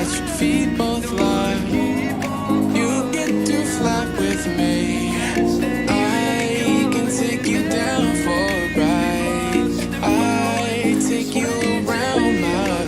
got your feet both live. You get to fly with me. I can take you down for a ride. I take you around my life.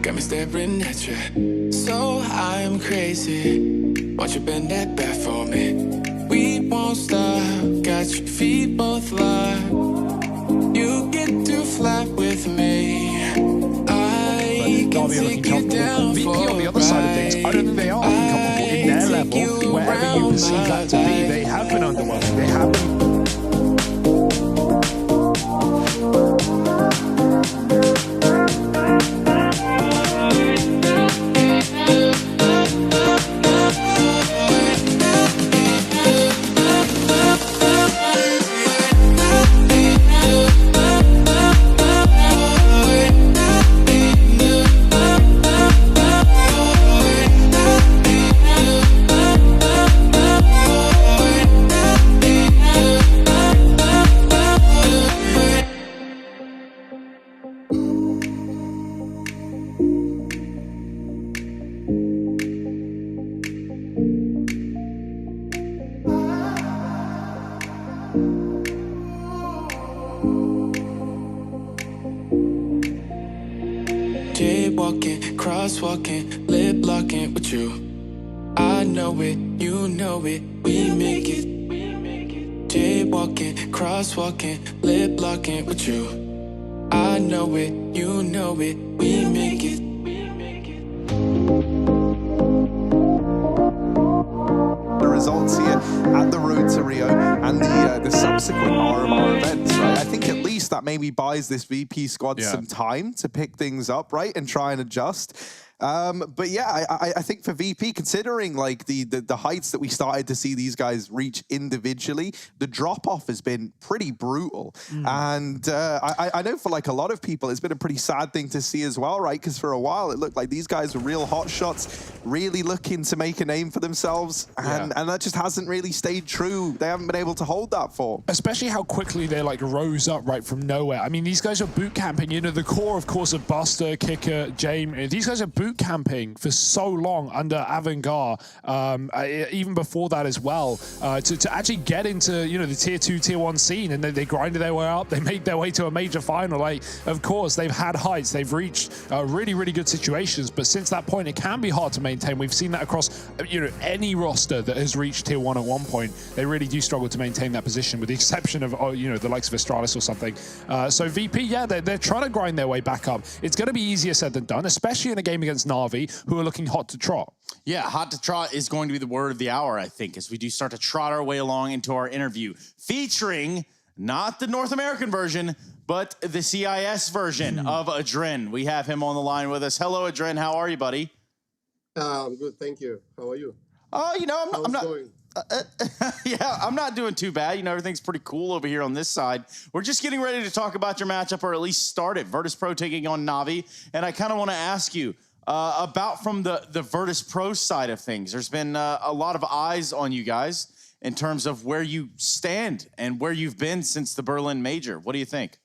Got me staring at you, so I'm crazy. Won't you bend that back for me? We won't stop, got your feet both live. You get to fly with me. I can take you down for a ride. On the other side of things, I don't think they are comfortable in their level. Wherever you perceive that to be, they have been underwhelming. They have been. Jaywalking, crosswalking, lip locking with you. I know it, you know it, we make it. Jaywalking, crosswalking, lip locking with you. I know it, you know it, we make it. The results here at the Road to Rio and the subsequent RMR events, right? I think at least that maybe buys this VP squad some time to pick things up, right, and try and adjust. But yeah, I think for VP, considering like the heights that we started to see these guys reach individually, the drop-off has been pretty brutal. And I know for like a lot of people, it's been a pretty sad thing to see as well, right? Because for a while, it looked like these guys were real hot shots, really looking to make a name for themselves. And that just hasn't really stayed true. They haven't been able to hold that form. Especially how quickly they like rose up right from nowhere. I mean, these guys are boot camping, you know, the core, of course, of Buster, Kicker, James. These guys are boot camping for so long under Avangard, even before that as well, to actually get into, you know, the tier 2, tier 1 scene, and they grinded their way up, they made their way to a major final. Like, of course, they've had heights, they've reached really, really good situations, but since that point, it can be hard to maintain. We've seen that across, you know, any roster that has reached tier 1 at one point. They really do struggle to maintain that position, with the exception of, you know, the likes of Astralis or something. So VP, yeah, they're trying to grind their way back up. It's going to be easier said than done, especially in a game against against Na'Vi, who are looking hot to trot. Yeah, hot to trot is going to be the word of the hour, I think, as we do start to trot our way along into our interview, featuring not the North American version, but the CIS version of Adren. We have him on the line with us. Hello, Adren. How are you, buddy? I'm good, thank you. How are you? You know, I'm not. Going? Yeah, I'm not doing too bad. You know, everything's pretty cool over here on this side. We're just getting ready to talk about your matchup, or at least start it. Virtus.pro taking on Navi, and I kind of want to ask you about from the Virtus.pro side of things. There's been a lot of eyes on you guys in terms of where you stand and where you've been since the Berlin Major. What do you think?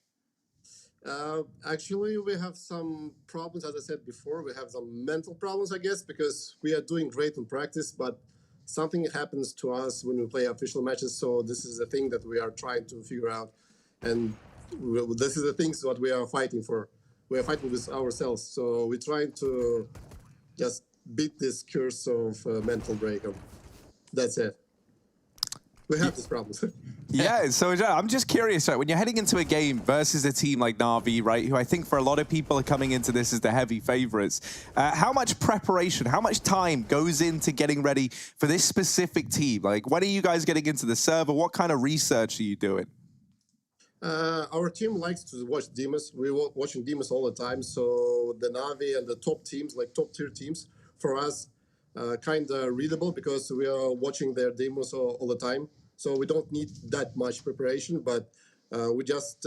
Actually, we have some problems, as I said before. We have some mental problems, I guess, because we are doing great in practice, but something happens to us when we play official matches. So this is the thing that we are trying to figure out. And this is the things what we are fighting for. We are fighting with ourselves. So we're trying to just beat this curse of mental breakup. That's it. We have these problems. Yeah, so I'm just curious, right, when you're heading into a game versus a team like Na'Vi, right, who I think for a lot of people are coming into this as the heavy favorites, how much preparation, how much time goes into getting ready for this specific team? Like, when are you guys getting into the server? What kind of research are you doing? Our team likes to watch demos. We're watching demos all the time. So the Na'Vi and the top teams, like top tier teams, for us, kind of readable because we are watching their demos all the time. So we don't need that much preparation, but we're just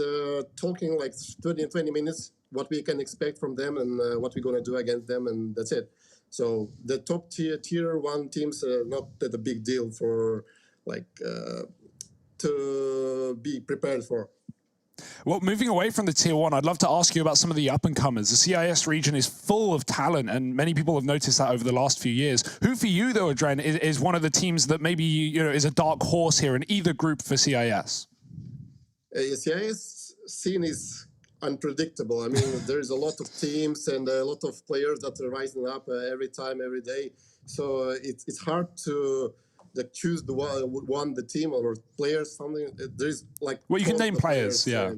talking like 20 minutes, what we can expect from them and what we're going to do against them, and that's it. So the top tier one teams are not that a big deal for like to be prepared for. Well, moving away from the tier one, I'd love to ask you about some of the up-and-comers. The CIS region is full of talent, and many people have noticed that over the last few years. Who for you, though, Adren, is one of the teams that maybe, you know, is a dark horse here in either group for CIS? CIS scene is unpredictable. I mean, there's a lot of teams and a lot of players that are rising up every time, every day. So it's hard to choose the team or players, something. There's like, well, you can name players, yeah.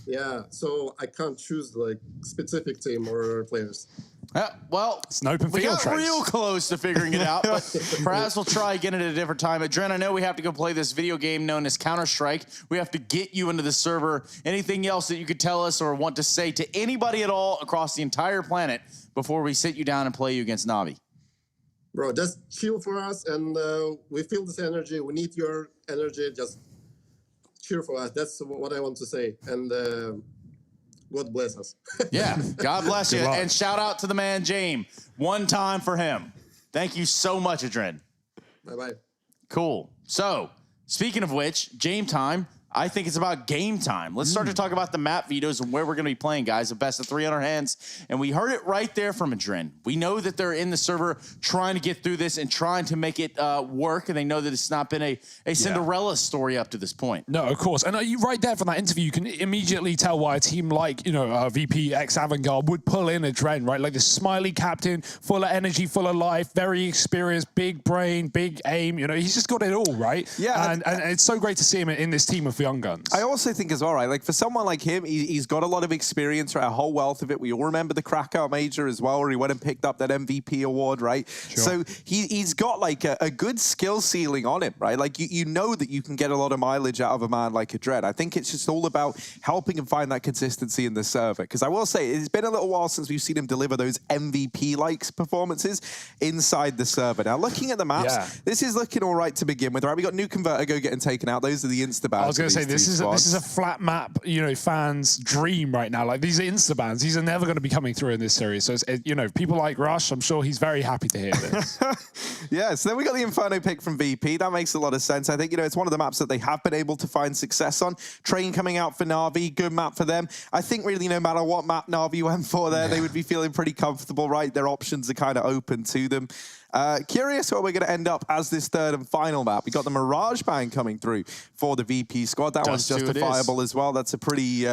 Yeah, so I can't choose like specific team or players. Well, it's an open field. We got real close to figuring it out, but perhaps we'll try again at a different time. Adren, I know we have to go play this video game known as Counter-Strike. We have to get you into the server. Anything else that you could tell us or want to say to anybody at all across the entire planet before we sit you down and play you against Navi? Bro, just chill for us, and we feel this energy. We need your energy. Just cheer for us. That's what I want to say. And God bless us. Yeah, God bless you. And shout out to the man, James. One time for him. Thank you so much, Adren. Bye-bye. Cool. So, speaking of which, James time. I think it's about game time. Let's start to talk about the map vetoes and where we're going to be playing, guys. A best of 3 on our hands. And we heard it right there from Adren. We know that they're in the server trying to get through this and trying to make it work. And they know that it's not been a Cinderella story up to this point. No, of course. And you right there from that interview, you can immediately tell why a team like, you know, VP X Avangard would pull in Adren, right? Like the smiley captain, full of energy, full of life, very experienced, big brain, big aim. You know, he's just got it all, right? Yeah. And it's so great to see him in this team of young guns. I also think as well, right, like for someone like him, he's got a lot of experience, right, a whole wealth of it. We all remember the Kraken Major as well, where he went and picked up that MVP award, right? Sure. So he's got like a good skill ceiling on him, right? Like you know that you can get a lot of mileage out of a man like Adren. I think it's just all about helping him find that consistency in the server. Because I will say, it's been a little while since we've seen him deliver those MVP-like performances inside the server. Now, looking at the maps, this is looking all right to begin with, right? We got Nuke and Vertigo getting taken out. Those are the insta-bans. I was going to say, this is a flat map, you know, fans' dream right now. Like, these are insta-bans. These are never going to be coming through in this series. So, you know, people like Rush, I'm sure he's very happy to hear this. Yeah, so then we got the Inferno pick from VP. That makes a lot of sense. I think, you know, it's one of the maps that they have been able to find success on. Train coming out for Na'Vi, good map for them. I think really no matter what map Na'Vi went for there, they would be feeling pretty comfortable, right? Their options are kind of open to them. Curious where we're going to end up as this third and final map. We got the Mirage ban coming through for the VP squad. That one's justifiable as well. That's a pretty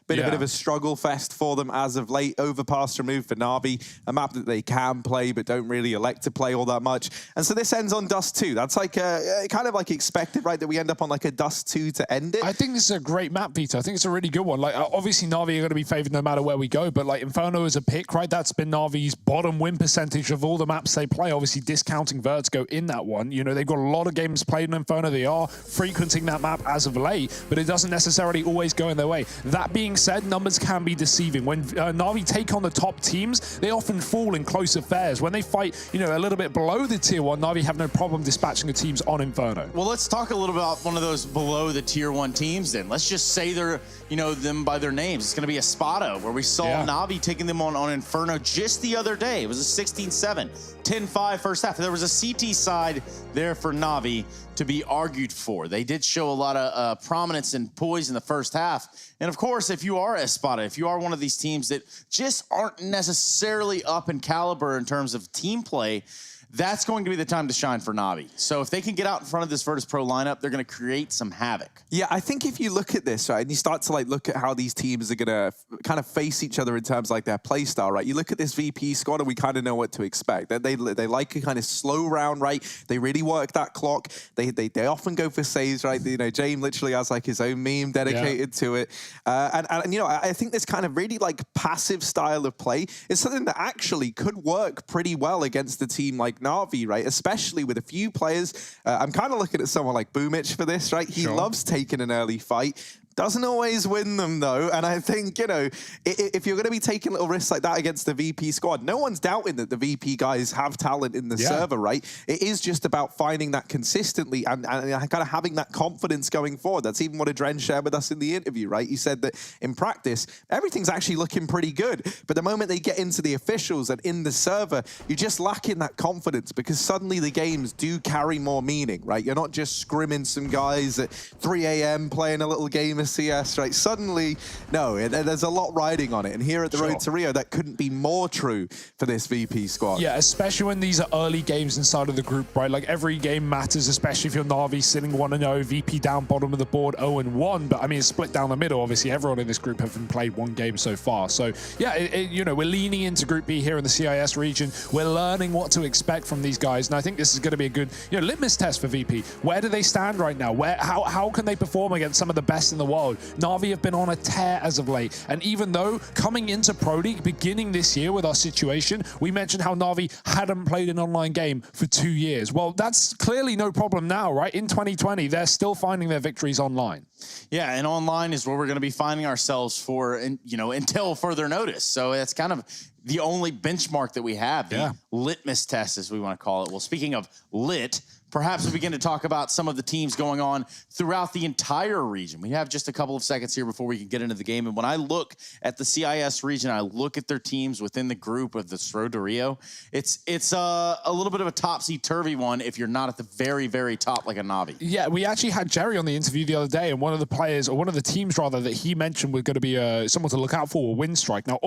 bit of a struggle fest for them as of late. Overpass removed for Na'Vi, a map that they can play but don't really elect to play all that much. And so this ends on Dust 2. That's like kind of like expected, right? That we end up on like a Dust 2 to end it. I think this is a great map, Vito. I think it's a really good one. Like obviously Na'Vi are going to be favored no matter where we go, but like Inferno is a pick, right? That's been Na'Vi's bottom win percentage of all the maps they play. Obviously discounting Vertigo in that one. You know, they've got a lot of games played in Inferno. They are frequenting that map as of late, but it doesn't necessarily always go in their way. That being said, numbers can be deceiving. When Na'Vi take on the top teams, they often fall in close affairs. When they fight, you know, a little bit below the tier 1, Na'Vi have no problem dispatching the teams on Inferno. Well, let's talk a little about one of those below the tier 1 teams then. Let's just say they're, you know, them by their names. It's going to be Espada, where we saw Na'Vi taking them on Inferno just the other day. It was a 16-7, 10-5 first half. There was a CT side there for Na'Vi to be argued for. They did show a lot of prominence and poise in the first half. And of course, if you are Espada, if you are one of these teams that just aren't necessarily up in caliber in terms of team play, that's going to be the time to shine for Na'Vi. So if they can get out in front of this Virtus.pro lineup, they're going to create some havoc. Yeah, I think if you look at this, right, and you start to like look at how these teams are going to kind of face each other in terms of like their play style, right? You look at this VP squad and we kind of know what to expect. They like a kind of slow round, right? They really work that clock. They often go for saves, right? You know, James literally has like his own meme dedicated to it. And you know, I think this kind of really like passive style of play is something that actually could work pretty well against a team like Na'Vi, right? Especially with a few players. I'm kind of looking at someone like Boomich for this, right? He loves taking an early fight. Doesn't always win them, though. And I think, you know, if you're going to be taking little risks like that against the VP squad, no one's doubting that the VP guys have talent in the server, right? It is just about finding that consistently and kind of having that confidence going forward. That's even what Adren shared with us in the interview, right? He said that in practice, everything's actually looking pretty good. But the moment they get into the officials and in the server, you're just lacking that confidence because suddenly the games do carry more meaning, right? You're not just scrimming some guys at 3 a.m. playing a little game of CS, right? Suddenly, no, there's a lot riding on it. And here at the Road to Rio, that couldn't be more true for this VP squad. Yeah, especially when these are early games inside of the group, right? Like every game matters, especially if you're Na'Vi sitting 1-0, VP down bottom of the board 0-1. But I mean, it's split down the middle. Obviously, everyone in this group have played one game so far. So yeah, you know, we're leaning into Group B here in the CIS region. We're learning what to expect from these guys. And I think this is going to be a good, you know, litmus test for VP. Where do they stand right now? How can they perform against some of the best in the world? Na'Vi have been on a tear as of late, and even though coming into Prodigy, beginning this year with our situation, we mentioned how Na'Vi hadn't played an online game for 2 years. Well, that's clearly no problem now, right? In 2020, they're still finding their victories online. Yeah, and online is where we're going to be finding ourselves for, you know, until further notice. So that's kind of the only benchmark that we have, the litmus test, as we want to call it. Well, speaking of lit, perhaps we begin to talk about some of the teams going on throughout the entire region. We have just a couple of seconds here before we can get into the game. And when I look at the CIS region, I look at their teams within the group of the Road to Rio. It's a little bit of a topsy-turvy one if you're not at the very, very top like a Na'Vi. Yeah, we actually had Jerry on the interview the other day, and one of the players, or one of the teams rather, that he mentioned was going to be someone to look out for, Windstrike. Now,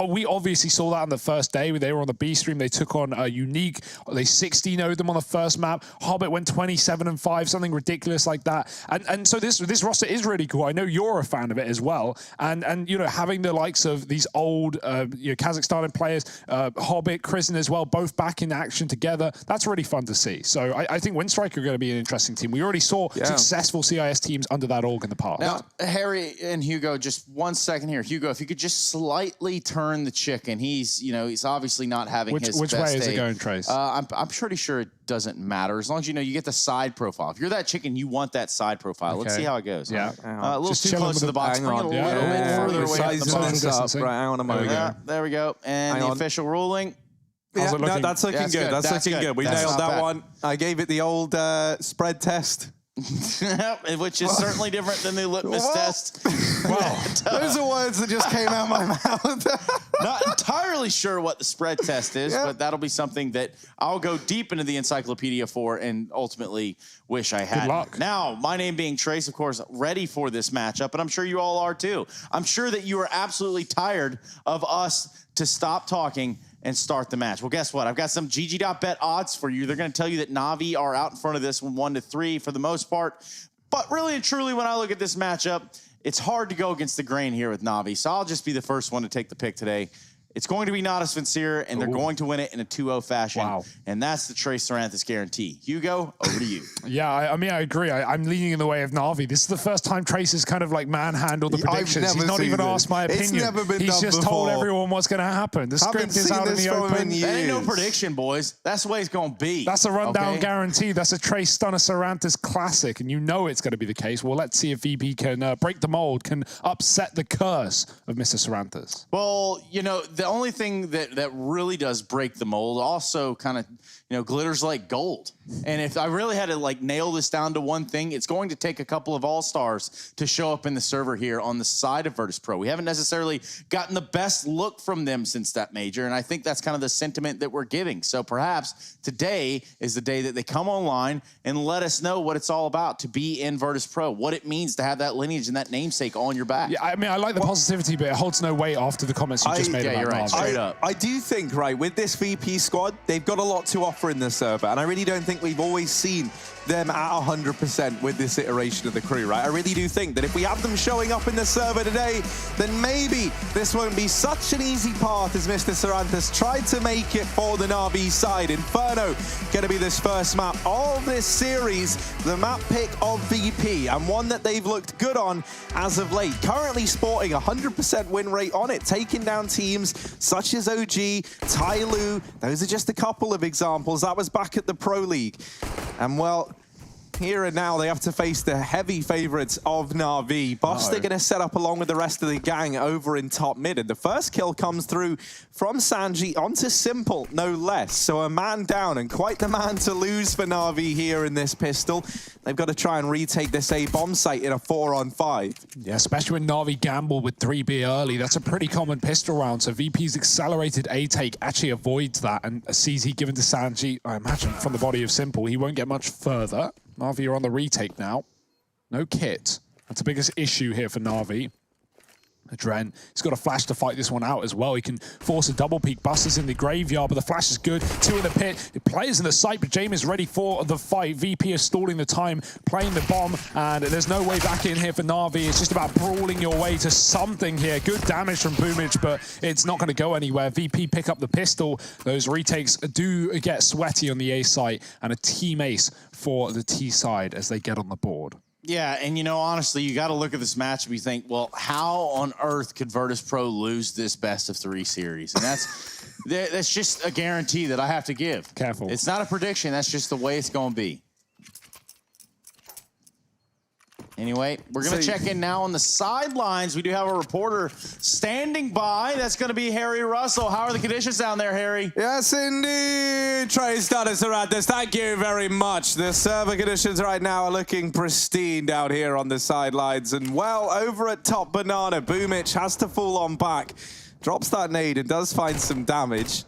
we obviously saw that on the first day. They were on the B stream. They took on Unique. They 16-0'd them on the first map. Hobbit went 27-5, something ridiculous like that. And so this roster is really cool. I know you're a fan of it as well. And you know, having the likes of these old you know, Kazakhstani players, Hobbit, Kristen as well, both back in action together, that's really fun to see. So I think Windstrike are going to be an interesting team. We already saw successful CIS teams under that org in the past. Now, Harry and Hugo, just 1 second here. Hugo, if you could just slightly turn the chicken. He's, you know, he's obviously not having his best Which way is it going, Trace? I'm pretty sure it doesn't matter as long as you know you get the side profile. If you're that chicken, you want that side profile. Okay. Let's see how it goes. Yeah, a little too close to the box. Bring it a little bit further away from the box. Right, hang on a moment. There we go. And the official ruling. Yeah, no, that's looking good. That's looking good. We nailed that one. I gave it the old spread test. Which is certainly different than the litmus test. Well, those are words that just came out of my mouth. Not entirely sure what the spread test is, but that'll be something that I'll go deep into the encyclopedia for and ultimately wish I had. Good luck. Now, my name being Trace, of course, ready for this matchup, and I'm sure you all are too. I'm sure that you are absolutely tired of us to stop talking and start the match. Well, guess what? I've got some GG.bet odds for you. They're going to tell you that Navi are out in front of this one 1-3 for the most part. But really and truly, when I look at this matchup, it's hard to go against the grain here with Navi. So I'll just be the first one to take the pick today. It's going to be Natus Vincere, and they're going to win it in a 2-0 fashion. Wow. And that's the Trace Saranthus guarantee. Hugo, over to you. Yeah, I mean, I agree. I'm leaning in the way of Navi. This is the first time Trace has kind of like manhandled the predictions. He's not even asked my opinion. It's never been He's done just before. told everyone what's going to happen. The script is out in the open. That ain't no prediction, boys. That's the way it's going to be. That's a rundown guarantee. That's a Trace Stunner Saranthus classic, and you know it's going to be the case. Well, let's see if VP can break the mold, can upset the curse of Mr. Saranthus. Well, you know, the only thing that really does break the mold also kind of, you know, glitters like gold. And if I really had to like nail this down to one thing, it's going to take a couple of all-stars to show up in the server here on the side of Virtus.pro. We haven't necessarily gotten the best look from them since that major, and I think that's kind of the sentiment that we're giving. So perhaps today is the day that they come online and let us know what it's all about to be in Virtus.pro, what it means to have that lineage and that namesake on your back. Yeah, I mean, I like the positivity, but it holds no weight after the comments you just made about you're right. Navi. Straight up. I do think, right, with this VP squad, they've got a lot to offer in the server, and I really don't think we've always seen them at 100% with this iteration of the crew, right? I really do think that if we have them showing up in the server today, then maybe this won't be such an easy path as Mr. Saranthus tried to make it for the Navi side. Inferno going to be this first map of this series, the map pick of VP, and one that they've looked good on as of late. Currently sporting 100% win rate on it, taking down teams such as OG, Tyloo. Those are just a couple of examples. That was back at the Pro League. And well, here and now they have to face the heavy favorites of Navi. Boss, they're going to set up along with the rest of the gang over in top mid. And the first kill comes through from Sanji onto Simple, no less. So a man down, and quite the man to lose for Navi here in this pistol. They've got to try and retake this A-bomb site in a 4-on-5. Yeah, especially when Navi gamble with 3B early. That's a pretty common pistol round. So VP's accelerated A-take actually avoids that and a CZ given to Sanji, I imagine, from the body of Simple. He won't get much further. Navi are on the retake now. No kit. That's the biggest issue here for Navi. Dren, he's got a flash to fight this one out as well. He can force a double peek. Buster's in the graveyard, but the flash is good. 2 in the pit. The players in the site, but James is ready for the fight. VP is stalling the time, playing the bomb, and there's no way back in here for Navi. It's just about brawling your way to something here. Good damage from Boomage, but it's not going to go anywhere. VP pick up the pistol. Those retakes do get sweaty on the A site, and a team ace for the T side as they get on the board. Yeah, and you know, honestly, you got to look at this match and you think, well, how on earth could Virtus.pro lose this best-of-3 series? And that's just a guarantee that I have to give. Careful. It's not a prediction. That's just the way it's going to be. Anyway, we're going to check in now on the sidelines. We do have a reporter standing by. That's going to be Harry Russell. How are the conditions down there, Harry? Yes, indeed. Trace Stunner Saranthus, thank you very much. The server conditions right now are looking pristine down here on the sidelines. And well, over at top banana, Boomich has to fall on back. Drops that nade and does find some damage.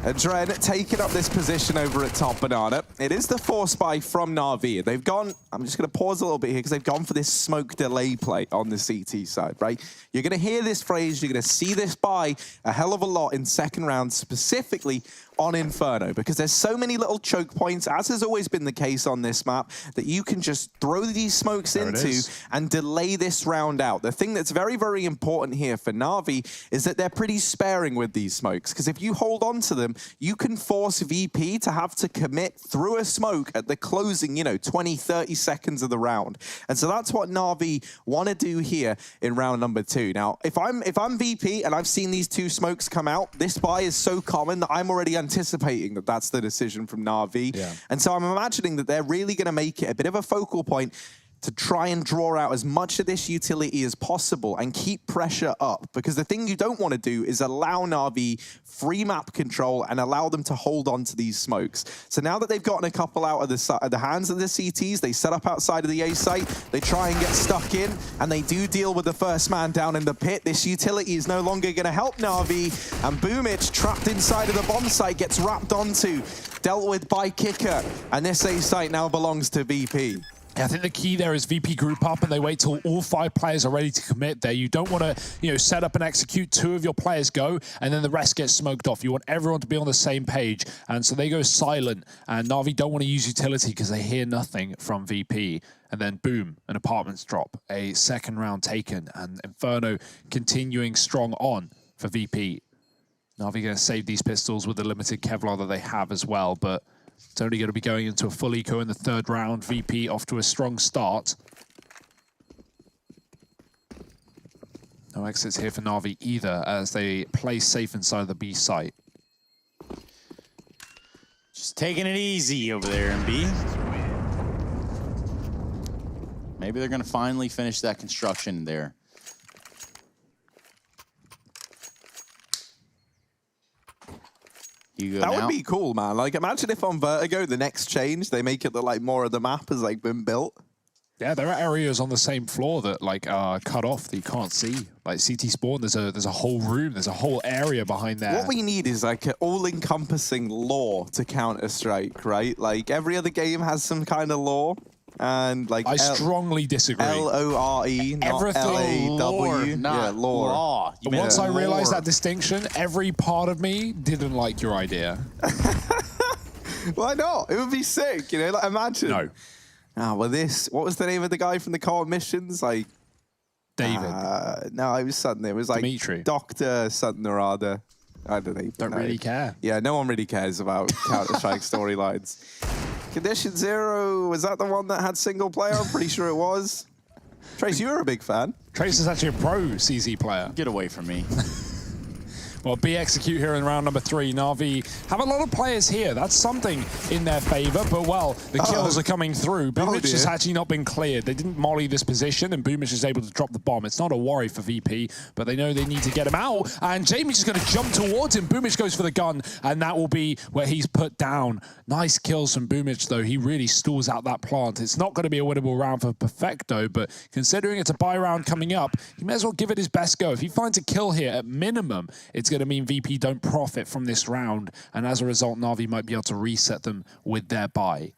And Dren taking up this position over at top banana. It is the force buy from Navi. They've gone, I'm just going to pause a little bit here because they've gone for this smoke delay play on the CT side, right? You're going to hear this phrase, you're going to see this buy a hell of a lot in second round, specifically on Inferno, because there's so many little choke points, as has always been the case on this map, that you can just throw these smokes into and delay this round out. The thing that's very, very important here for Navi is that they're pretty sparing with these smokes, because if you hold on to them, you can force VP to have to commit through a smoke at the closing, you know, 20, 30 seconds of the round. And so that's what Navi want to do here in round number 2. Now, if I'm VP and I've seen these 2 smokes come out, this buy is so common that I'm already anticipating that that's the decision from Navi. Yeah. And so I'm imagining that they're really going to make it a bit of a focal point to try and draw out as much of this utility as possible and keep pressure up. Because the thing you don't want to do is allow Navi free map control and allow them to hold on to these smokes. So now that they've gotten a couple out of the hands of the CTs, they set up outside of the A site, they try and get stuck in, and they do deal with the first man down in the pit. This utility is no longer going to help Navi, and Boomich, trapped inside of the bomb site, gets wrapped onto, dealt with by Kicker, and this A site now belongs to VP. I think the key there is VP group up and they wait till all 5 players are ready to commit there. You don't want to, you know, set up and execute 2 of your players go and then the rest gets smoked off. You want everyone to be on the same page. And so they go silent and Na'Vi don't want to use utility because they hear nothing from VP. And then boom, an apartments drop, a second round taken and Inferno continuing strong on for VP. Na'Vi going to save these pistols with the limited Kevlar that they have as well, but it's only going to be going into a full eco in the 3rd round. VP off to a strong start. No exits here for Na'Vi either as they play safe inside the B site. Just taking it easy over there in B. Maybe they're going to finally finish that construction there. That would be cool, man. Like, imagine if on Vertigo, the next change, they make it that, like, more of the map has, like, been built. Yeah, there are areas on the same floor that, like, are cut off that you can't see. Like, CT Spawn, there's a whole room, there's a whole area behind there. What we need is, like, an all-encompassing lore to Counter-Strike, right? Like, every other game has some kind of lore. And, like, I strongly disagree. L-O-R-E, not L-A-W. Yeah, lore. Law. Once I realized that distinction, every part of me didn't like your idea. Why not? It would be sick, you know? Like, imagine. No. Ah, well, this. What was the name of the guy from the core missions? Like David. No, it was something. It was like Dimitri. Dr. something or other. I don't know. Don't really care. Yeah, no one really cares about Counter-Strike storylines. Condition Zero, was that the one that had single player? I'm pretty sure it was. Trace, you were a big fan. Trace is actually a pro CZ player. Get away from me. Well, B execute here in round number 3. Na'Vi have a lot of players here. That's something in their favor, but well, the kills are coming through. Boomich has actually not been cleared. They didn't molly this position, and Boomich is able to drop the bomb. It's not a worry for VP, but they know they need to get him out, and Jamie's just going to jump towards him. Boomich goes for the gun, and that will be where he's put down. Nice kills from Boomich, though. He really stalls out that plant. It's not going to be a winnable round for Perfecto, but considering it's a buy round coming up, he may as well give it his best go. If he finds a kill here, at minimum, it's going to mean VP don't profit from this round, and as a result, Na'Vi might be able to reset them with their buy.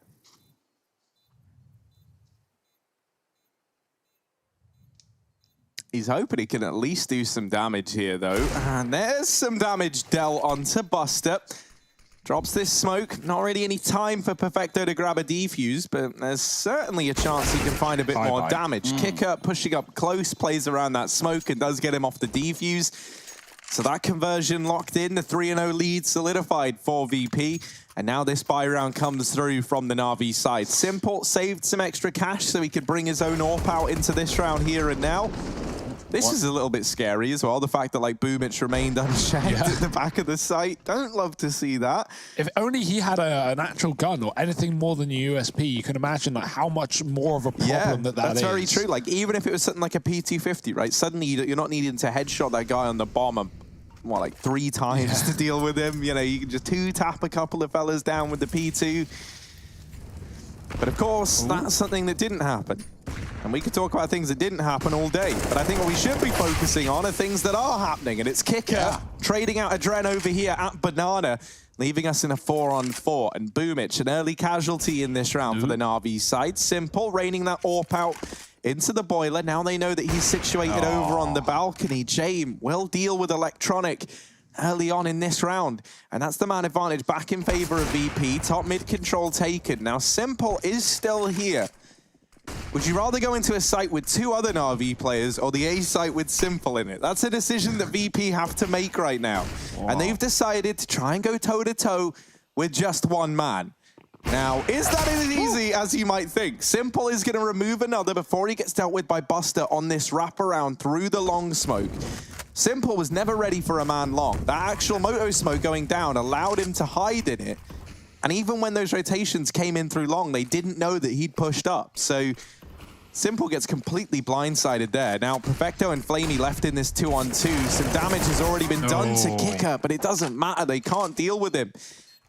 He's hoping he can at least do some damage here, though. And there's some damage dealt onto Buster. Drops this smoke. Not really any time for Perfecto to grab a defuse, but there's certainly a chance he can find a bit more damage. Kicker pushing up close, plays around that smoke and does get him off the defuse. So that conversion locked in, the 3-0 lead solidified for VP. And now this buy round comes through from the Na'Vi side. Simple saved some extra cash so he could bring his own AWP out into this round here and now. This is a little bit scary as well, the fact that like Boomich remained unchecked at the back of the site. Don't love to see that. If only he had an actual gun or anything more than a USP, you can imagine like how much more of a problem that's very true. Like even if it was something like a PT-50, right? Suddenly you're not needing to headshot that guy on the bomb what, like 3 times to deal with him. You know, you can just 2-tap a couple of fellas down with the P2. But of course, that's something that didn't happen. And we could talk about things that didn't happen all day. But I think what we should be focusing on are things that are happening. And it's Kicker trading out Adren over here at Banana, leaving us in a 4-on-4. And Boomich, an early casualty in this round for the Na'Vi side. Simple, raining that AWP out into the boiler. Now they know that he's situated over on the balcony. Jame will deal with Electronic early on in this round. And that's the man advantage back in favor of VP. Top mid control taken. Now Simple is still here. Would you rather go into a site with 2 other Na'Vi players or the A site with Simple in it? That's a decision that VP have to make right now. And they've decided to try and go toe-to-toe with just one man. Now, is that as easy as you might think? Simple is going to remove another before he gets dealt with by Buster on this wraparound through the long smoke. Simple was never ready for a man long. That actual moto smoke going down allowed him to hide in it. And even when those rotations came in through long, they didn't know that he'd pushed up. So Simple gets completely blindsided there. Now, Perfecto and Flamey left in this 2-on-2. Some damage has already been done to Kicker, but it doesn't matter. They can't deal with him.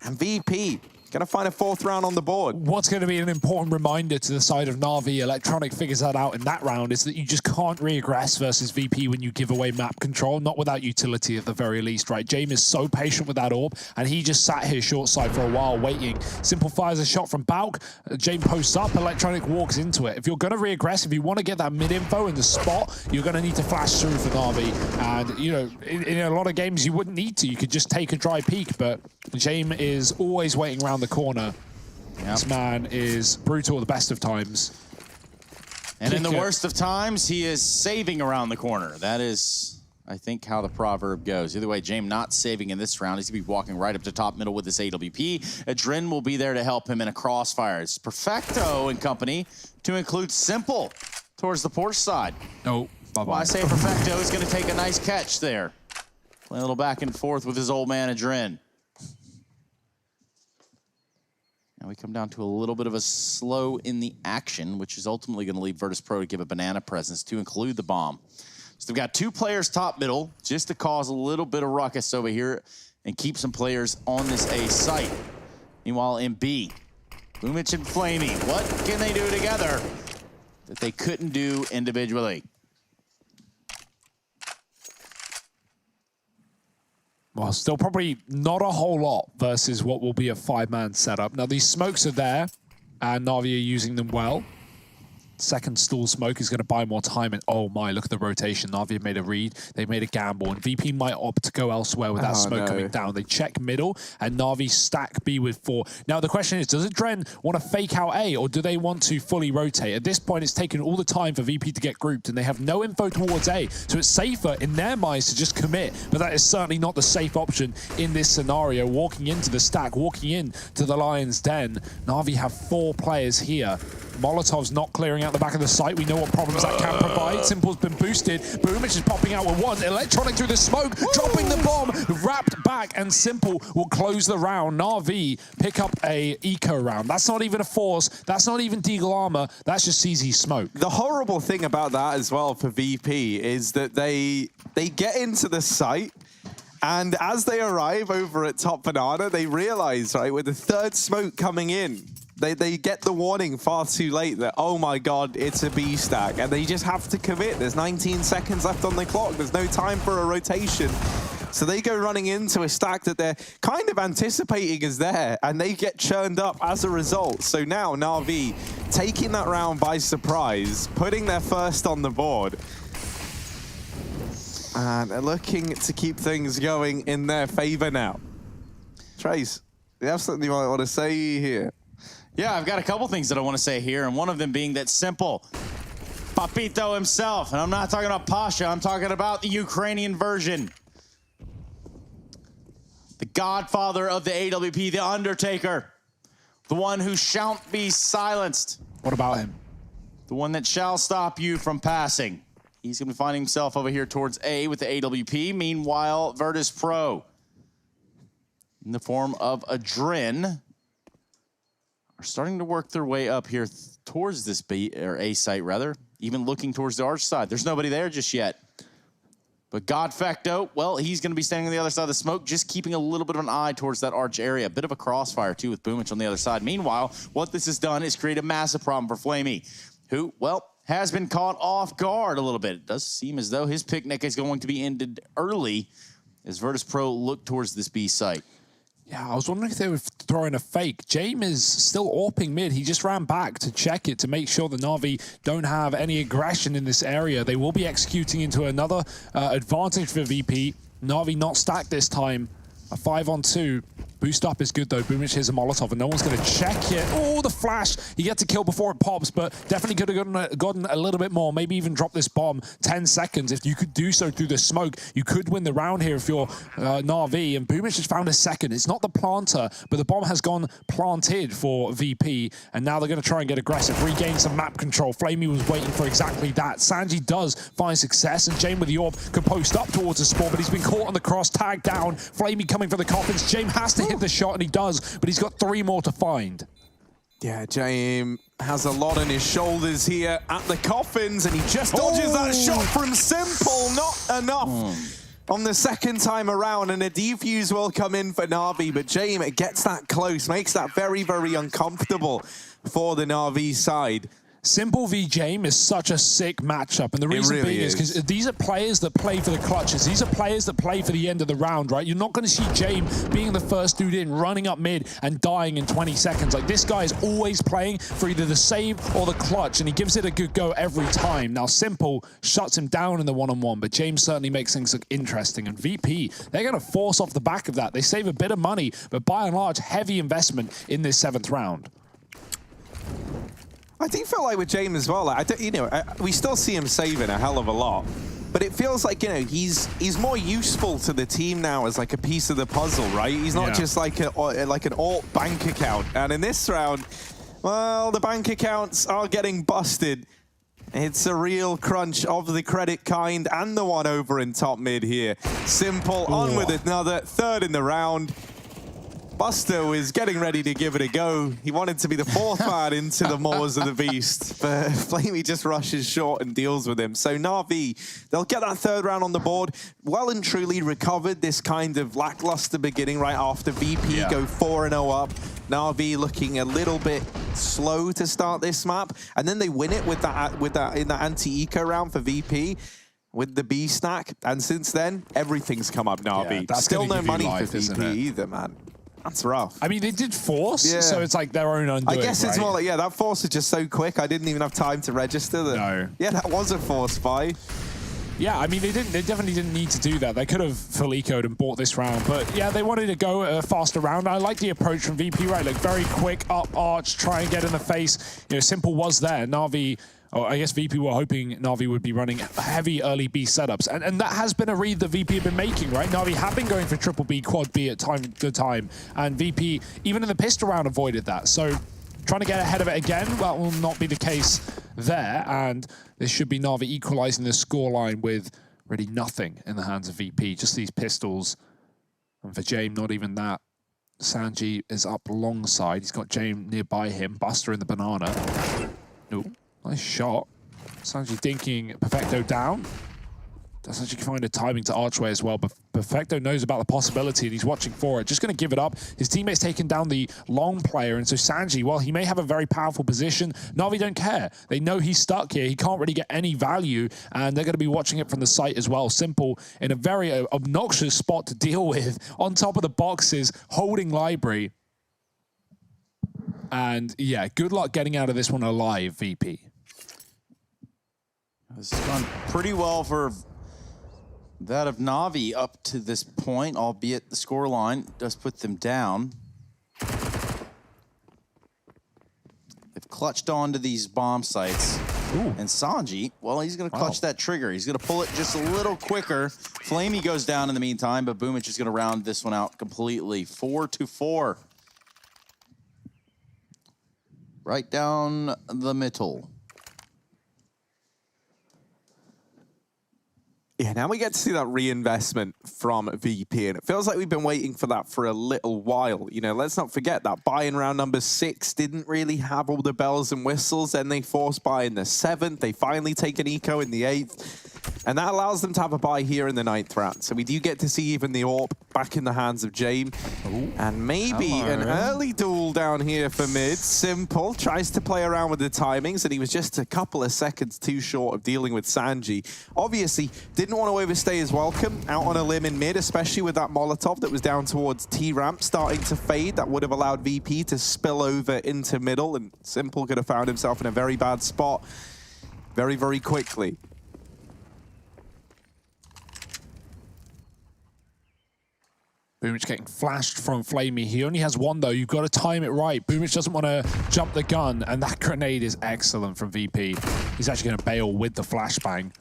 And VP Gonna find a 4th round on the board. What's going to be an important reminder to the side of Na'Vi, Electronic figures that out in that round, is that you just can't re-aggress versus VP when you give away map control, not without utility at the very least, right? James is so patient with that orb, and he just sat here short side for a while waiting. Simple fires a shot from Bauk, James posts up, Electronic walks into it. If you're going to re-aggress, if you want to get that mid-info in the spot, you're going to need to flash through for Na'Vi. And, you know, in a lot of games, you wouldn't need to. You could just take a dry peek, but James is always waiting around the corner. Yep. This man is brutal at the best of times. And in the worst of times, he is saving around the corner. That is, I think, how the proverb goes. Either way, James not saving in this round. He's going to be walking right up to top middle with this AWP. Adren will be there to help him in a crossfire. It's Perfecto and company to include Simple towards the Porsche side. Oh, bye-bye. Well, I say Perfecto is going to take a nice catch there. Play a little back and forth with his old man Adren. Now we come down to a little bit of a slow in the action, which is ultimately going to leave Virtus.pro to give a banana presence to include the bomb. So we've got 2 players top middle, just to cause a little bit of ruckus over here and keep some players on this A site. Meanwhile, in B, Boomich and Flamey, what can they do together that they couldn't do individually? Well, still probably not a whole lot versus what will be a 5-man setup. Now, these smokes are there, and Na'Vi are using them well. Second stall smoke is going to buy more time, and oh my, look at the rotation. Na'Vi have made a read, they've made a gamble, and VP might opt to go elsewhere with that smoke coming down. They check middle, and Na'Vi stack B with 4. Now the question is, does Adren want to fake out A, or do they want to fully rotate? At this point, it's taken all the time for VP to get grouped, and they have no info towards A, so it's safer in their minds to just commit, but that is certainly not the safe option in this scenario. Walking into the stack, walking in to the Lion's Den, Na'Vi have 4 players here. Molotov's not clearing out the back of the site. We know what problems that can provide. Simple's been boosted. Boomich is popping out with 1. Electronic through the smoke, dropping the bomb, wrapped back, and Simple will close the round. Na'Vi pick up a eco round. That's not even a force. That's not even Deagle armor. That's just CZ smoke. The horrible thing about that as well for VP is that they get into the site, and as they arrive over at top banana, they realize, right, with the 3rd smoke coming in, They get the warning far too late that, oh my god, it's a B stack, and they just have to commit. There's 19 seconds left on the clock. There's no time for a rotation. So they go running into a stack that they're kind of anticipating is there, and they get churned up as a result. So now Na'Vi taking that round by surprise, putting their first on the board, and they're looking to keep things going in their favor now. Trace, you have something you might want to say here? Yeah, I've got a couple things that I want to say here, and one of them being that Simple, Papito himself, and I'm not talking about Pasha, I'm talking about the Ukrainian version. The godfather of the AWP, the Undertaker, the one who shan't be silenced. What about him? The one that shall stop you from passing. He's going to be finding himself over here towards A with the AWP. Meanwhile, Virtus.pro, in the form of Adren, are starting to work their way up here towards this B, or A site rather, even looking towards the arch side. There's nobody there just yet. But Godfecto, well, he's going to be standing on the other side of the smoke, just keeping a little bit of an eye towards that arch area. A bit of a crossfire, too, with Boomich on the other side. Meanwhile, what this has done is create a massive problem for Flamey, who, well, has been caught off guard a little bit. It does seem as though his picnic is going to be ended early as Virtus.pro look towards this B site. Yeah, I was wondering if they were throwing a fake. James is still AWPing mid. He just ran back to check it to make sure the Na'Vi don't have any aggression in this area. They will be executing into another advantage for VP. Na'Vi not stacked this time. A 5-on-2. Boost up is good though. Boomich here's a Molotov and no one's gonna check it. Oh, the flash. He gets a kill before it pops, but definitely could have gotten a little bit more. Maybe even drop this bomb 10 seconds. If you could do so through the smoke, you could win the round here if you're Na'Vi. And Boomich has found a second. It's not the planter, but the bomb has gone planted for VP. And now they're gonna try and get aggressive, regain some map control. Flamey was waiting for exactly that. Sanji does find success, and James with the orb could post up towards the spawn, but he's been caught on the cross, tagged down. Flamey coming for the coffins. James has to hit the shot, and he does, but he's got 3 more to find. Yeah, James has a lot on his shoulders here at the coffins, and he just dodges that shot from Simple. Not enough on the second time around, and a defuse will come in for Na'Vi, but James gets that close, makes that very, very uncomfortable for the Na'Vi side. Simple v James is such a sick matchup, and the reason really being is because these are players that play for the clutches. These are players that play for the end of the round, right? You're not going to see James being the first dude in, running up mid and dying in 20 seconds. Like, this guy is always playing for either the save or the clutch, and he gives it a good go every time. Now, Simple shuts him down in the one-on-one, but James certainly makes things look interesting. And VP, they're going to force off the back of that. They save a bit of money, but by and large, heavy investment in this 7th round. I do feel like with James as well, like, we still see him saving a hell of a lot, but it feels like, he's more useful to the team now as like a piece of the puzzle, right? He's not just like an alt bank account. And in this round, well, the bank accounts are getting busted. It's a real crunch of the credit kind and the one over in top mid here. Simple on with another, 3rd in the round. Buster is getting ready to give it a go. He wanted to be the 4th man into the Maws of the Beast, but Flamey just rushes short and deals with him. So Na'Vi, they'll get that 3rd round on the board. Well and truly recovered this kind of lackluster beginning right after VP go 4-0 up. Na'Vi looking a little bit slow to start this map, and then they win it with that in that anti-eco round for VP. With the B stack, and since then, everything's come up Na'Vi. That's still no money life, for VP either, man. That's rough. I mean, they did force, so it's like their own undoing. I guess it's more like, that force is just so quick. I didn't even have time to register that. No. Yeah, that was a force buy. Yeah, I mean, they definitely didn't need to do that. They could have full ecoed and bought this round, but yeah, they wanted to go a faster round. I like the approach from VP, right? Like, very quick up arch, try and get in the face. Simple was there. Na'Vi, I guess VP were hoping Na'Vi would be running heavy early B setups. And that has been a read that VP have been making, right? Na'Vi have been going for triple B, quad B at time to time. And VP, even in the pistol round, avoided that. So trying to get ahead of it again, that will not be the case there. And this should be Na'Vi equalizing the scoreline with really nothing in the hands of VP. Just these pistols. And for James, not even that. Sanji is up alongside. He's got James nearby him. Buster in the banana. Nope. Nice shot. Sanji dinking Perfecto down. Does actually find a timing to archway as well, but Perfecto knows about the possibility and he's watching for it. Just going to give it up. His teammate's taken down the long player, and so Sanji, well, he may have a very powerful position. Na'Vi don't care. They know he's stuck here. He can't really get any value, and they're going to be watching it from the site as well. Simple in a very obnoxious spot to deal with, on top of the boxes, holding library. And yeah, good luck getting out of this one alive, VP. This has gone pretty well for that of Na'Vi up to this point, albeit the scoreline does put them down. They've clutched onto these bomb sites. Ooh. And Sanji, well, he's going to clutch that trigger. He's going to pull it just a little quicker. Flamey goes down in the meantime, but Boomich is going to round this one out completely. 4-4. Right down the middle. Yeah, now we get to see that reinvestment from VP, and it feels like we've been waiting for that for a little while. Let's not forget that buy in round number 6 didn't really have all the bells and whistles. Then they force buy in the 7th. They finally take an eco in the 8th. And that allows them to have a buy here in the 9th round. So we do get to see even the AWP back in the hands of James. And maybe an early duel down here for mid. Simple tries to play around with the timings, and he was just a couple of seconds too short of dealing with Sanji. Obviously, didn't want to overstay his welcome out on a limb in mid, especially with that Molotov that was down towards T-ramp starting to fade. That would have allowed VP to spill over into middle, and Simple could have found himself in a very bad spot very, very quickly. Boomich getting flashed from Flamey. He only has one, though. You've got to time it right. Boomich doesn't want to jump the gun, and that grenade is excellent from VP. He's actually going to bail with the flashbang.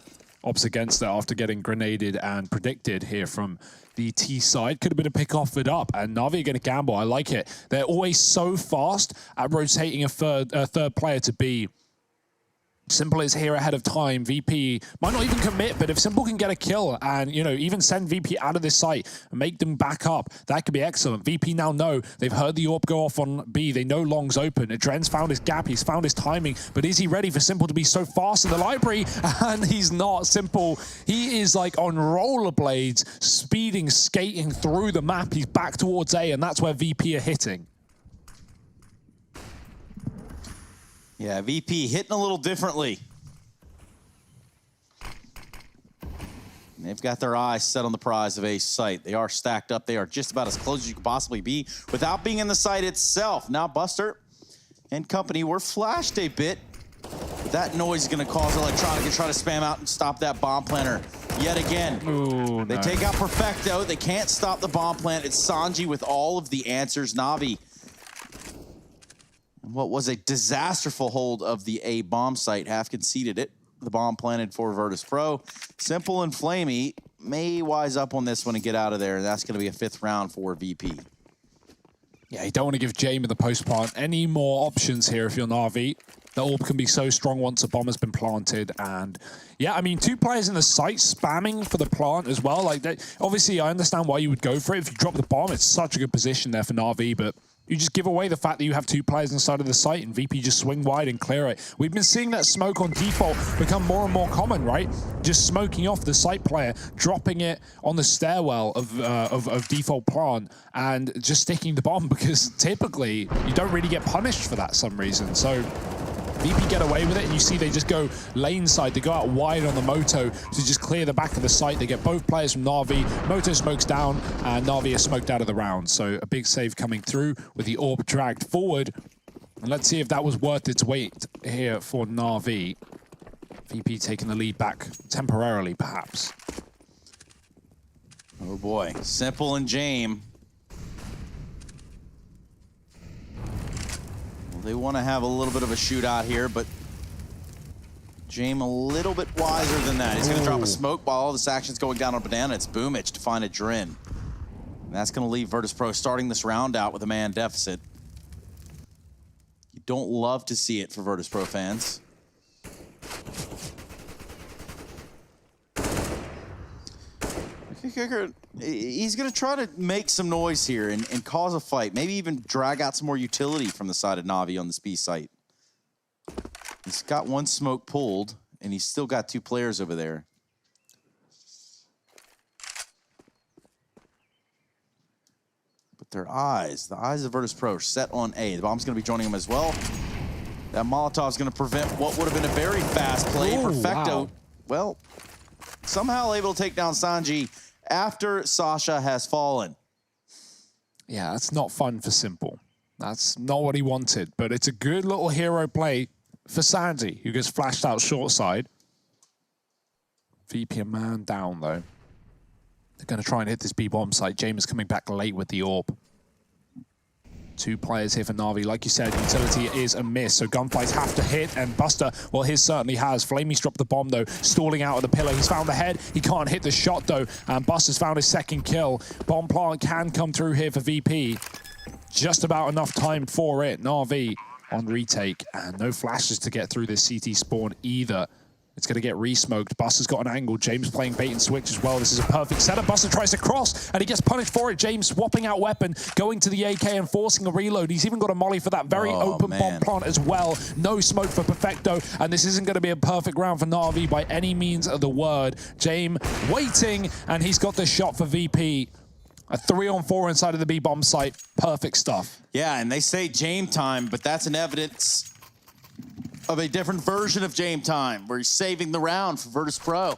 Ops against it after getting grenaded and predicted here from the T side. Could have been a pick off it up, and Na'Vi are going to gamble. I like it. They're always so fast at rotating a third player to B. Simple is here ahead of time. VP might not even commit, but if Simple can get a kill and, you know, even send VP out of this site and make them back up, that could be excellent. VP now know they've heard the AWP go off on B. They know Long's open. Adren's found his gap. He's found his timing, but is he ready for Simple to be so fast in the library? And he's not. Simple, he is like on rollerblades, speeding, skating through the map. He's back towards A, and that's where VP are hitting. Yeah, VP hitting a little differently. They've got their eyes set on the prize of A's site. They are stacked up. They are just about as close as you could possibly be without being in the site itself. Now Buster and company were flashed a bit. That noise is going to cause Electronic to try to spam out and stop that bomb planter yet again. Ooh, they take out Perfecto. They can't stop the bomb plant. It's Sanji with all of the answers. Navi, what was a disasterful hold of the A bomb site, half conceded it. The bomb planted for Virtus.pro. Simple and Flamey may wise up on this one and get out of there. That's going to be a 5th round for VP. Yeah, you don't want to give Jamie the post plant any more options here if you're Navi. The AWP can be so strong once a bomb has been planted. And yeah, I mean, 2 players in the site spamming for the plant as well. Like, obviously, I understand why you would go for it. If you drop the bomb, it's such a good position there for Navi, but you just give away the fact that you have 2 players inside of the site and VP just swing wide and clear it. We've been seeing that smoke on default become more and more common, right? Just smoking off the site player, dropping it on the stairwell of default plant and just sticking the bomb, because typically you don't really get punished for that some reason. So VP get away with it, and you see they just go lane side. They go out wide on the Moto to just clear the back of the site. They get both players from Na'Vi. Moto smokes down, and Na'Vi is smoked out of the round. So a big save coming through with the AWP dragged forward. And let's see if that was worth its weight here for Na'Vi. VP taking the lead back temporarily, perhaps. Oh boy, Simple and Jame. They want to have a little bit of a shootout here, but Jame a little bit wiser than that. He's going to drop a smoke while all this action's going down on Banana. It's Boomich to find Adren. And that's going to leave Virtus.pro starting this round out with a man deficit. You don't love to see it for Virtus.pro fans. He's going to try to make some noise here and cause a fight. Maybe even drag out some more utility from the side of Navi on this B site. He's got 1 smoke pulled, and he's still got 2 players over there. But their eyes, the eyes of Virtus.pro are set on A. The bomb's going to be joining him as well. That Molotov's going to prevent what would have been a very fast play. Ooh, Perfecto, wow. Well, somehow able to take down Sanji after Sasha has fallen. Yeah, that's not fun for Simple. That's not what he wanted, but it's a good little hero play for Sandy, who gets flashed out short side. VP a man down, though. They're going to try and hit this B-bomb site. James coming back late with the AWP. 2 players here for Na'Vi. Like you said, utility is a miss, so gunfights have to hit, and Buster, well, his certainly has. Flamey's dropped the bomb, though, stalling out of the pillar. He's found the head. He can't hit the shot, though, and Buster's found his 2nd kill. Bomb plant can come through here for VP. Just about enough time for it. Na'Vi on retake, and no flashes to get through this CT spawn either. It's going to get re-smoked. Buster's got an angle. James playing bait and switch as well. This is a perfect setup. Buster tries to cross, and he gets punished for it. James swapping out weapon, going to the AK and forcing a reload. He's even got a molly for that very open bomb plant as well. No smoke for Perfecto, and this isn't going to be a perfect round for Na'Vi by any means of the word. James waiting, and he's got the shot for VP. A 3-on-4 inside of the B-bomb site. Perfect stuff. Yeah, and they say Jame time, but that's an evidence of a different version of Jame time, where he's saving the round for Virtus.pro.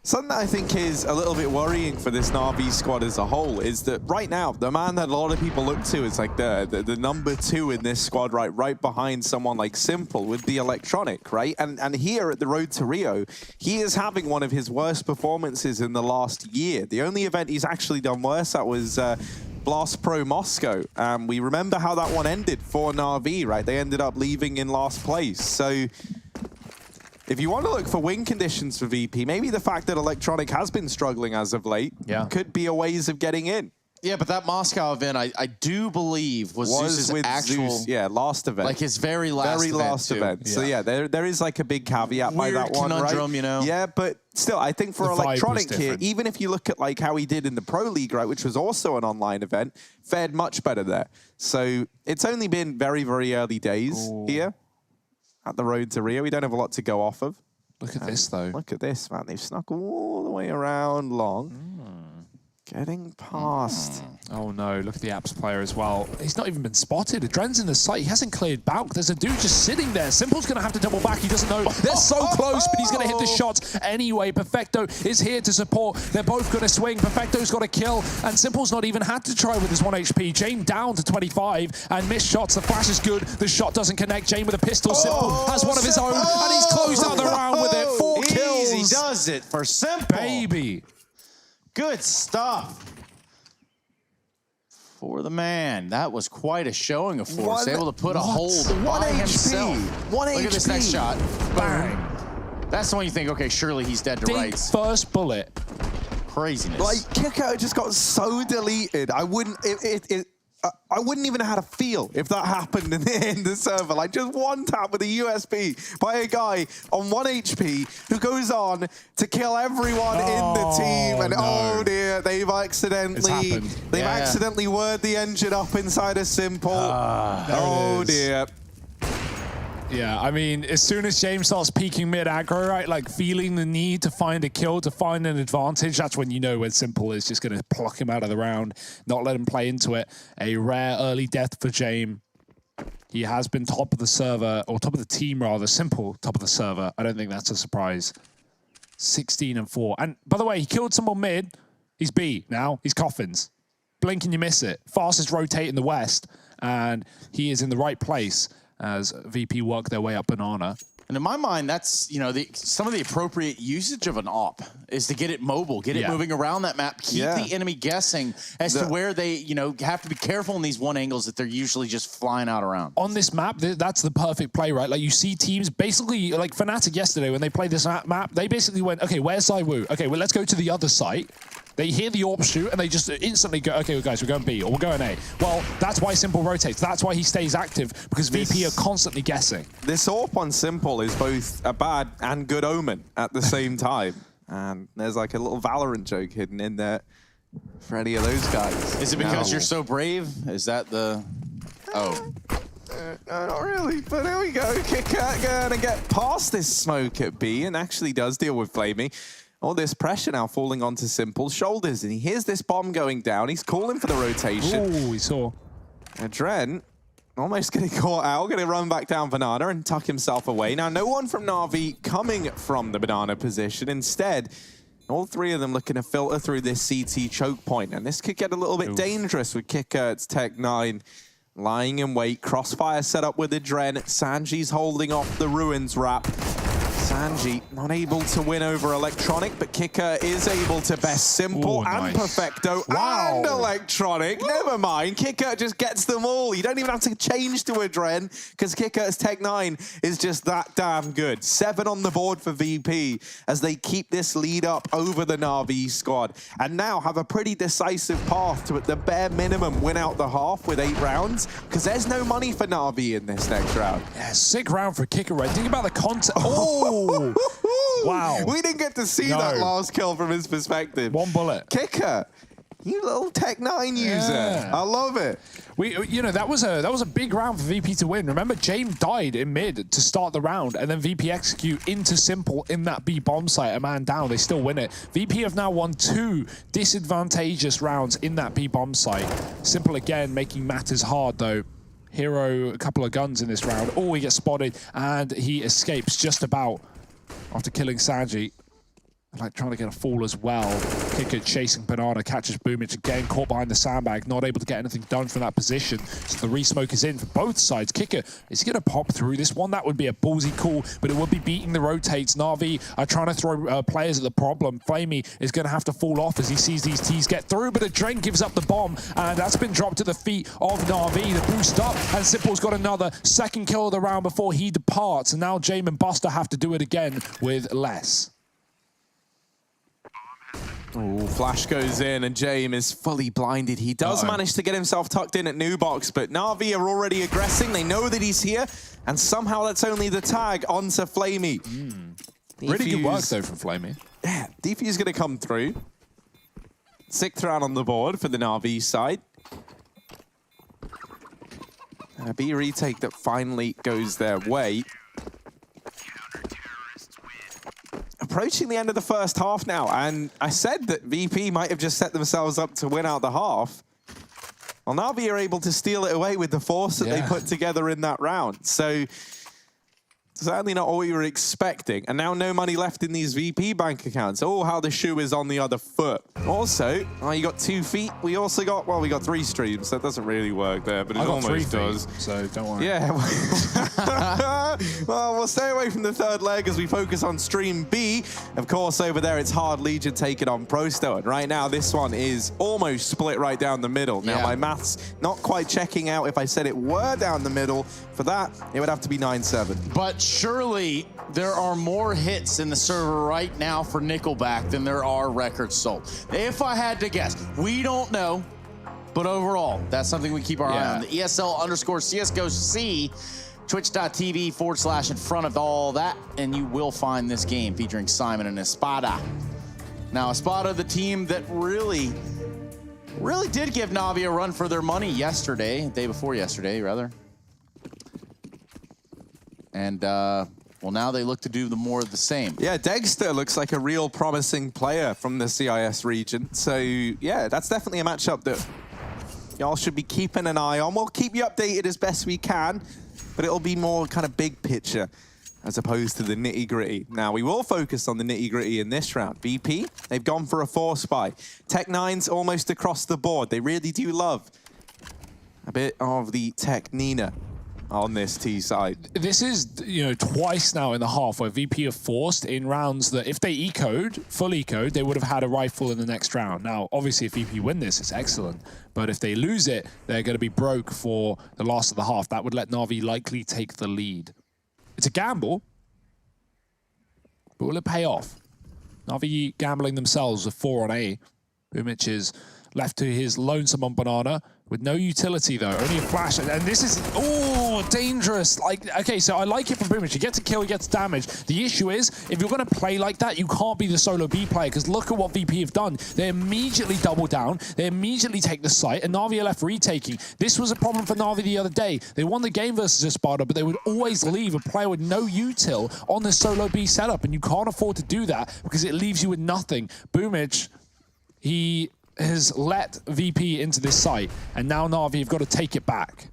Something that I think is a little bit worrying for this Na'Vi squad as a whole is that right now, the man that a lot of people look to is like the number 2 in this squad, right behind someone like Simple with the Electronic, right? And here at the Road to Rio, he is having one of his worst performances in the last year. The only event he's actually done worse at was Blast Pro Moscow. We remember how that one ended for Na'Vi, right? They ended up leaving in last place. So if you want to look for win conditions for VP, maybe the fact that Electronic has been struggling as of late could be a ways of getting in. Yeah, but that Moscow event, I do believe was Zeus's with actual, Zeus, yeah, last event. like his very last event. So yeah, there is like a big caveat by that one, conundrum, right? you know? Yeah, but still, I think for The vibe was Electronic here, different. even if you look at like how he did in the Pro League, right, which was also an online event, fared much better there. So it's only been very, very early days here at the road to Rio. We don't have a lot to go off of. Look at this, though. Look at this, man. They've snuck all the way around long. Getting past. Oh no, look at the apps player as well. He's not even been spotted. Adren's in the site. He hasn't cleared back. There's a dude just sitting there. Simple's going to have to double back. He doesn't know. They're so close, but he's going to hit the shots anyway. Perfecto is here to support. They're both going to swing. Perfecto's got a kill, and Simple's not even had to try with his 1 HP. Jane down to 25, and missed shots. The flash is good. The shot doesn't connect. Jane with a pistol. Simple has one of his own, and he's closed out the round with it. 4 kills. He does it for Simple. Baby. Good stuff for the man. That was quite a showing of force. Able to put a hold by himself. 1 Look at this next shot. Bang. That's the one you think, okay, surely he's dead to Deep rights. first bullet. Craziness. Like, Kicker just got so deleted. I wouldn't even know how to feel if that happened in the server. Like, just one tap with a USB by a guy on 1 HP who goes on to kill everyone in the team. And oh dear, they've accidentally whirred the engine up inside a Simple. Oh dear. Yeah, I mean, as soon as James starts peeking mid-aggro, right, like feeling the need to find a kill, to find an advantage, that's when you know when Simple is just going to pluck him out of the round, not let him play into it. A rare early death for James. He has been top of the server, or top of the team rather, Simple top of the server. I don't think that's a surprise. 16-4. And by the way, he killed someone mid. He's B now. He's Coffins. Blink and you miss it. Fastest rotate in the West, and he is in the right place as VP work their way up banana. And in my mind, that's, you know, some of the appropriate usage of an op is to get it mobile, get it moving around that map, keep the enemy guessing as to where they, you know, have to be careful in these one angles that they're usually just flying out around. On this map, that's the perfect play, right? Like, you see teams basically, like Fnatic yesterday, when they played this map, they basically went, okay, where's ZywOo? Okay, well, let's go to the other site. They hear the AWP shoot, and they just instantly go, okay, well, guys, we're going B, or we're going A. Well, that's why Simple rotates. That's why he stays active, because VP are constantly guessing. This AWP on Simple is both a bad and good omen at the same time. And there's like a little Valorant joke hidden in there for any of those guys. Is it because you're so brave? Is that the... Oh. No, not really, but there we go. Kicker gonna get past this smoke at B and actually does deal with Flamey. All this pressure now falling onto Simple's shoulders, and he hears this bomb going down. He's calling for the rotation. Ooh, he saw. Adren almost getting caught out, going to run back down Banana and tuck himself away. Now, no one from Na'Vi coming from the Banana position. Instead, all three of them looking to filter through this CT choke point, and this could get a little bit dangerous with Kicker. It's Tech 9 lying in wait. Crossfire set up with Adren. Sanji's holding off the Ruins wrap. Sanji not able to win over Electronic, but Kicker is able to best Simple and Perfecto and Electronic. Never mind, Kicker just gets them all. You don't even have to change to Adren because Kicker's Tech 9 is just that damn good. 7 on the board for VP as they keep this lead up over the Na'Vi squad and now have a pretty decisive path to, at the bare minimum, win out the half with 8 rounds because there's no money for Na'Vi in this next round. Yeah, sick round for Kicker, right? Think about the content. Oh! Wow. We didn't get to see that last kill from his perspective. 1 bullet. Kicker, you little Tech 9 user. I love it. You know, that was a big round for VP to win. Remember, James died in mid to start the round, and then VP execute into Simple in that B bomb site, a man down. They still win it. VP have now won 2 disadvantageous rounds in that B bomb site. Simple again making matters hard though. Hero, a couple of guns in this round. Oh, he gets spotted, and he escapes just about after killing Sanji. Like trying to get a fall as well. Kicker chasing Banana, catches Boomich again, caught behind the sandbag, not able to get anything done from that position. So the resmoke is in for both sides. Kicker, is he going to pop through this one? That would be a ballsy call, but it would be beating the rotates. Na'Vi are trying to throw players at the problem. Flamey is going to have to fall off as he sees these T's get through, but Adren gives up the bomb, and that's been dropped at the feet of Na'Vi. The boost up, and Simple's got another second kill of the round before he departs, and now Jame and Buster have to do it again with less. Ooh, flash goes in and James is fully blinded. He does manage to get himself tucked in at Nubox, but Na'Vi are already aggressing. They know that he's here, and somehow that's only the tag onto Flamey. Really good work though from Flamey. Yeah, Defuse going to come through. 6th round on the board for the Na'Vi side. A B retake that finally goes their way. Approaching the end of the first half now, and I said that VP might have just set themselves up to win out the half. Well, Na'Vi are able to steal it away with the force that they put together in that round. So certainly not what we were expecting. And now no money left in these VP bank accounts. Oh, how the shoe is on the other foot. Also, you got 2 feet. We also got, well, we got 3 streams. So that doesn't really work there, but it almost does. So don't worry. Yeah. Well, we'll stay away from the 3rd leg as we focus on stream B. Of course, over there, it's Hard Legion taking on Prosto. And right now, this one is almost split right down the middle. Now, my maths not quite checking out. If I said it were down the middle, for that, it would have to be 9-7. But surely there are more hits in the server right now for Nickelback than there are records sold. If I had to guess, we don't know, but overall, that's something we keep our eye on. The ESL_CSGO-C, twitch.tv/in front of all that, and you will find this game featuring Simon and Espada. Now, Espada, the team that really did give Na'Vi a run for their money yesterday, day before yesterday, rather. And, well, now they look to do more of the same. Yeah, Dexter looks like a real promising player from the CIS region. So, yeah, that's definitely a matchup that y'all should be keeping an eye on. We'll keep you updated as best we can, but it'll be more kind of big picture as opposed to the nitty-gritty. Now, we will focus on the nitty-gritty in this round. VP, they've gone for a 4-spy. Tech9's almost across the board. They really do love a bit of the Tech Nina on this T side. This is, you know, twice now in the half where VP have forced in rounds that if they ecoed, full ecoed, they would have had a rifle in the next round. Now, obviously, if VP win this, it's excellent. But if they lose it, they're going to be broke for the last of the half. That would let Na'Vi likely take the lead. It's a gamble, but will it pay off? Na'Vi gambling themselves with 4 on A. Boomich is left to his lonesome on Banana with no utility though, only a flash, and this is, oh, dangerous. Like, okay, so I like it from Boomich. He gets a kill, he gets damage. The issue is, if you're gonna play like that, you can't be the solo B player, because look at what VP have done. They immediately double down, they immediately take the site, and Na'Vi are left retaking. This was a problem for Na'Vi the other day. They won the game versus Espada, but they would always leave a player with no util on the solo B setup, and you can't afford to do that, because it leaves you with nothing. Boomich, he has let VP into this site, and now Na'Vi have got to take it back.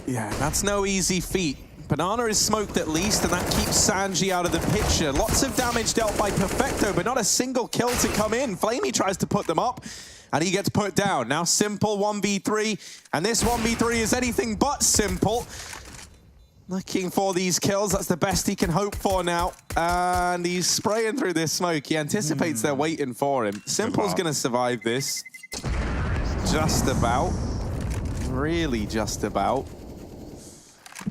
Yeah, that's no easy feat. Banana is smoked at least, and that keeps Sanji out of the picture. Lots of damage dealt by Perfecto, but not a single kill to come in. Flamey tries to put them up, and he gets put down. Now Simple 1v3, and this 1v3 is anything but simple. Looking for these kills, that's the best he can hope for now. And he's spraying through this smoke. He anticipates they're waiting for him. Simple's gonna survive this. Just about. Really just about.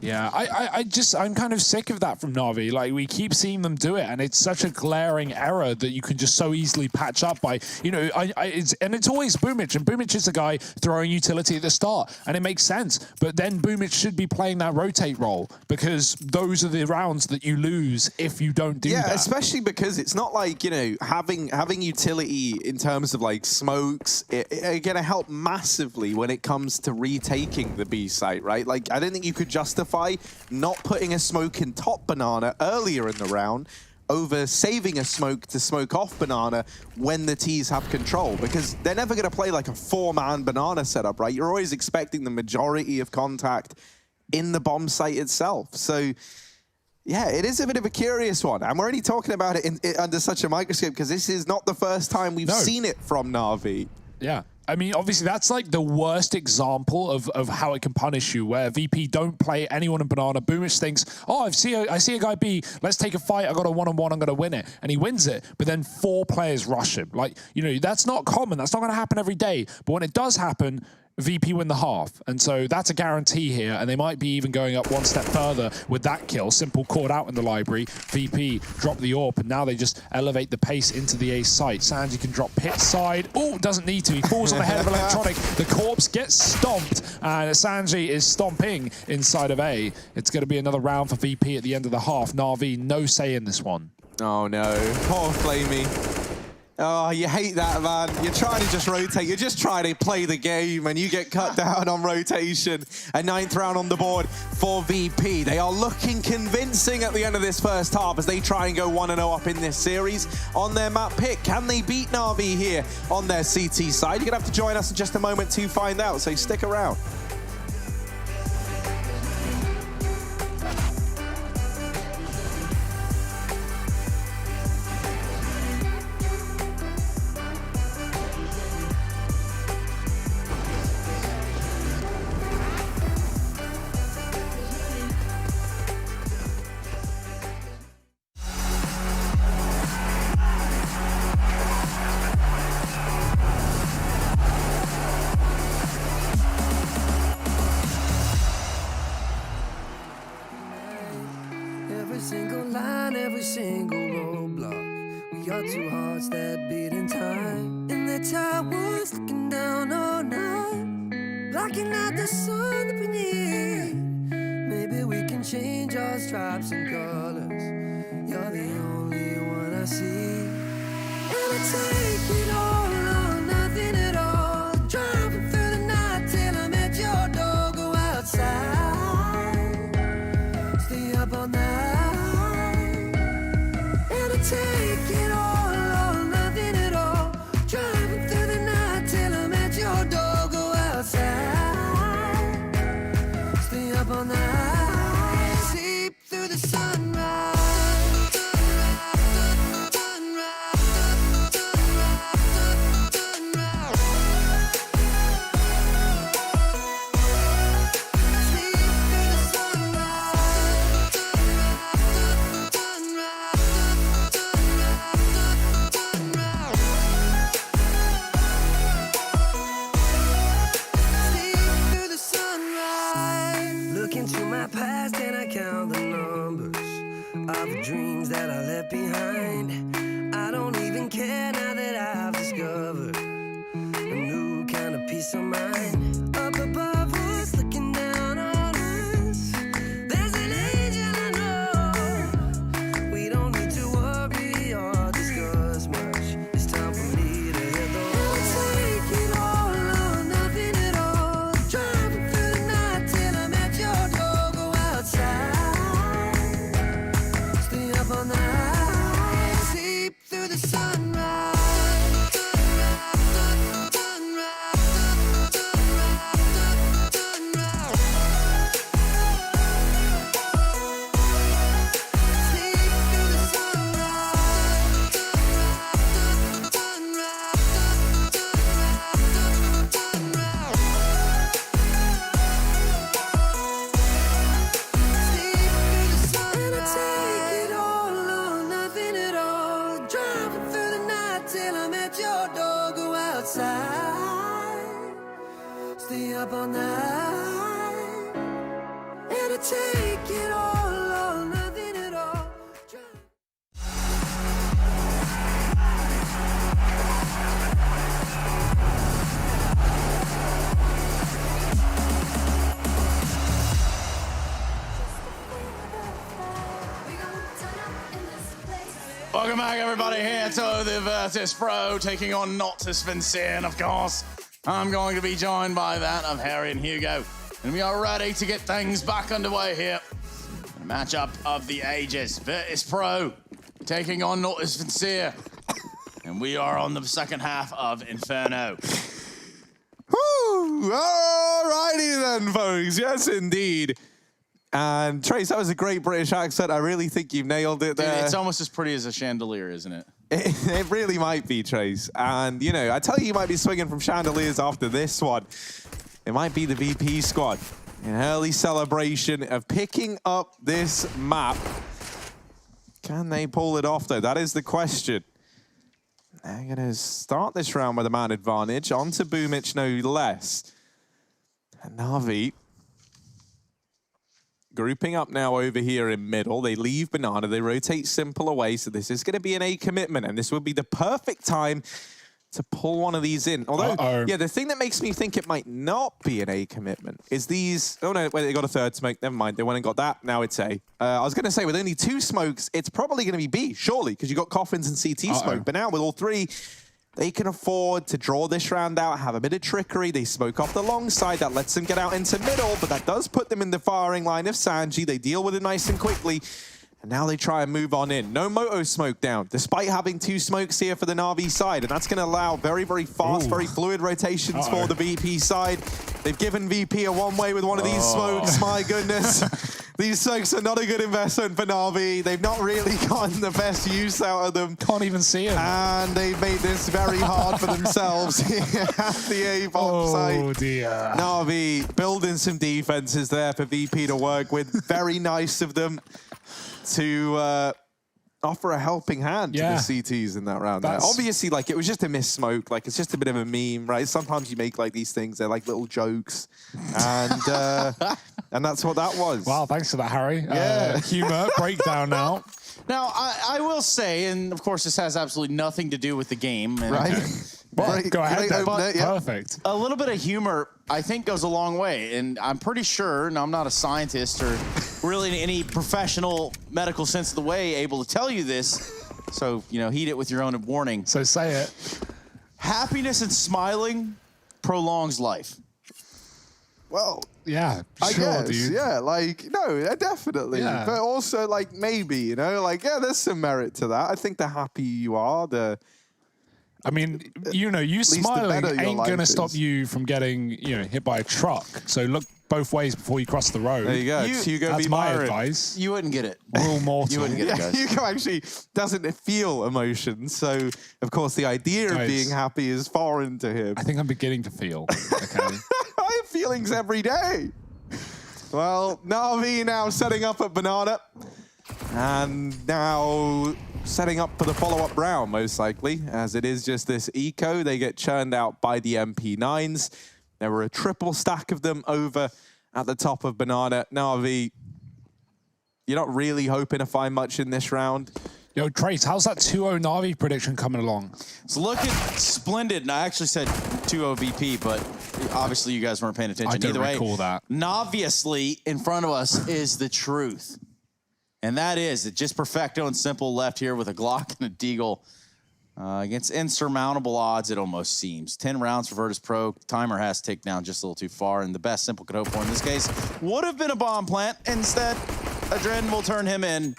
Yeah, I'm kind of sick of that from Na'Vi. Like, we keep seeing them do it, and it's such a glaring error that you can just so easily patch up by, you know, it's always Boomich, and Boomich is the guy throwing utility at the start, and it makes sense. But then Boomich should be playing that rotate role, because those are the rounds that you lose if you don't do that. Yeah, especially because it's not like, you know, having utility in terms of like smokes, it's gonna help massively when it comes to retaking the B site, right? Like, I don't think you could justify not putting a smoke in top Banana earlier in the round over saving a smoke to smoke off Banana when the T's have control, because they're never going to play like a 4-man Banana setup, right? You're always expecting the majority of contact in the bomb site itself. So yeah, it is a bit of a curious one, and we're only talking about it under such a microscope because this is not the first time we've seen it from Na'Vi. Yeah. I mean, obviously, that's like the worst example of how it can punish you, where VP don't play anyone in Banana. Boomich thinks, oh, I see a guy B, let's take a fight, I got a one-on-one, I'm going to win it. And he wins it, but then 4 players rush him. Like, you know, that's not common. That's not going to happen every day. But when it does happen, VP win the half. And so that's a guarantee here, and they might be even going up one step further with that kill. Simple caught out in the library. VP drop the AWP, and now they just elevate the pace into the A site. Sanji can drop pit side. Oh, doesn't need to. He falls on the head of Electronic. The corpse gets stomped, and Sanji is stomping inside of A. It's going to be another round for VP at the end of the half. Na'Vi, no say in this one. Oh no, poor Flamey. Oh, you hate that, man. You're trying to just rotate. You're just trying to play the game, and you get cut down on rotation. A 9th round on the board for VP. They are looking convincing at the end of this first half as they try and go 1-0 up in this series on their map pick. Can they beat Na'Vi here on their CT side? You're going to have to join us in just a moment to find out, so stick around. Every single roadblock, we are two hearts that beat in time. And the towers looking down all night, blocking out the sun that we need. Maybe we can change our stripes and colors. You're the only one I see. And I take it all or nothing at all. Driving through the night till I'm at your door. Go outside, stay up all night. Take it all or nothing at all. Driving through the night till I'm at your door. Go outside, stay up all night, sleep through the sunrise. Dreams that I left behind. I don't even care now that I've discovered a new kind of peace of mind. Up above us, looking down on us, there's an angel I know. We don't need to worry or discuss much. It's time for me to hit the road. Take it all or nothing at all. Driving through the night till I'm at your door. Go outside, all night, sleep through the sunrise. Stay up all night, and I take it all or nothing at all. Welcome back, everybody, here to the Virtus.pro, taking on not Sven, of course. I'm going to be joined by that of Harry and Hugo. And we are ready to get things back underway here. A matchup of the ages. Virtus.pro taking on not Sven. And we are on the second half of Inferno. Woo! Alrighty then, folks. Yes, indeed. And Trace, that was a great British accent. I really think you've nailed it there. It's almost as pretty as a chandelier, isn't it? It really might be, Trace. And, you know, I tell you might be swinging from chandeliers after this one. It might be the VP squad. An early celebration of picking up this map. Can they pull it off, though? That is the question. They're going to start this round with a man advantage. On to Boomich, no less. And Na'Vi grouping up now over here in middle. They leave Banana. They rotate Simple away. So this is going to be an A commitment. And this would be the perfect time to pull one of these in. Although, yeah, the thing that makes me think it might not be an A commitment is these... Oh, no, wait, they got a third smoke. Never mind. They went and got that. Now it's A. I was going to say, with only 2 smokes, it's probably going to be B, surely, because you got Coffins and CT smoke. But now with all 3, they can afford to draw this round out, have a bit of trickery. They smoke off the long side. That lets them get out into middle, but that does put them in the firing line of Sanji. They deal with it nice and quickly. And now they try and move on in. No Moto smoke down, despite having 2 smokes here for the Na'Vi side. And that's going to allow very, very fast, very fluid rotations for the VP side. They've given VP a one-way with one of these smokes. My goodness. These smokes are not a good investment for Na'Vi. They've not really gotten the best use out of them. Can't even see them. And they've made this very hard for themselves here at the A-bomb site. Oh, dear. Na'Vi building some defenses there for VP to work with. Very nice of them to offer a helping hand to the CTs in that round. Obviously, like, it was just a miss smoke. Like, it's just a bit of a meme, right? Sometimes you make like these things, they're like little jokes. And and that's what that was. Wow, thanks for that, Harry. Humor breakdown now. Now, I will say, and of course this has absolutely nothing to do with the game. And, right? Well, go ahead. Perfect. A little bit of humor, I think, goes a long way. And I'm pretty sure, and I'm not a scientist or really in any professional medical sense of the way able to tell you this. So, you know, heed it with your own warning. So say it. Happiness and smiling prolongs life. Well, yeah, I sure, guess, dude. yeah, like, no, definitely. Yeah. But also, like, maybe, you know, like, yeah, there's some merit to that. I think the happier you are, I mean, you know, you smiling ain't going to stop you from getting, you know, hit by a truck. So look both ways before you cross the road. There you go. That's my advice. You wouldn't get it. Real mortal. You wouldn't get it, guys. Hugo actually doesn't feel emotions. So, of course, the idea of being happy is foreign to him. I think I'm beginning to feel. Okay. I have feelings every day. Well, Na'Vi now setting up at Banana. And now setting up for the follow-up round, most likely, as it is just this eco. They get churned out by the MP9s. There were a triple stack of them over at the top of Banana. Na'Vi, you're not really hoping to find much in this round. Yo, Trace, how's that 2-0 Na'Vi prediction coming along? It's looking splendid. And I actually said 2-0 VP, but obviously you guys weren't paying attention. I don't Either recall way, that. Obviously, in front of us is the truth. And that is it. Just perfecto and simple left here with a Glock and a Deagle. Against insurmountable odds, it almost seems. 10 rounds for Virtus.pro. Timer has ticked down just a little too far, and the best Simple could hope for in this case would have been a bomb plant. Instead, Adren will turn him in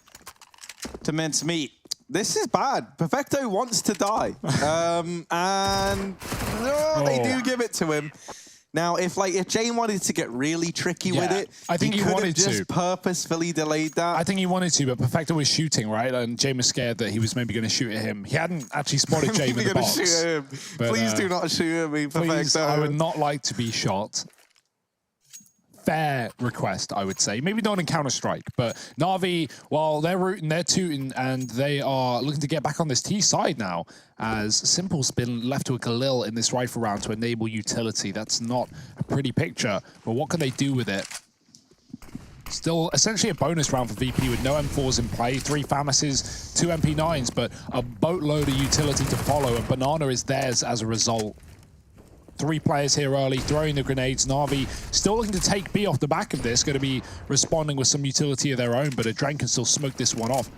to mince meat. This is bad. Perfecto wants to die. They do give it to him. Now, if Jane wanted to get really tricky with it, I think he wanted to. Just purposefully delayed that. I think he wanted to, but Perfecto was shooting, right? And Jane was scared that he was maybe going to shoot at him. He hadn't actually spotted Jane in the box. Shoot at him. But, please do not shoot at me, Perfecto. Please, I would not like to be shot. Fair request, I would say. Maybe not in Counter-Strike, but Na'Vi, while they're rooting, they're tooting, and they are looking to get back on this T side now, as Simple's been left to a Galil in this rifle round to enable utility. That's not a pretty picture, but what can they do with it? Still essentially a bonus round for VP with no M4s in play, 3 FAMASes, 2 MP9s, but a boatload of utility to follow, and Banana is theirs as a result. 3 players here early, throwing the grenades. Na'Vi still looking to take B off the back of this, going to be responding with some utility of their own, but Adren can still smoke this one off.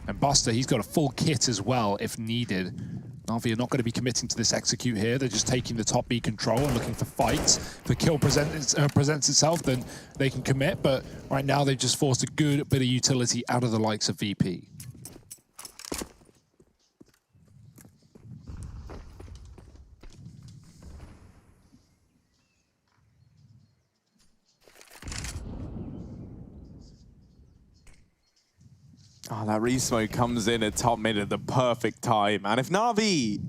And Buster, he's got a full kit as well, if needed. Na'Vi are not going to be committing to this execute here. They're just taking the top B control and looking for fights. If the kill presents itself, then they can commit, but right now they've just forced a good bit of utility out of the likes of VP. Oh, that resmoke comes in at top mid at the perfect time. And if Na'Vi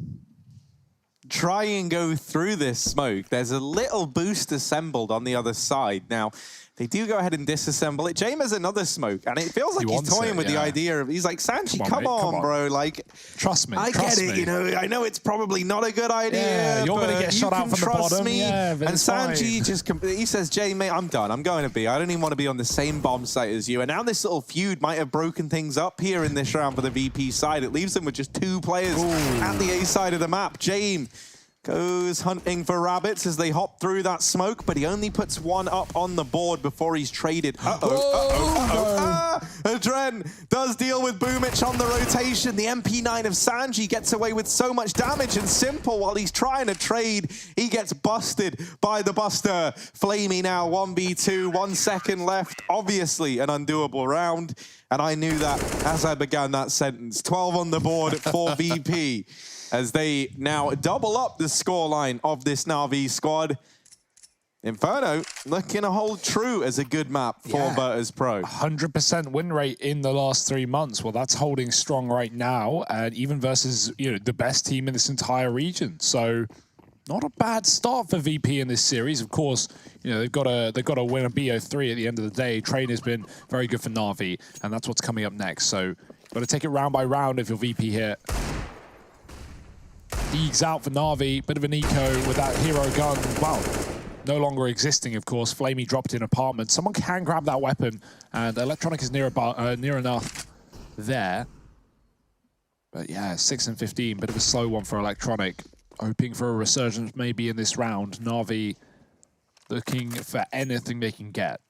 try and go through this smoke. There's a little boost assembled on the other side. Now, they do go ahead and disassemble it. James has another smoke, and it feels like he's toying with the idea of, he's like, Sanji, come on, bro. Like, trust me. I get it, you know, I know it's probably not a good idea. Yeah, you're going to get shot out from the bottom. Me. Yeah, and Sanji just, he says, Jay, mate, I'm done. I'm going to B. I don't even want to be on the same bomb site as you. And now this little feud might have broken things up here in this round for the VP side. It leaves them with just 2 players at the A side of the map. James goes hunting for rabbits as they hop through that smoke, but he only puts 1 up on the board before he's traded. Adren does deal with Boomich on the rotation. The MP9 of Sanji gets away with so much damage, and Simple, while he's trying to trade, he gets busted by the Buster. Flamey now 1v2, 1 second left. Obviously an undoable round, and I knew that as I began that sentence. 12 on the board for VP. As they now double up the scoreline of this Na'Vi squad. Inferno looking to hold true as a good map for Virtus.pro. 100% win rate in the last 3 months. Well, that's holding strong right now, and even versus, you know, the best team in this entire region. So not a bad start for VP in this series. Of course, you know, they've got to win a BO3 at the end of the day. Train has been very good for Na'Vi, and that's what's coming up next. So got to take it round by round if you're VP here. Eags out for Na'Vi, bit of an eco with that hero gun. Wow, no longer existing, of course. Flamey dropped in apartment. Someone can grab that weapon, and Electronic is near enough there. But yeah, 6 and 15, bit of a slow one for Electronic. Hoping for a resurgence maybe in this round. Na'Vi looking for anything they can get.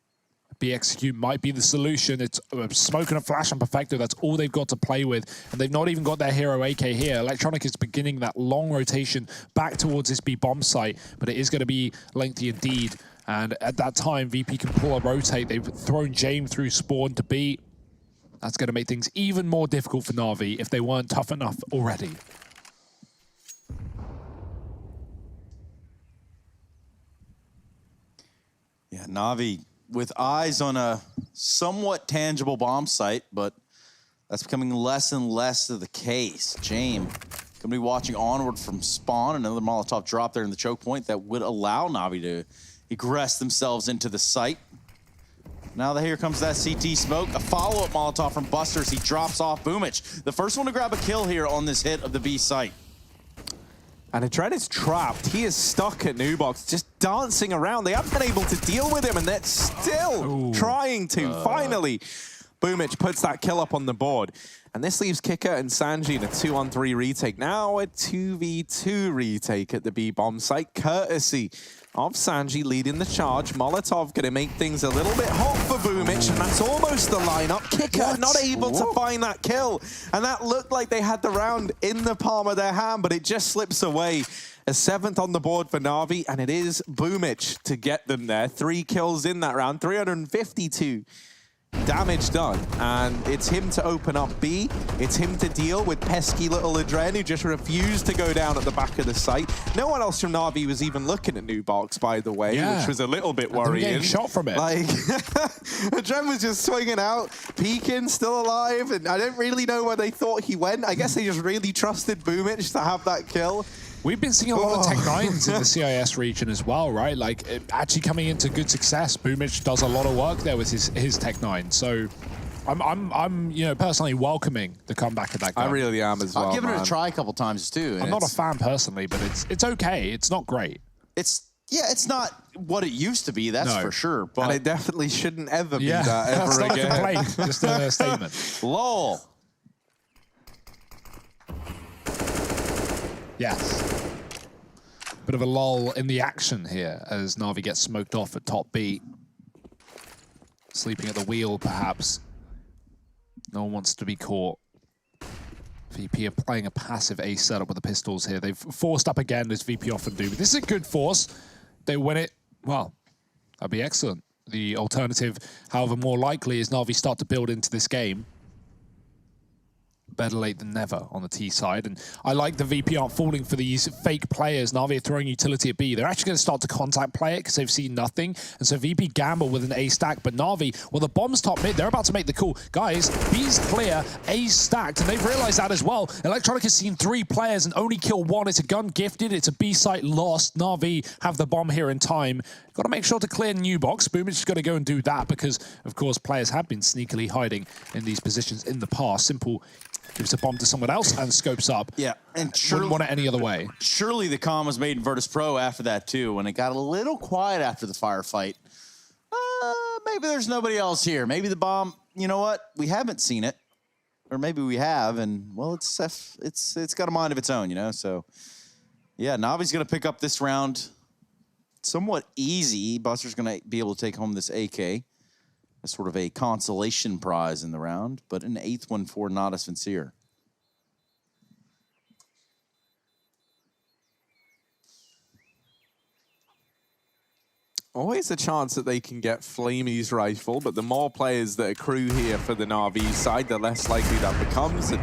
B-Execute might be the solution. It's smoke and a flash and Perfecto. That's all they've got to play with. And they've not even got their hero AK here. Electronic is beginning that long rotation back towards this B-bomb site, but it is going to be lengthy indeed. And at that time, VP can pull a rotate. They've thrown James through spawn to B. That's going to make things even more difficult for Na'Vi if they weren't tough enough already. Yeah, Na'Vi with eyes on a somewhat tangible bomb site, but that's becoming less and less of the case. James gonna be watching onward from spawn. Another Molotov drop there in the choke point that would allow Na'Vi to egress themselves into the site. Now here comes that CT smoke. A follow-up Molotov from Busters. He drops off Boomich. The first one to grab a kill here on this hit of the B site. And Adren is trapped. He is stuck at Nubox, just dancing around. They haven't been able to deal with him, and they're still trying to. Finally, Boomich puts that kill up on the board. And this leaves Kicker and Sanji in a 2-on-3 retake. Now a 2v2 retake at the B-bomb site, courtesy of Sanji leading the charge. Molotov going to make things a little bit hot for Boomich, and that's almost the lineup. Kicker not able to find that kill, and that looked like they had the round in the palm of their hand, but it just slips away. A 7th on the board for Na'Vi, and it is Boomich to get them there. 3 kills in that round, 352 damage done, and it's him to open up B. It's him to deal with pesky little Adren, who just refused to go down at the back of the site. No one else from Na'Vi was even looking at Nubox, by the way, which was a little bit worrying. Getting shot from it. Like, Adren was just swinging out, peeking, still alive, and I don't really know where they thought he went. I guess they just really trusted Boomich to have that kill. We've been seeing a lot of Tech 9s in the CIS region as well, right? Like, actually coming into good success. Boomich does a lot of work there with his Tech 9. So I'm you know, personally welcoming the comeback of that guy. I really am as well. I've given it a try a couple times too. I'm not a fan personally, but it's okay. It's not great. It's not what it used to be, that's for sure. But and it definitely shouldn't ever be that that's ever not again. a complaint, just a statement. LOL. Yes. Bit of a lull in the action here as Na'Vi gets smoked off at top B. Sleeping at the wheel, perhaps. No one wants to be caught. VP are playing a passive A setup with the pistols here. They've forced up again, as VP often do. But this is a good force. They win it. Well, that'd be excellent. The alternative, however, more likely is Na'Vi start to build into this game. better late than never on the T side. And I like the VP aren't falling for these fake players. Na'Vi are throwing utility at B. They're actually going to start to contact play it because they've seen nothing. And so VP gamble with an A stack, but Na'Vi, well, the bomb's top mid. They're about to make the call. Guys, B's clear, A's stacked, and they've realized that as well. Electronic has seen 3 players and only kill 1. It's a gun gifted, it's a B site lost. Na'Vi have the bomb here in time. Got to make sure to clear new box. Boomage has got to go and do that because, of course, players have been sneakily hiding in these positions in the past. Simple gives a bomb to someone else and scopes up. Yeah, and surely, wouldn't want it any other way. Surely the comm was made in Virtus.pro after that too, when it got a little quiet after the firefight. Maybe there's nobody else here. Maybe the bomb, you know what? We haven't seen it. Or maybe we have, and well, it's got a mind of its own, you know? So, yeah, Navi's going to pick up this round somewhat easy. Buster's going to be able to take home this AK. As sort of a consolation prize in the round, but an 8th one for not a sincere. Always a chance that they can get Flamey's rifle, but the more players that accrue here for the Na'Vi side, the less likely that becomes. And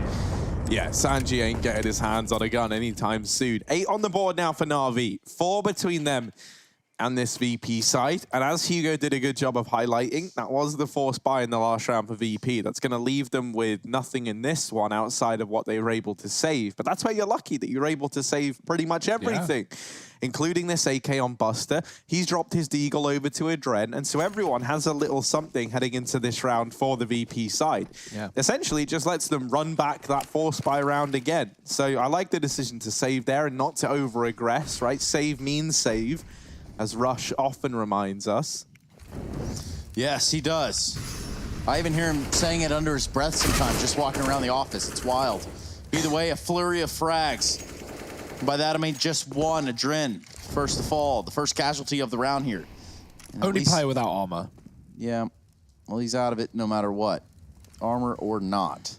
yeah, Sanji ain't getting his hands on a gun anytime soon. 8 on the board now for Na'Vi. 4 between them and this VP side. And as Hugo did a good job of highlighting, that was the forced buy in the last round for VP. That's going to leave them with nothing in this one outside of what they were able to save. But that's where you're lucky that you're able to save pretty much everything, including this AK on Buster. He's dropped his Deagle over to Adren, and so everyone has a little something heading into this round for the VP side. Yeah. Essentially, it just lets them run back that force buy round again. So I like the decision to save there and not to over-aggress, right? Save means save, as Rush often reminds us. Yes, he does. I even hear him saying it under his breath sometimes, just walking around the office. It's wild. Either way, a flurry of frags. By that, I mean just one, Adren. First to fall, the first casualty of the round here. And Only player without armor. Yeah, well, he's out of it no matter what. Armor or not.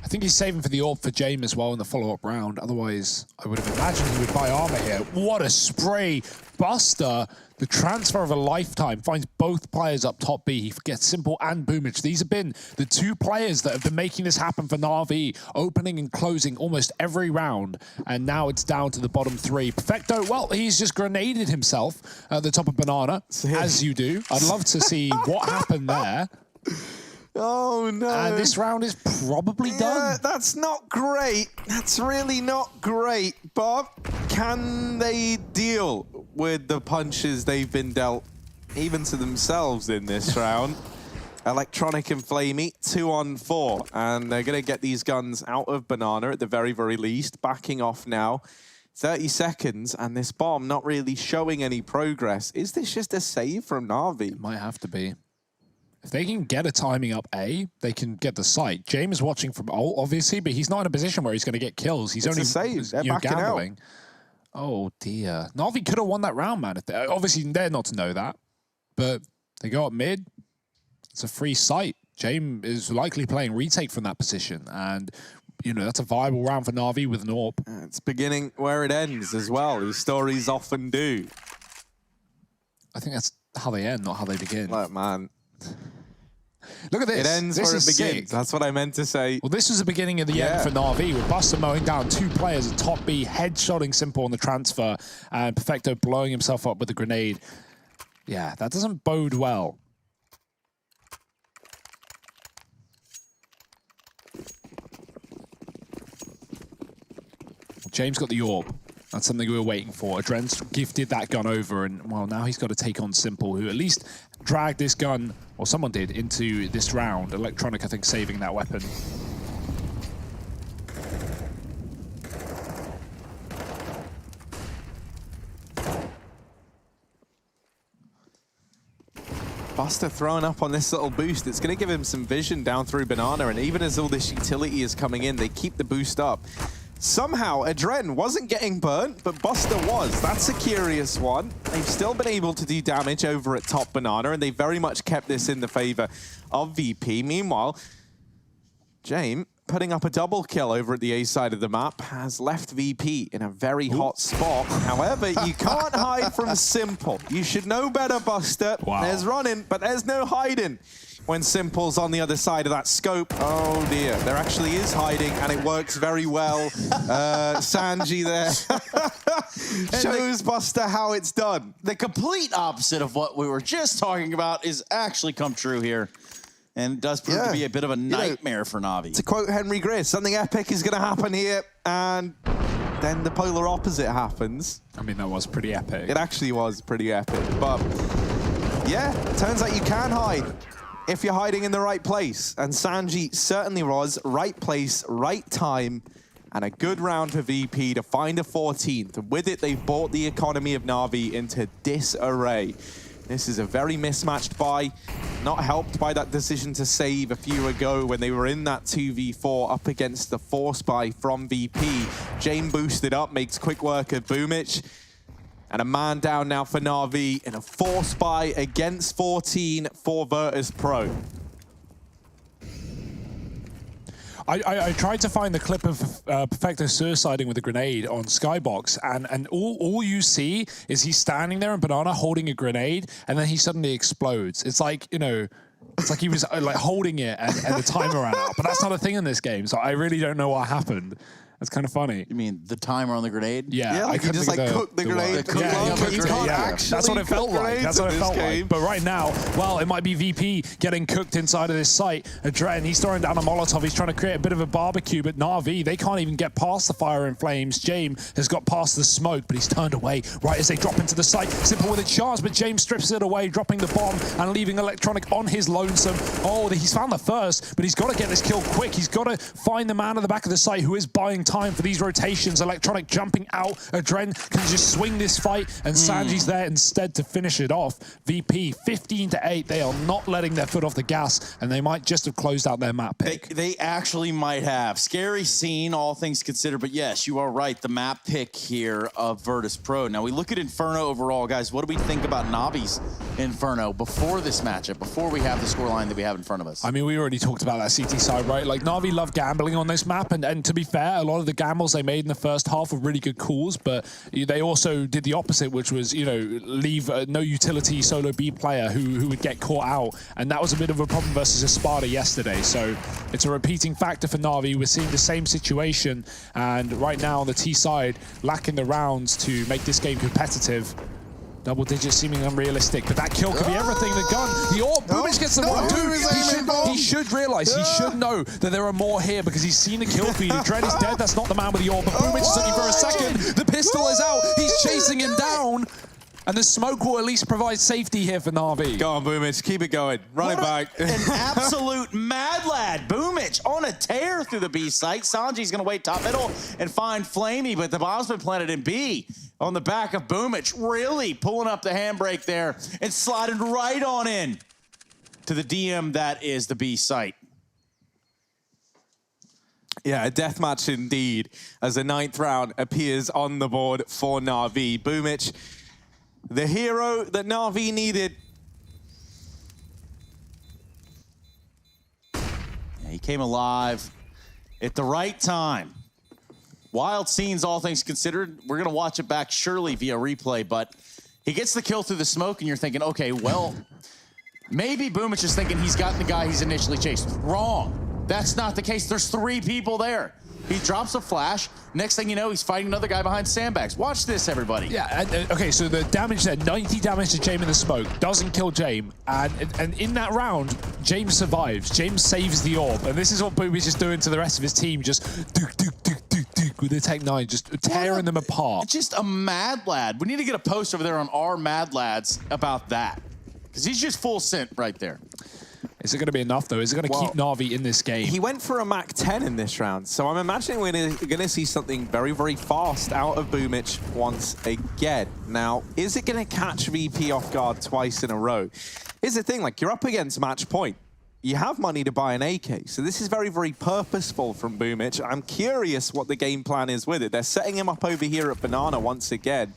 I think he's saving for the AWP for James as well in the follow-up round. Otherwise, I would have imagined he would buy armor here. What a spray. Buster, the transfer of a lifetime, finds both players up top B. He gets Simple and Boomage. These have been the 2 players that have been making this happen for Na'Vi, opening and closing almost every round. And now it's down to the bottom 3. Perfecto, well, he's just grenaded himself at the top of Banana, as you do. I'd love to see what happened there. Oh, no. And this round is probably done. That's not great. That's really not great. But can they deal with the punches they've been dealt, even to themselves in this round? Electronic and Flamey, 2 on 4. And they're going to get these guns out of Banana at the very, very least. Backing off now. 30 seconds, and this bomb not really showing any progress. Is this just a save from Na'Vi? Might have to be. If they can get a timing up A, they can get the site. James is watching from ult, obviously, but he's not in a position where he's going to get kills. He's only gambling. Oh, dear. Na'Vi could have won that round, man. If they, obviously, they're not to know that. But they go up mid. It's a free site. James is likely playing retake from that position. And, you know, that's a viable round for Na'Vi with an AWP. It's beginning where it ends as well. These stories often do. I think that's how they end, not how they begin. Look, man. Look at this. It ends this where it begins. Sick. That's what I meant to say. Well, this was the beginning of the end for Na'Vi, with Buster mowing down 2 players at top B, headshotting Simple on the transfer, and Perfecto blowing himself up with a grenade. Yeah, that doesn't bode well. James got the AWP. That's something we were waiting for. Adren's gifted that gun over, and, well, now he's got to take on Simple, who at least dragged this gun, or someone did, into this round. Electronic, I think, saving that weapon. Buster throwing up on this little boost. It's going to give him some vision down through Banana, and even as all this utility is coming in, they keep the boost up. Somehow, Adren wasn't getting burnt, but Buster was. That's a curious one. They've still been able to do damage over at top Banana, and they very much kept this in the favor of VP. Meanwhile, James, putting up a double kill over at the A side of the map, has left VP in a very hot spot. However, you can't hide from Simple. You should know better, Buster. Wow. There's running, but there's no hiding. when Simple's on the other side of that scope. Oh dear, there actually is hiding, and it works very well. Sanji there shows Buster how it's done. The complete opposite of what we were just talking about is actually come true here. And it does prove to be a bit of a nightmare for Navi. To quote Henry Greer, something epic is going to happen here, and then the polar opposite happens. I mean, that was pretty epic. It actually was pretty epic, but yeah, it turns out you can hide if you're hiding in the right place. And Sanji certainly was. Right place, right time, and a good round for VP to find a 14th. And with it, they've brought the economy of Navi into disarray. This is a very mismatched buy, not helped by that decision to save a few ago when they were in that 2v4 up against the force buy from VP. Jame boosted up, makes quick work of Boomich. And a man down now for Na'Vi in a force buy against 14 for Virtus.pro. I tried to find the clip of Perfecto suiciding with a grenade on Skybox, and all you see is he's standing there and Banana holding a grenade, and then he suddenly explodes. It's like, you know, it's like he was like holding it and the timer ran out. But that's not a thing in this game, so I really don't know what happened. That's kind of funny. You mean the timer on the grenade? Yeah, like you just like cook the grenade. That's what it felt like. That's what it felt like. But right now, well, it might be VP getting cooked inside of this site. Adren, he's throwing down a Molotov. He's trying to create a bit of a barbecue, but Na'Vi, they can't even get past the fire and flames. Jame has got past the smoke, but he's turned away right as they drop into the site. Simple with a chance, but James strips it away, dropping the bomb and leaving Electronic on his lonesome. Oh, he's found the first, but he's got to get this kill quick. He's got to find the man at the back of the site who is buying time for these rotations. Electronic jumping out. Adren can just swing this fight, and Sanji's there instead to finish it off. VP 15-8. They are not letting their foot off the gas, and they might just have closed out their map pick. They actually might have. Scary scene, all things considered, but yes, you are right. The map pick here of Virtus.pro. Now we look at Inferno overall, guys. What do we think about Navi's Inferno before this matchup, before we have the scoreline that we have in front of us? I mean, we already talked about that CT side, right? Like, Navi love gambling on this map, and to be fair, a lot of the gambles they made in the first half were really good calls, but they also did the opposite, which was, you know, leave no utility solo B player who would get caught out, and that was a bit of a problem versus Espada yesterday. So it's a repeating factor for Navi. We're seeing the same situation, and right now on the T side, lacking the rounds to make this game competitive. Double digits seeming unrealistic, but that kill could be everything. The gun, the orb, Boomich gets the wrong dude. He should realize, he should know that there are more here because he's seen the kill feed. Dread is dead, that's not the man with the orb, but Boomich is looking for a second. The pistol is out, he's chasing him down. And the smoke will at least provide safety here for Na'Vi. Go on, Boomich, keep it going. Run it back. An absolute mad lad. Boomich on a tear through the B site. Sanji's going to wait top middle and find Flamey, but the bomb's been planted in B on the back of Boomich. Really pulling up the handbrake there and sliding right on in to the DM that is the B site. Yeah, a deathmatch indeed, as the 9th round appears on the board for Na'Vi. Boomich, the hero that Na'Vi needed. He came alive at the right time. Wild scenes, all things considered. We're going to watch it back surely via replay, but he gets the kill through the smoke, and you're thinking, okay, well, maybe Boomich is thinking he's gotten the guy he's initially chased. Wrong. That's not the case. There's 3 people there. He drops a flash. Next thing you know, he's fighting another guy behind sandbags. Watch this, everybody. Yeah, okay, so the damage there, 90 damage to Jame in the smoke, doesn't kill Jame. And in that round, James survives. James saves the orb. And this is what Boomich is doing to the rest of his team, just with the Tech 9, just tearing them apart. Just a mad lad. We need to get a post over there on our mad lads about that. Because he's just full sent right there. Is it going to be enough, though? Is it going to keep Na'Vi in this game? He went for a Mach 10 in this round, so I'm imagining we're going to see something very, very fast out of Boomich once again. Now, is it going to catch VP off guard twice in a row? Here's the thing, like, you're up against match point. You have money to buy an AK, so this is very, very purposeful from Boomich. I'm curious what the game plan is with it. They're setting him up over here at Banana once again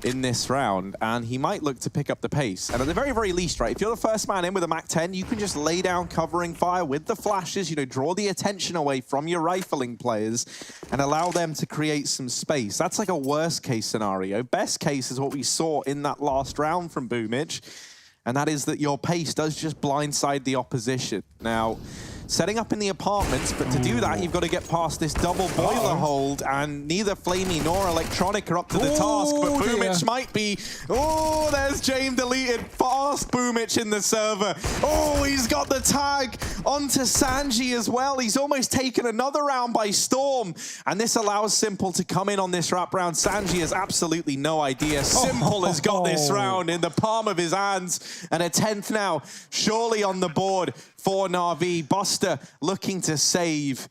in this round, and he might look to pick up the pace. And at the very, very least, right, if you're the first man in with a Mach 10, you can just lay down covering fire with the flashes, you know, draw the attention away from your rifling players and allow them to create some space. That's like a worst case scenario. Best case is what we saw in that last round from Boomich. and that is that your pace does just blindside the opposition. Now, setting up in the apartments, but to do that, you've got to get past this double boiler hold, and neither Flamey nor Electronic are up to the task, but Boomich might be. Oh, there's James deleted. Fast Boomich in the server. Oh, he's got the tag onto Sanji as well. He's almost taken another round by storm, and this allows Simple to come in on this wrap round. Sanji has absolutely no idea. Simple has got this round in the palm of his hands, and a 10th now, surely on the board for Na'Vi. Buster looking to save.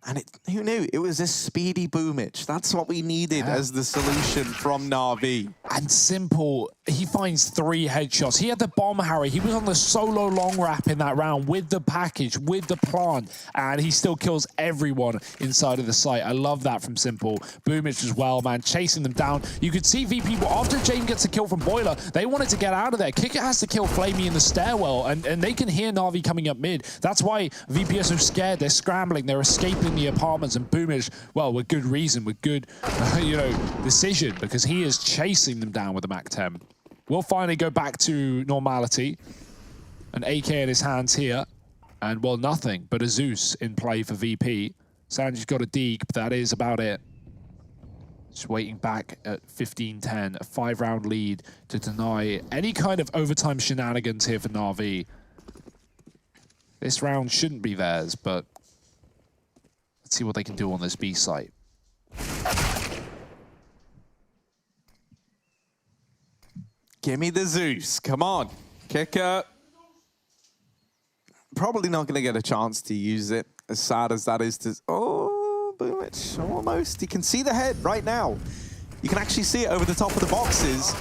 And who knew? It was a speedy Boomich. That's what we needed as the solution from Na'Vi. And Simple, he finds 3 headshots. He had the bomb, Harry. He was on the solo long wrap in that round with the package, with the plant, and he still kills everyone inside of the site. I love that from Simple. Boomich as well, man, chasing them down. You could see VP, after James gets a kill from Boiler, they wanted to get out of there. Kicker has to kill Flamey in the stairwell, and they can hear Na'Vi coming up mid. That's why VP are so scared. They're scrambling. They're escaping the apartments, and Boomich, well, with good reason, with good, decision, because he is chasing them down with the MAC-10. We'll finally go back to normality. An AK in his hands here, and, well, nothing but a Zeus in play for VP. Sanji's got a Deke, but that is about it. Just waiting back at 15-10, a 5-round lead to deny any kind of overtime shenanigans here for Na'Vi. This round shouldn't be theirs, but let's see what they can do on this B site. Give me the Zeus. Come on. Kicker. Probably not going to get a chance to use it, as sad as that is to... Oh, Boomich, almost. You can see the head right now. You can actually see it over the top of the boxes.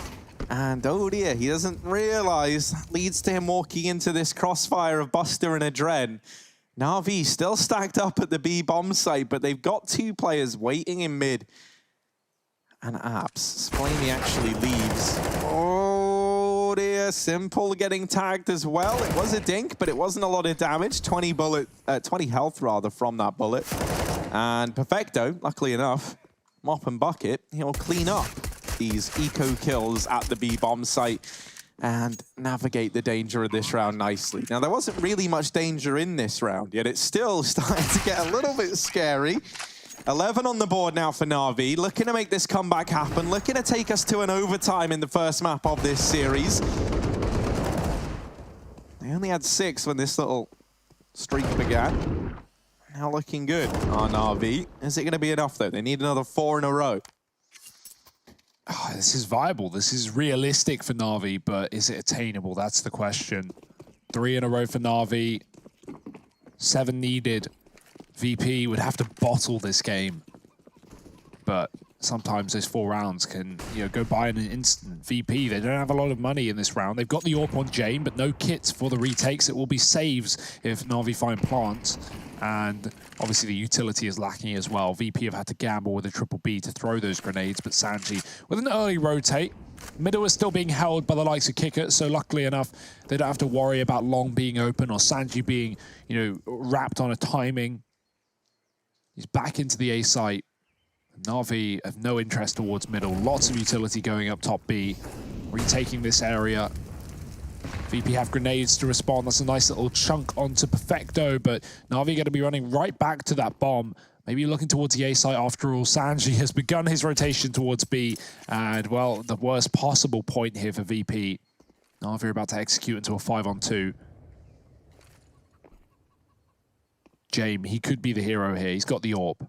And oh dear, he doesn't realize that leads to him walking into this crossfire of Buster and Adren. Na'Vi still stacked up at the B bomb site, but they've got 2 players waiting in mid. And Apps. Flamey actually leaves. Oh dear, Simple getting tagged as well. It was a dink, but it wasn't a lot of damage. 20 health rather from that bullet. And Perfecto, luckily enough, mop and bucket, he'll clean up these eco kills at the B bomb site and navigate the danger of this round nicely. Now, there wasn't really much danger in this round, yet it's still starting to get a little bit scary. 11 on the board now for Na'Vi, looking to make this comeback happen, looking to take us to an overtime in the first map of this series. They only had 6 when this little streak began. Now looking good on Na'Vi. Is it going to be enough, though? They need another 4 in a row. Oh, this is viable. This is realistic for Na'Vi, but is it attainable? That's the question. 3 in a row for Na'Vi. 7 needed. VP would have to bottle this game. But sometimes those 4 rounds can, go by in an instant. VP, they don't have a lot of money in this round. They've got the AWP on Jane, but no kits for the retakes. It will be saves if Na'Vi find plants. And obviously the utility is lacking as well. VP have had to gamble with a triple B to throw those grenades, but Sanji with an early rotate. Middle is still being held by the likes of Kicker, so luckily enough, they don't have to worry about long being open or Sanji being, wrapped on a timing. He's back into the A site. Na'Vi have no interest towards middle. Lots of utility going up top B. Retaking this area. VP have grenades to respond. That's a nice little chunk onto Perfecto, but Na'Vi going to be running right back to that bomb. Maybe looking towards the A site after all. Sanji has begun his rotation towards B, and, well, the worst possible point here for VP. Na'Vi are about to execute into a 5-on-2. James, he could be the hero here. He's got the AWP.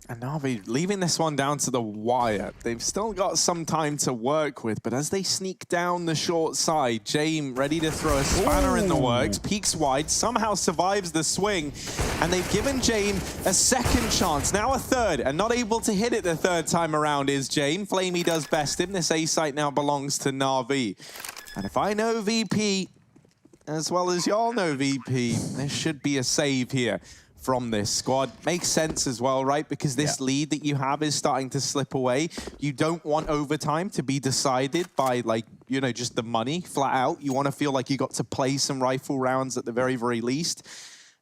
And Na'Vi leaving this one down to the wire. They've still got some time to work with, but as they sneak down the short side, James ready to throw a spanner in the works, peeks wide, somehow survives the swing, and they've given James a second chance, now a third, and not able to hit it the 3rd time around is James. Flamey does best him. This A site now belongs to Na'Vi. And if I know VP, as well as y'all know VP, there should be a save here from this squad. Makes sense as well, right? Because this lead that you have is starting to slip away. You don't want overtime to be decided by, just the money flat out. You want to feel like you got to play some rifle rounds at the very, very least.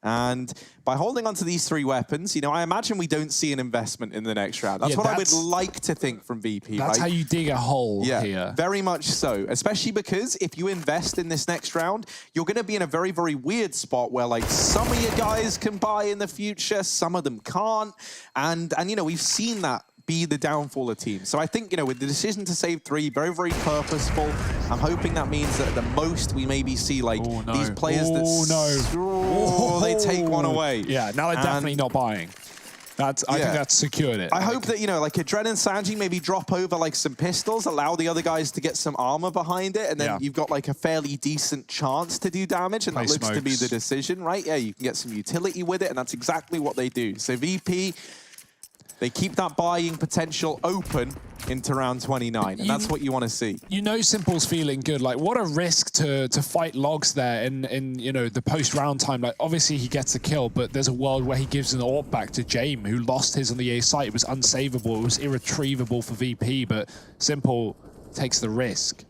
And by holding onto these 3 weapons, you know, I imagine we don't see an investment in the next round. That's what I would like to think from VP. That's how you dig a hole here. Yeah, very much so. Especially because if you invest in this next round, you're going to be in a very, very weird spot where, like, some of your guys can buy in the future, some of them can't. And you know, we've seen that be the downfall of teams. So I think, you know, with the decision to save 3, very, very purposeful. I'm hoping that means that at the most we maybe see, like, these players that they take one away. Yeah, now they're definitely not buying. I think that's secured it. I hope that, you know, like Adren and Sanji maybe drop over like some pistols, allow the other guys to get some armor behind it, and then you've got like a fairly decent chance to do damage, and that looks to be the decision, right? Yeah, you can get some utility with it, and that's exactly what they do. So VP, they keep that buying potential open into round 29, and that's what you want to see. You know, Simple's feeling good. Like, what a risk to fight Logs there in you know, the post-round time. Like, obviously he gets a kill, but there's a world where he gives an AWP back to James, who lost his on the A site. It was unsavable. It was irretrievable for VP, but Simple takes the risk.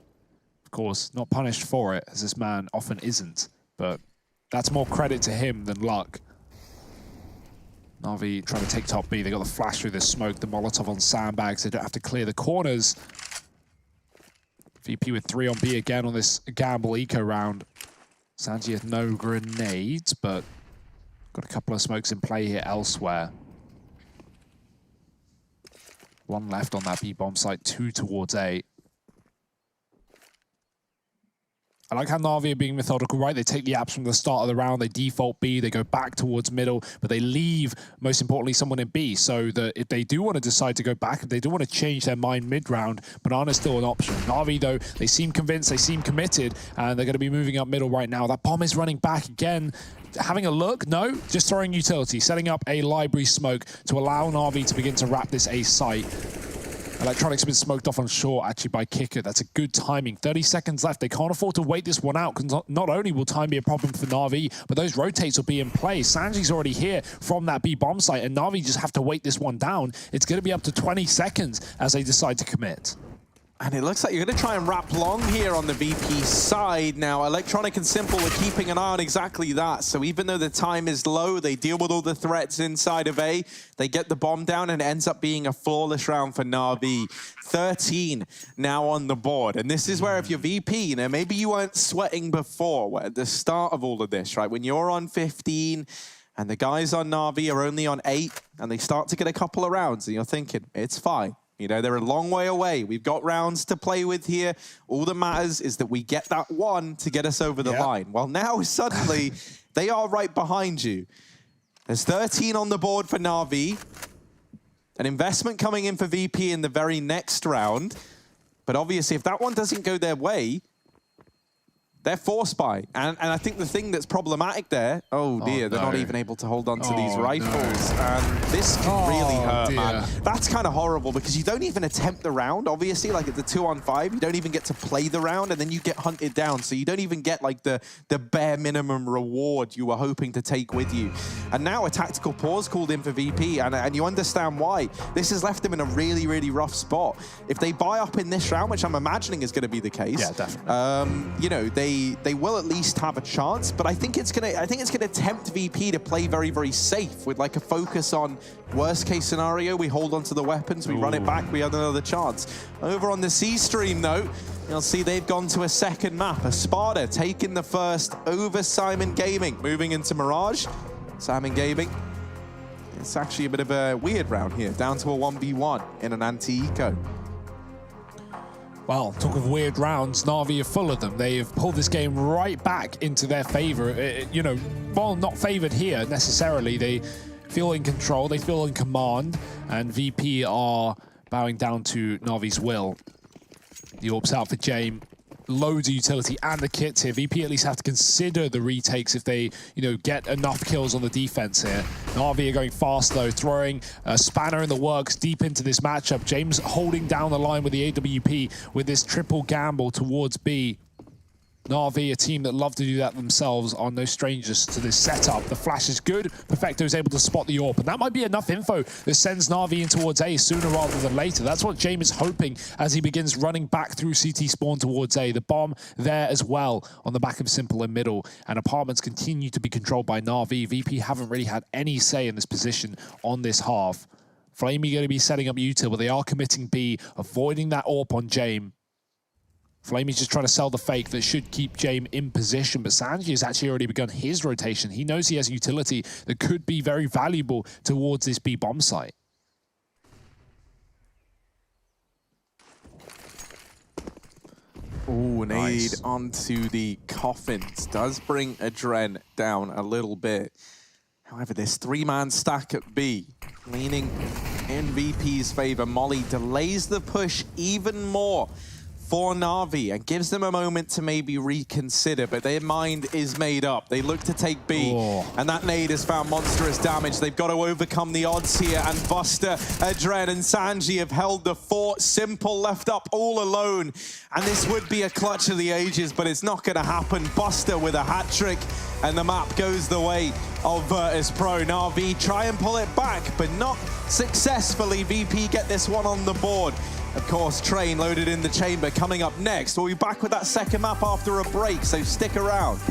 Of course, not punished for it, as this man often isn't, but that's more credit to him than luck. Na'Vi trying to take top B. They got the flash through the smoke, the Molotov on sandbags. They don't have to clear the corners. VP with 3 on B again on this gamble eco round. Sanji has no grenades, but got a couple of smokes in play here elsewhere. 1 left on that B bomb site, 2 towards A. I like how Na'Vi are being methodical, right? They take the apps from the start of the round, they default B, they go back towards middle, but they leave, most importantly, someone in B, so that if they do want to decide to go back, if they do want to change their mind mid-round, Banana's still an option. Na'Vi, though, they seem convinced, they seem committed, and they're going to be moving up middle right now. That bomb is running back again. Having a look? No, just throwing utility, setting up a library smoke to allow Na'Vi to begin to wrap this A site. Electronics have been smoked off on short, actually, by Kicker. That's a good timing. 30 seconds left. They can't afford to wait this one out, because not only will time be a problem for Na'Vi, but those rotates will be in play. Sanji's already here from that B bomb site, and Na'Vi just have to wait this one down. It's going to be up to 20 seconds as they decide to commit. And it looks like you're going to try and wrap long here on the VP side. Now, Electronic and Simple are keeping an eye on exactly that. So even though the time is low, they deal with all the threats inside of A. They get the bomb down, and it ends up being a flawless round for Na'Vi. 13 now on the board. And this is where if you're VP, you know, maybe you weren't sweating before at the start of all of this, right? When you're on 15 and the guys on Na'Vi are only on 8 and they start to get a couple of rounds, and you're thinking, it's fine. You know, they're a long way away. We've got rounds to play with here. All that matters is that we get that one to get us over the line. Well, now suddenly they are right behind you. There's 13 on the board for Na'Vi. An investment coming in for VP in the very next round. But obviously, if that one doesn't go their way, they're forced by. And I think the thing that's problematic there, they're not even able to hold on to these rifles. And this can really hurt, man. That's kind of horrible because you don't even attempt the round, obviously. Like at the 2-on-5, you don't even get to play the round, and then you get hunted down. So you don't even get like the bare minimum reward you were hoping to take with you. And now a tactical pause called in for VP, and you understand why. This has left them in a really, really rough spot. If they buy up in this round, which I'm imagining is going to be the case, definitely. you know, they will at least have a chance, but I think it's gonna tempt VP to play very, very safe with like a focus on worst case scenario. We hold onto the weapons, we run it back, we have another chance. Over on the C stream though, you'll see they've gone to a second map. Espada taking the first over Simon Gaming, moving into Mirage. Simon Gaming. It's actually a bit of a weird round here, down to a 1v1 in an anti-eco. Well, talk of weird rounds, Na'Vi are full of them. They have pulled this game right back into their favor. You know, well, not favored here necessarily. They feel in control, they feel in command, and VP are bowing down to Na'Vi's will. The AWP's out for James. Loads of utility and the kits here. VP at least have to consider the retakes if they, you know, get enough kills on the defense here. Na'Vi are going fast though, throwing a spanner in the works deep into this matchup. James holding down the line with the AWP with this triple gamble towards B. Na'Vi, a team that love to do that themselves, are no strangers to this setup. The flash is good. Perfecto is able to spot the AWP, and that might be enough info that sends Na'Vi in towards A sooner rather than later. That's what James is hoping as he begins running back through CT spawn towards A. The bomb there as well on the back of Simple in middle, and apartments continue to be controlled by Na'Vi. VP haven't really had any say in this position on this half. Flamey going to be setting up util, but they are committing B, avoiding that AWP on James. Flamey's just trying to sell the fake that should keep James in position, but Sanji has actually already begun his rotation. He knows he has utility that could be very valuable towards this B bomb site. Ooh, nade onto the coffins. Does bring Adren down a little bit. However, this three-man stack at B, leaning in VP's favor. Molly delays the push even more for Na'Vi and gives them a moment to maybe reconsider, but their mind is made up. They look to take B, and that nade has found monstrous damage. They've got to overcome the odds here, and Buster, Adren, and Sanji have held the fort. Simple left up all alone, and this would be a clutch of the ages, but it's not going to happen. Buster with a hat trick, and the map goes the way of Virtus.pro. Na'Vi try and pull it back, but not successfully. VP get this one on the board. Of course, Train loaded in the chamber coming up next. We'll be back with that second map after a break, so stick around.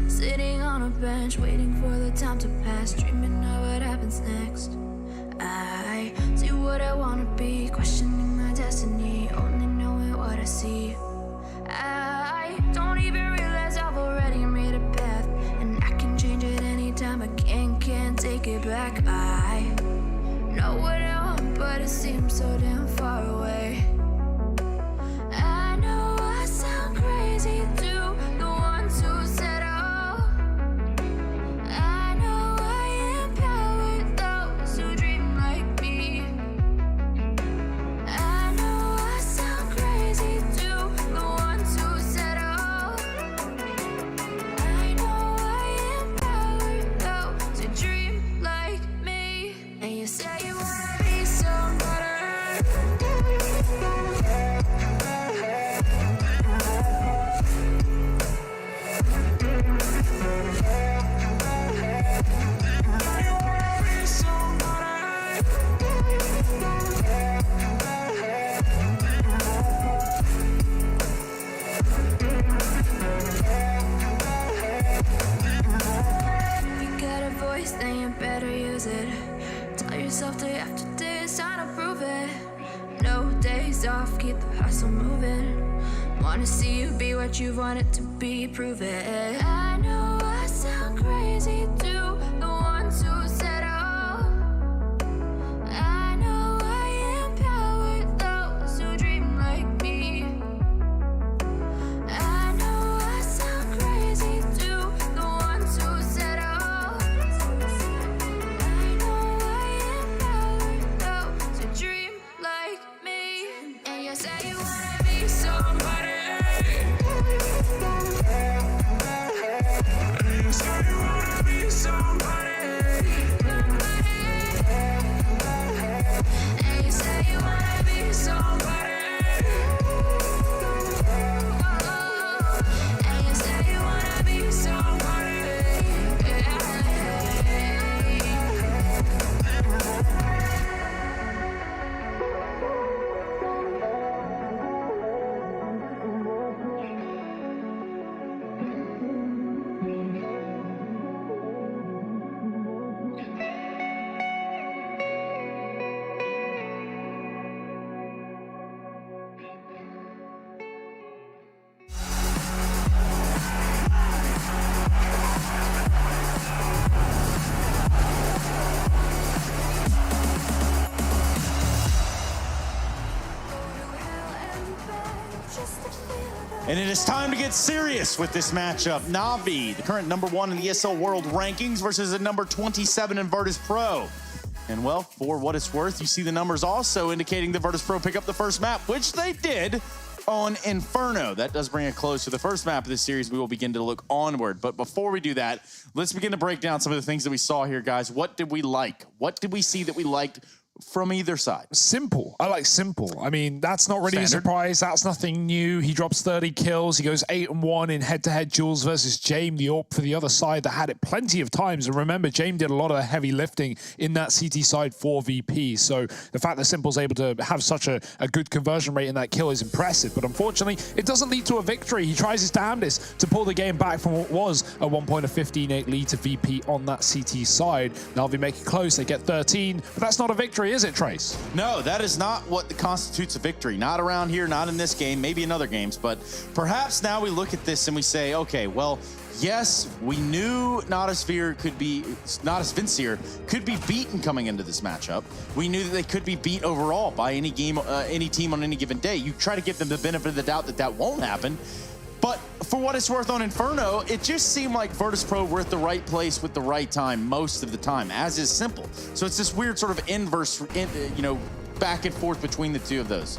Sitting on a bench, waiting for the time to pass, dreaming of what happens next. I see what I wanna be, questioning my destiny, only knowing what I see. I don't even realize I've already made a path, and I can change it anytime. I can't take it back. I know what I want, but it seems so damn far away. I know I sound crazy to the ones who said off, keep the hustle moving. Wanna see you be what you want it to be, prove it. I know I sound crazy to the ones who said I know I empower those who dream like me. I know I sound crazy to the ones who said I know I empower those who dream like me. And you say you wanna be somebody. And it is time to get serious with this matchup. Navi, the current #1 in the ESL World Rankings versus a number 27 in Virtus.pro. And well, for what it's worth, you see the numbers also indicating that Virtus.pro pick up the first map, which they did on Inferno. That does bring a close to the first map of this series. We will begin to look onward. But before we do that, let's begin to break down some of the things that we saw here, guys. What did we like? What did we see that we liked from either side? Simple. I like simple. I mean, that's not really Standard. a surprise. That's nothing new. He drops 30 kills. He goes 8-1 in head-to-head duels versus Jaime, the AWP for the other side that had it plenty of times. And remember, Jaime did a lot of the heavy lifting in that CT side for VP. So the fact that Simple's able to have such a good conversion rate in that kill is impressive. But unfortunately, it doesn't lead to a victory. He tries his damnedest to pull the game back from what was a 1 15-8 lead to VP on that CT side. Navi make it close. They get 13. But that's not a victory, is it, Trace? No, that is not what constitutes a victory. Not around here, not in this game, maybe in other games. But perhaps now we look at this and we say, okay, well, yes, we knew Navisphere could be beaten coming into this matchup. We knew that they could be beat overall by any game, any team on any given day. You try to give them the benefit of the doubt that that won't happen. But for what it's worth on Inferno, it just seemed like Virtus.pro were at the right place with the right time most of the time, as is Simple. So it's this weird sort of inverse, you know, back and forth between the two of those.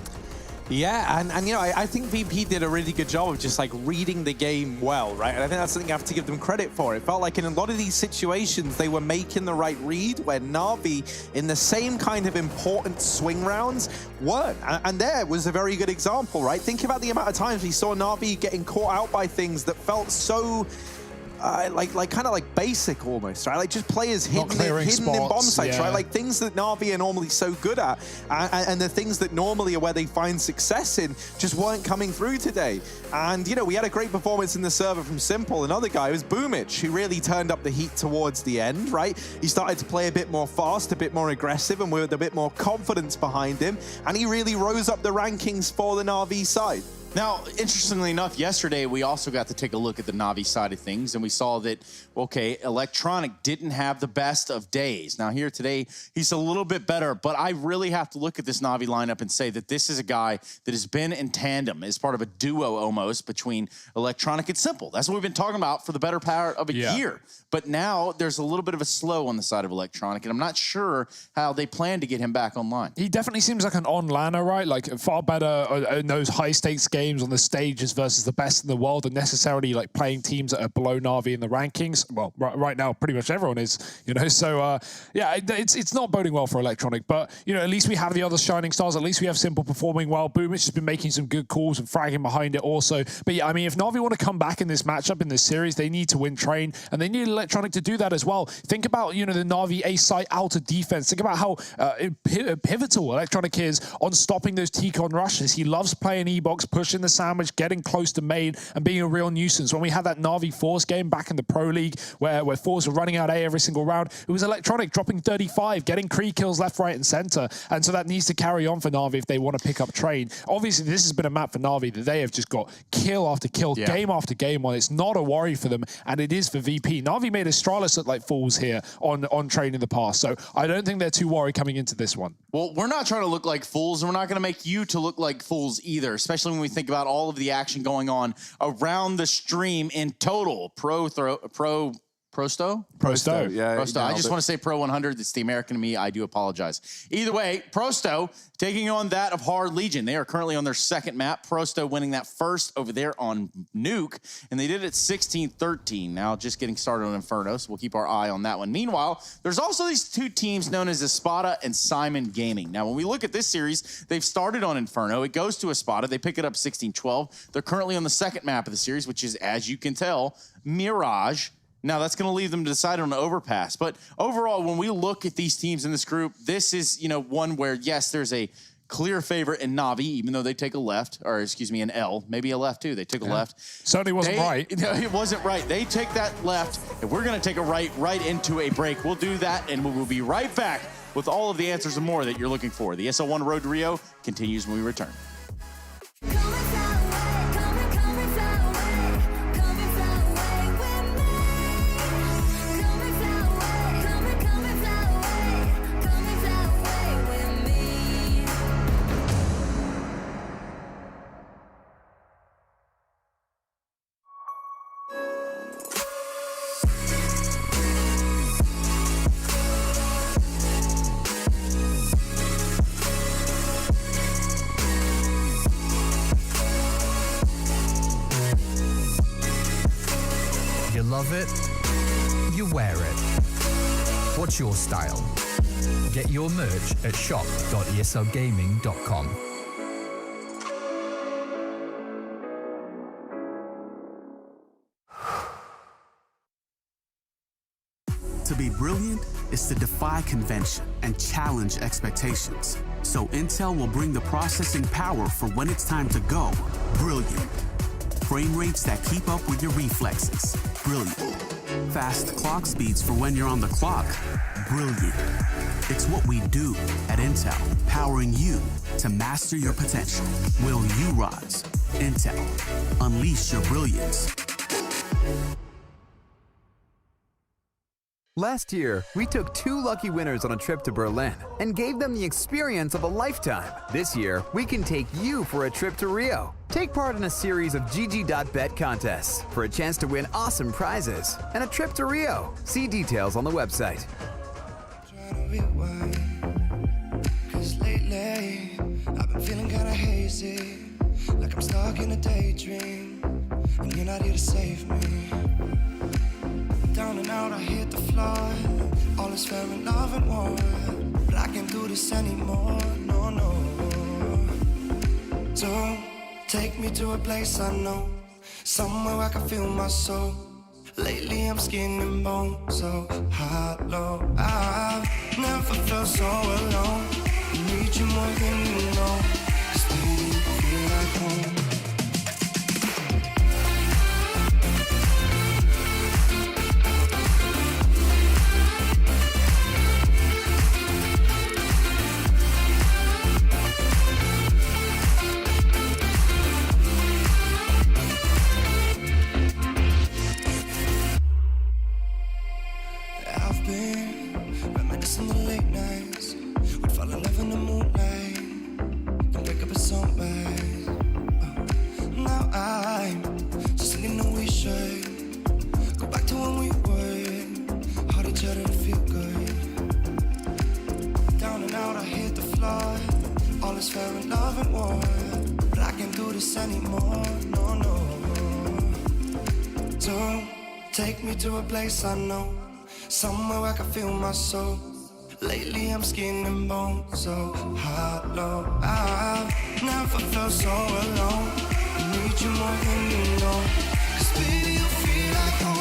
Yeah, and you know, I think VP did a really good job of just like reading the game well, right? And I think that's something I have to give them credit for. It felt like in a lot of these situations, they were making the right read, where Navi, in the same kind of important swing rounds, weren't. And there was a very good example, right? Think about the amount of times we saw Navi getting caught out by things that felt so kind of like basic almost, right? Like just players hidden in bomb sites, yeah. right? Like things that Navi are normally so good at, and the things that normally are where they find success in just weren't coming through today. And you know, we had a great performance in the server from Simple. Another guy was Boomich, who really turned up the heat towards the end, right? He started to play a bit more fast, a bit more aggressive, and with a bit more confidence behind him, and he really rose up the rankings for the Navi side. Now, interestingly enough, yesterday we also got to take a look at the Navi side of things, and we saw that, okay, Electronic didn't have the best of days. Now here today, he's a little bit better, but I really have to look at this Navi lineup and say that this is a guy that has been in tandem, as part of a duo almost between Electronic and Simple. That's what we've been talking about for the better part of a year. But now there's a little bit of a slow on the side of Electronic, and I'm not sure how they plan to get him back online. He definitely seems like an on-laner, right? Like far better in those high-stakes games on the stages versus the best in the world, and necessarily like playing teams that are below Navi in the rankings. Well, right now pretty much everyone is, you know. So yeah, it's not boding well for Electronic, but you know, at least we have the other shining stars. At least we have Simple performing well. Boomich has been making some good calls and fragging behind it also. But yeah, I mean, if Navi want to come back in this matchup, in this series, they need to win train, and they need Electronic to do that as well. Think about, you know, the Navi A site outer defense. Think about how pivotal Electronic is on stopping those T-Con rushes. He loves playing E-Box, pushing the sandwich, getting close to main, and being a real nuisance. When we had that Navi Force game back in the Pro League, where Force were running out A every single round, it was Electronic dropping 35, getting Kree kills left, right, and center. And so that needs to carry on for Navi if they want to pick up train. Obviously, this has been a map for Navi that they have just got kill after kill, game after game on. It's not a worry for them, and it is for VP. Navi made Astralis look like fools here on train in the past, so I don't think they're too worried coming into this one. Well, we're not trying to look like fools, and we're not going to make you to look like fools either, especially when we think about all of the action going on around the stream in total. Prosto? Yeah. Prosto. I just want to say Pro 100. It's the American to me. I do apologize. Either way, Prosto taking on that of Hard Legion. They are currently on their second map. Prosto winning that first over there on Nuke, and they did it 16-13. Now just getting started on Inferno, so we'll keep our eye on that one. Meanwhile, there's also these two teams known as Espada and Simon Gaming. Now, when we look at this series, they've started on Inferno. It goes to Espada. They pick it up 16-12. They're currently on the second map of the series, which is, as you can tell, Mirage. Now, that's going to leave them to decide on an overpass. But overall, when we look at these teams in this group, this is, you know, one where, yes, there's a clear favorite in Navi, even though they take a left, or excuse me, an L, maybe a left too. They took a left. Certainly wasn't right. No, it wasn't right. They take that left, and we're going to take a right into a break. We'll do that, and we will be right back with all of the answers and more that you're looking for. The SL1 Road to Rio continues when we return. love it, you wear it. What's your style? Get your merch at shop.eslgaming.com. To be brilliant is to defy convention and challenge expectations. So Intel will bring the processing power for when it's time to go brilliant. Frame rates that keep up with your reflexes. Brilliant. Fast clock speeds for when you're on the clock. Brilliant. It's what we do at Intel, powering you to master your potential. Will you rise? Intel. Unleash your brilliance. Last year, we took 2 lucky winners on a trip to Berlin and gave them the experience of a lifetime. This year, we can take you for a trip to Rio. Take part in a series of GG.bet contests for a chance to win awesome prizes and a trip to Rio. See details on the website. Cause lately, I've been feeling kinda hazy, like I'm stuck in a daydream, and you're not here to save me. Down and out, I hit the floor. All is fair in love and war, but I can't do this anymore, no, no. Don't take me to a place I know, somewhere I can feel my soul. Lately I'm skin and bone, so hollow. I've never felt so alone. I need you more than you know, 'cause baby, you feel like home. Reminiscing the late nights, we'd fall in love in the moonlight, then wake up at sunrise. Now I'm just thinking that we should go back to when we were, hold each other to feel good. Down and out, I hit the floor. All is fair in love and war, but I can't do this anymore, no, no. Don't take me to a place I know, somewhere I can feel my soul. Lately I'm skin and bone, so hollow. I've never felt so alone. I need you more than you know, 'cause baby, you feel like home.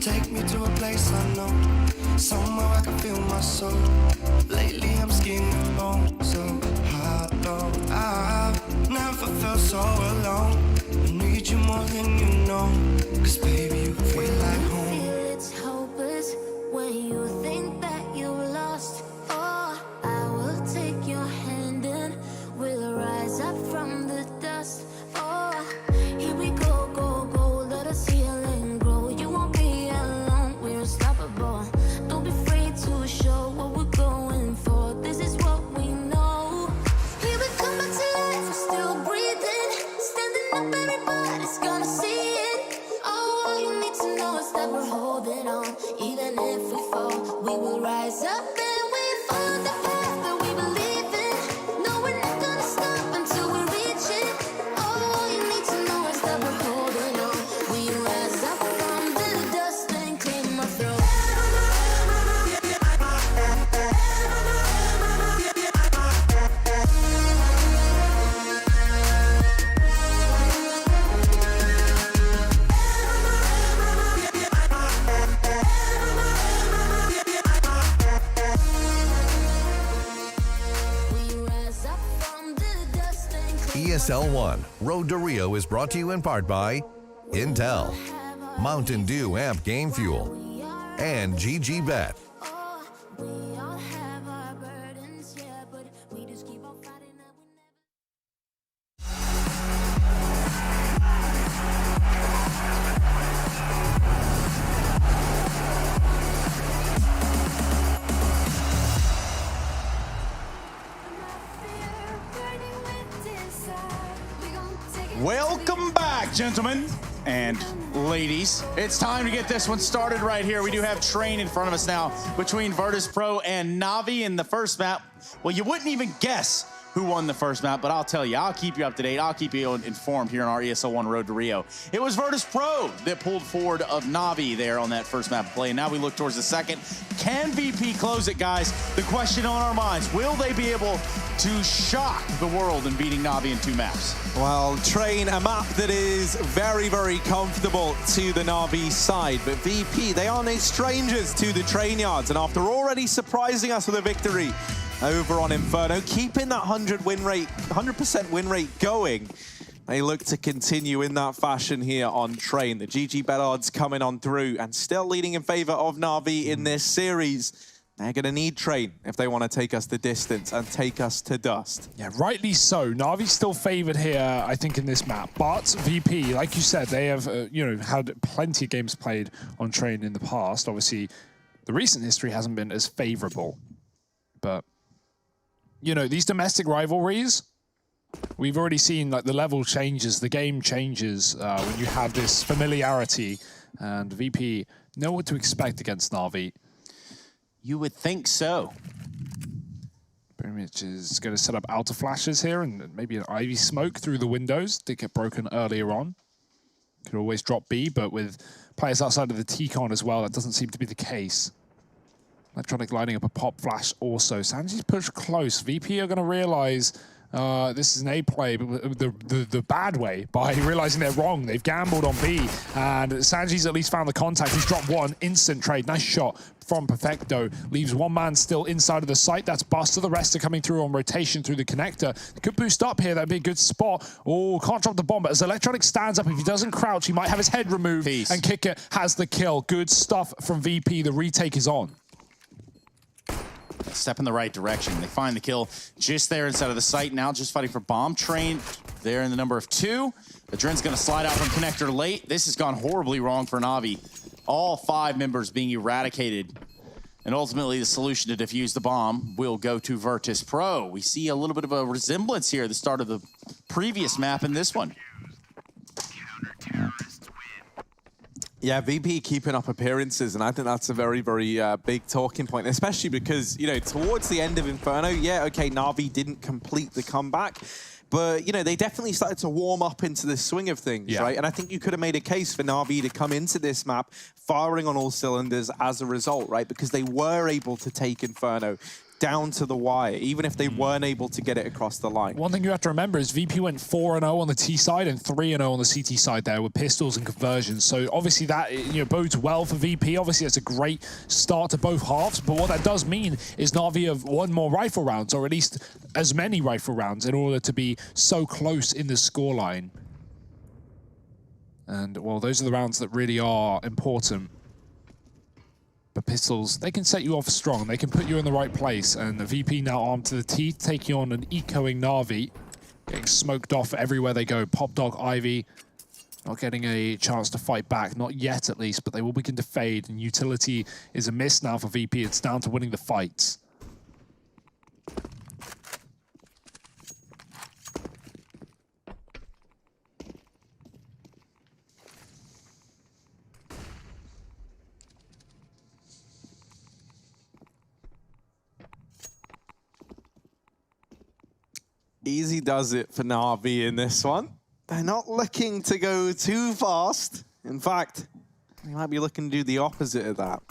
Take me to a place I know, somewhere I can feel my soul. Lately I'm skin and bone, so hollow. I've never felt so alone. I need you more than you know, 'cause baby, you feel like home. It's hopeless when you think that you've lost. Oh, I will take your hand and we'll rise up from the dust. Oh, here we go, go, go, let us heal and grow. You won't be alone, we're unstoppable. Don't be afraid to show what we're going for. This is what we know. Here we come back to life, we're still breathing. Standing up, everybody's gonna see it. Oh, all you need to know is that we're holding on. Even if we fall, we will rise up and we follow the path that we believe in. No, we're not gonna stop until we reach it. All you need to know is that we're holding on. We rise up from the dust and clean my throat. ESL 1 Road to Rio is brought to you in part by Intel, Mountain Dew Amp Game Fuel, and GGBet. We all have our burdens, yeah, but we just Welcome back, gentlemen and ladies. It's time to get this one started right here. We do have Train in front of us now between Virtus.pro and Navi in the first map. Well, you wouldn't even guess who won the first map, but I'll tell you, I'll keep you up to date. I'll keep you informed here on our ESL 1 Road to Rio. It was Virtus.pro that pulled forward of Navi there on that first map play. And now we look towards the second. Can VP close it, guys? The question on our minds, will they be able to shock the world in beating Navi in 2 maps? Well, Train, a map that is very, very comfortable to the Navi side. But VP, they are no strangers to the train yards. And after already surprising us with a victory over on Inferno, keeping that 100% win rate going, they look to continue in that fashion here on Train. The GG bet odds coming on through and still leading in favor of Navi in this series. They're going to need Train if they want to take us the distance and take us to dust. Yeah, rightly so. Navi's still favored here, I think, in this map. But VP, like you said, they have had plenty of games played on Train in the past. Obviously, the recent history hasn't been as favorable. But these domestic rivalries, we've already seen like the level changes, the game changes when you have this familiarity, and VP know what to expect against Navi. You would think so. Which is going to set up outer flashes here and maybe an Ivy smoke through the windows. Did get broken earlier on. Could always drop B, but with players outside of the T-Con as well, that doesn't seem to be the case. Electronic lining up a pop flash also. Sanji's pushed close. VP are going to realize this is an A play, but the bad way, by realizing they're wrong. They've gambled on B, and Sanji's at least found the contact. He's dropped one. Instant trade. Nice shot from Perfecto. Leaves one man still inside of the site. That's Buster. The rest are coming through on rotation through the connector. Could boost up here. That'd be a good spot. Oh, can't drop the bomb, but as Electronic stands up, if he doesn't crouch, he might have his head removed. Peace. And Kicker has the kill. Good stuff from VP. The retake is on. Step in the right direction. They find the kill just there inside of the site. Now just fighting for bomb. Train there in the number of 2. The Dren's going to slide out from connector late. This has gone horribly wrong for Navi. All 5 members being eradicated. And ultimately the solution to defuse the bomb will go to Virtus.pro. We see a little bit of a resemblance here at the start of the previous map in this one. Yeah, VP keeping up appearances, and I think that's a very, very big talking point, especially because, towards the end of Inferno, yeah, okay, Navi didn't complete the comeback, but, they definitely started to warm up into the swing of things, right? And I think you could have made a case for Navi to come into this map firing on all cylinders as a result, right? Because they were able to take Inferno down to the wire, even if they weren't able to get it across the line. One thing you have to remember is VP went 4-0 on the T side and 3-0 on the CT side there with pistols and conversions. So obviously that bodes well for VP. Obviously it's a great start to both halves, but what that does mean is Navi have won more rifle rounds, or at least as many rifle rounds, in order to be so close in the scoreline. And well, those are the rounds that really are important. But pistols, they can set you off strong. They can put you in the right place. And the VP now armed to the teeth, taking on an ecoing Navi. Getting smoked off everywhere they go. Pop Dog, Ivy, not getting a chance to fight back. Not yet, at least, but they will begin to fade. And utility is a miss now for VP. It's down to winning the fights. Easy does it for Navi in this one. They're not looking to go too fast. In fact, they might be looking to do the opposite of that,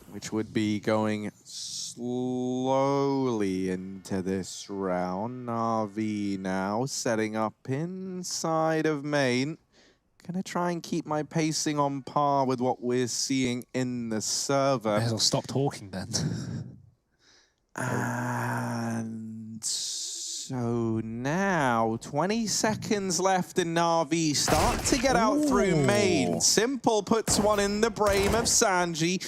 which would be going slowly into this round. Navi now setting up inside of main. Gonna try and keep my pacing on par with what we're seeing in the server. May as well stop talking then. And so now, 20 seconds left in Navi. Start to get out through main. Simple puts one in the brain of Sanji.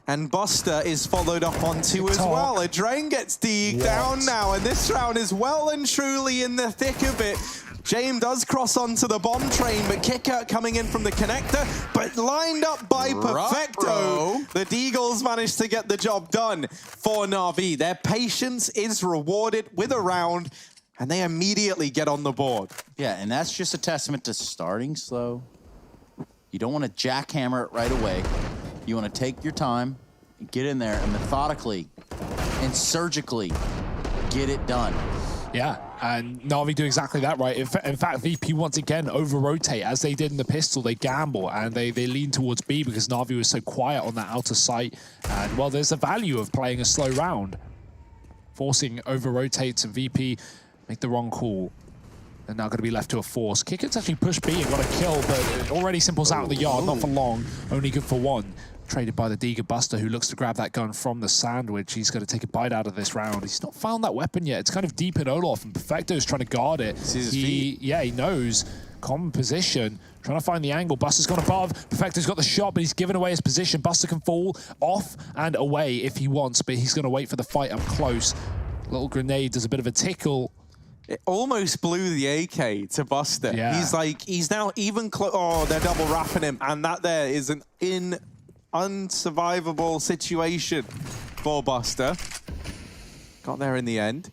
And Buster is followed up on two as well. A Drain gets degged down now, and this round is well and truly in the thick of it. James does cross onto the bomb train, but Kicker coming in from the connector, but lined up by Perfecto. The Deagles managed to get the job done for Na'Vi. Their patience is rewarded with a round, and they immediately get on the board. Yeah, and that's just a testament to starting slow. You don't want to jackhammer it right away. You want to take your time, and get in there, and methodically and surgically get it done. Yeah, and Na'Vi do exactly that, right? In fact, VP once again over-rotate, as they did in the pistol. They gamble, and they lean towards B because Na'Vi was so quiet on that outer sight. And, well, there's the value of playing a slow round. Forcing over-rotates, and VP make the wrong call. They're now going to be left to a force. Kicker's actually pushed B and got a kill, but it already simples out of the yard. Not for long, only good for one. Traded by the Diga Buster, who looks to grab that gun from the sandwich. He's going to take a bite out of this round. He's not found that weapon yet. It's kind of deep in Olaf, and Perfecto's trying to guard it. Yeah, he knows. Common position, trying to find the angle. Buster's gone above. Perfecto's got the shot, but he's given away his position. Buster can fall off and away if he wants, but he's going to wait for the fight up close. Little grenade does a bit of a tickle. It almost blew the AK to Buster. Yeah. He's now even close. Oh, they're double wrapping him, and that there is an unsurvivable situation for Buster. Got there in the end.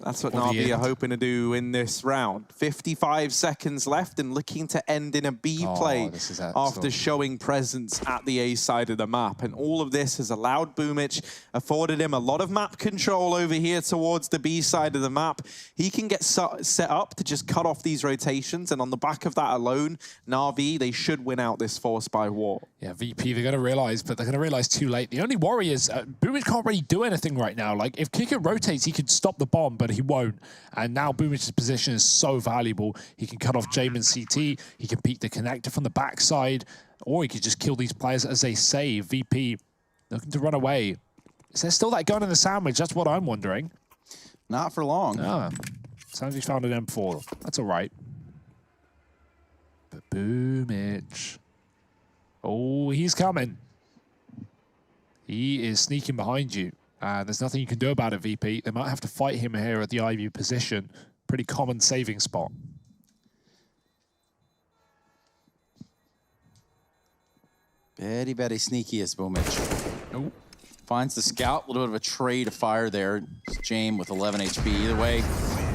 That's what Na'Vi are hoping to do in this round. 55 seconds left and looking to end in a B play after showing presence at the A side of the map. And all of this has allowed Boomich, afforded him a lot of map control over here towards the B side of the map. He can get set up to just cut off these rotations. And on the back of that alone, Na'Vi, they should win out this Force by War. Yeah, VP, they're going to realize, but they're going to realize too late. The only worry is Boomich can't really do anything right now. Like, if Kicker rotates, he could stop the bomb, but he won't. And now Boomich's position is so valuable. He can cut off Jamin's CT, he can peek the connector from the backside, or he could just kill these players as they save. VP looking to run away. Is there still that gun in the sandwich? That's what I'm wondering. Not for long. Sandwich found an M4. That's all right. But Boomich. Oh, he's coming. He is sneaking behind you. There's nothing you can do about it, VP. They might have to fight him here at the Ivy position. Pretty common saving spot. Very sneaky is Boomich. Nope. Finds the scout, a little bit of a tray to fire there. James with 11 HP. Either way,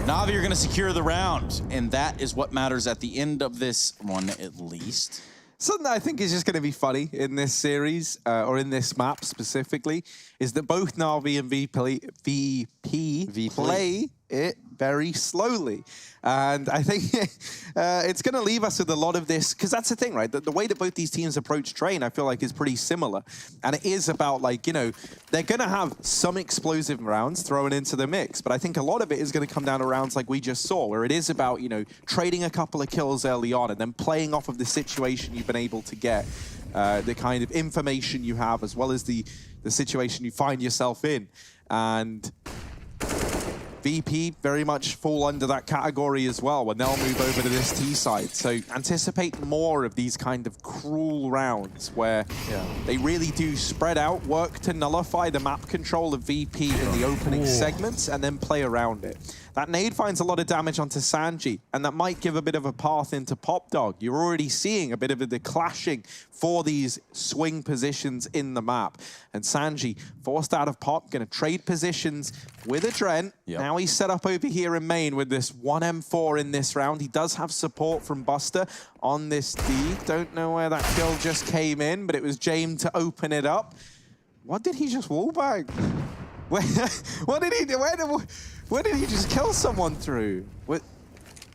Na'Vi are going to secure the round, and that is what matters at the end of this one, at least. Something that I think is just going to be funny in this series, or in this map specifically, is that both Na'Vi and VP play it very slowly. And I think it's going to leave us with a lot of this, because that's the thing, right? The way that both these teams approach train, I feel like, is pretty similar. And it is about, like, you know, they're going to have some explosive rounds thrown into the mix, but I think a lot of it is going to come down to rounds like we just saw, where it is about, you know, trading a couple of kills early on and then playing off of the situation you've been able to get, the kind of information you have, as well as the situation you find yourself in. And VP very much fall under that category as well, when they'll move over to this T side. So anticipate more of these kind of cruel rounds where they really do spread out, work to nullify the map control of VP in the opening segments, and then play around it. That nade finds a lot of damage onto Sanji, and that might give a bit of a path into Pop Dog. You're already seeing a bit of the clashing for these swing positions in the map. And Sanji, forced out of Pop, going to trade positions with a Drent. Now he's set up over here in main with this 1M4 in this round. He does have support from Buster on this D. Don't know where that kill just came in, but it was James to open it up. What did he just wallbang? What did he do? Where did he just kill someone through?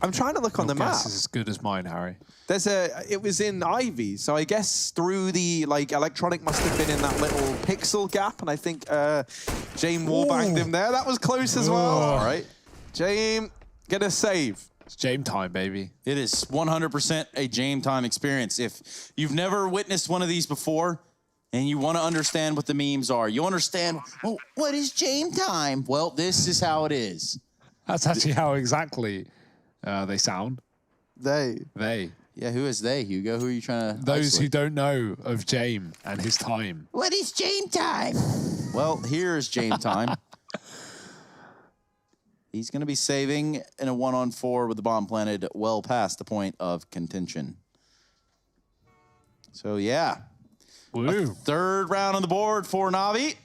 I'm trying to look on the map. This is as good as mine, Harry. It was in Ivy, so I guess through the, like, electronic must have been in that little pixel gap, and I think James wallbanged him there. That was close as well. All right. James, get a save. It's James time, baby. It is 100% a James time experience. If you've never witnessed one of these before, and you want to understand what the memes are, you understand, well, what is James time? Well, this is how it is. That's actually how exactly they sound. They. Yeah, who is they, Hugo? Who are you trying to Those isolate? who don't know of James and his time. What is James time? Well, here's James time. He's going to be saving in a 1-on-4 with the bomb planted well past the point of contention. So, yeah. Woo. Third round on the board for Navi.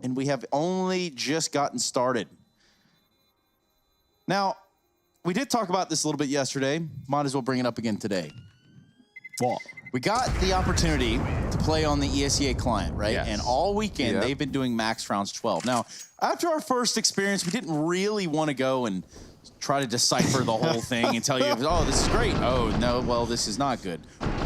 And we have only just gotten started. Now, we did talk about this a little bit yesterday. Might as well bring it up again today. What? We got the opportunity to play on the ESEA client, right? Yes. And all weekend, they've been doing max rounds 12. Now, after our first experience, we didn't really want to go and try to decipher the whole thing and tell you, oh, this is great. Oh, no, well, this is not good.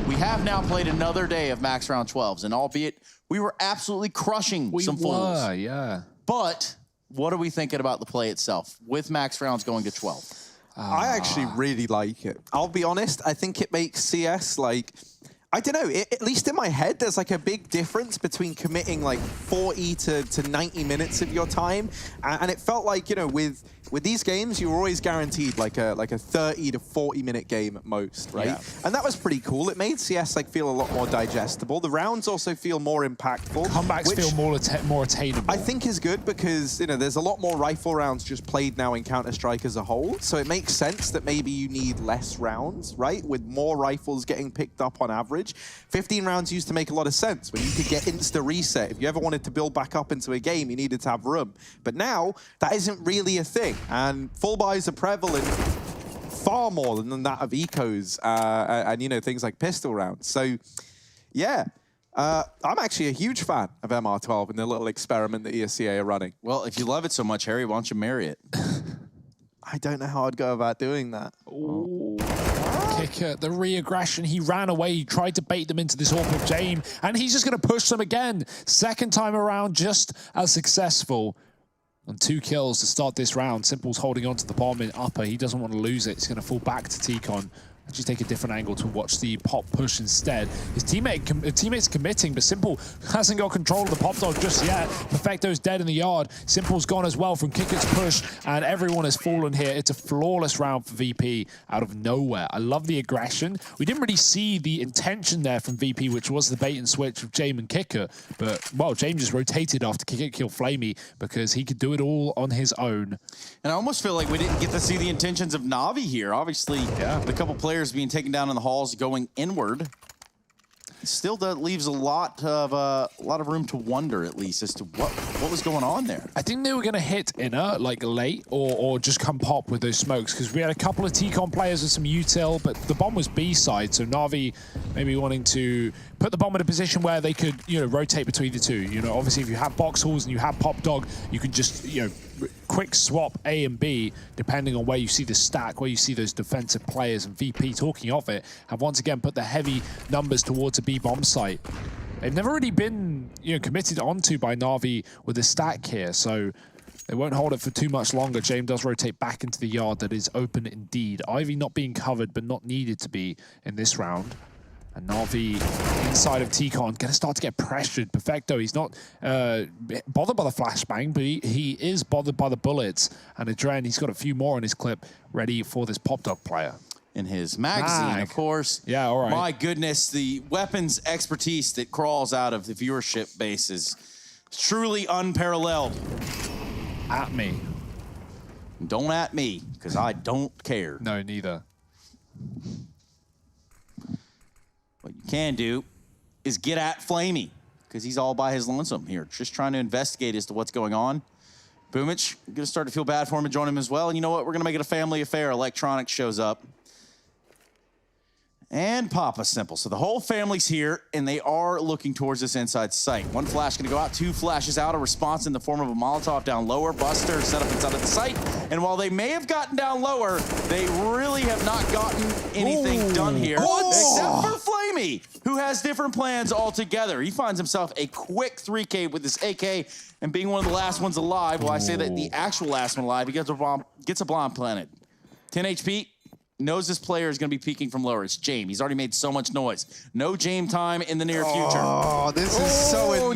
We have now played another day of max round 12s, and albeit we were absolutely crushing some fools. Yeah. But what are we thinking about the play itself with max rounds going to 12? I actually really like it. I'll be honest. I think it makes CS like, I don't know, at least in my head, there's like a big difference between committing like 40 to 90 minutes of your time. And it felt like, you know, with these games, you were always guaranteed like a 30 to 40 minute game at most, right? Yeah. And that was pretty cool. It made CS like feel a lot more digestible. The rounds also feel more impactful. Comebacks feel more attainable. I think is good because, you know, there's a lot more rifle rounds just played now in Counter-Strike as a whole. So it makes sense that maybe you need less rounds, right? With more rifles getting picked up on average. 15 rounds used to make a lot of sense when you could get insta reset. If you ever wanted to build back up into a game, you needed to have room. But now that isn't really a thing. And full buys are prevalent far more than that of ecos and, you know, things like pistol rounds. So, yeah, I'm actually a huge fan of MR12 and the little experiment that ESEA are running. Well, if you love it so much, Harry, why don't you marry it? I don't know how I'd go about doing that. Ooh. Kicker, the re-aggression, he ran away, he tried to bait them into this awkward James, and he's just going to push them again. Second time around, just as successful. On 2 kills to start this round. Simple's holding on to the bomb in upper. He doesn't want to lose it. He's going to fall back to T-Con. Actually take a different angle to watch the pop push instead. His teammate's committing, but Simple hasn't got control of the pop dog just yet. Perfecto's dead in the yard. Simple's gone as well from Kicker's push, and everyone has fallen here. It's a flawless round for VP out of nowhere. I love the aggression. We didn't really see the intention there from VP, which was the bait and switch of James and Kicker, but, well, James just rotated after Kicker killed Flamey because he could do it all on his own. And I almost feel like we didn't get to see the intentions of Navi here. Obviously, the couple players being taken down in the halls going inward. Still, that leaves a lot of room to wonder, at least, as to what was going on there. I think they were going to hit inner, like late, or just come pop with those smokes, because we had a couple of T-Con players with some util, but the bomb was B-side, so Navi maybe wanting to put the bomb in a position where they could, you know, rotate between the two. You know, obviously, if you have box halls and you have pop dog, you can just, you know, quick swap A and B, depending on where you see the stack, where you see those defensive players, and VP, talking of it, have once again put the heavy numbers towards a B bomb site. They've never really been, you know, committed onto by Navi with the stack here, so they won't hold it for too much longer. James does rotate back into the yard that is open indeed. Ivy not being covered, but not needed to be in this round. And Navi inside of T-Con gonna start to get pressured. Perfecto, he's not bothered by the flashbang, but he is bothered by the bullets. And Adren, he's got a few more in his clip ready for this pop dog player. In his magazine, of course. Yeah, all right. My goodness, the weapons expertise that crawls out of the viewership base is truly unparalleled. At me. Don't at me, because I don't care. No, neither. What you can do is get at Flamey, because he's all by his lonesome here, just trying to investigate as to what's going on. Boomich, going to start to feel bad for him and join him as well. And you know what? We're going to make it a family affair. Electronics shows up. And Papa Simple. So the whole family's here, and they are looking towards this inside site. One flash going to go out, 2 flashes out. A response in the form of a Molotov down lower. Buster set up inside of the site. And while they may have gotten down lower, they really have not gotten anything done here. Except for Flamey, who has different plans altogether. He finds himself a quick 3K with this AK, and being one of the last ones alive, well, I say that the actual last one alive, he gets a bomb planted. 10 HP. Knows this player is going to be peeking from lower. It's James. He's already made so much noise. No James time in the near future. Oh, this is so annoying.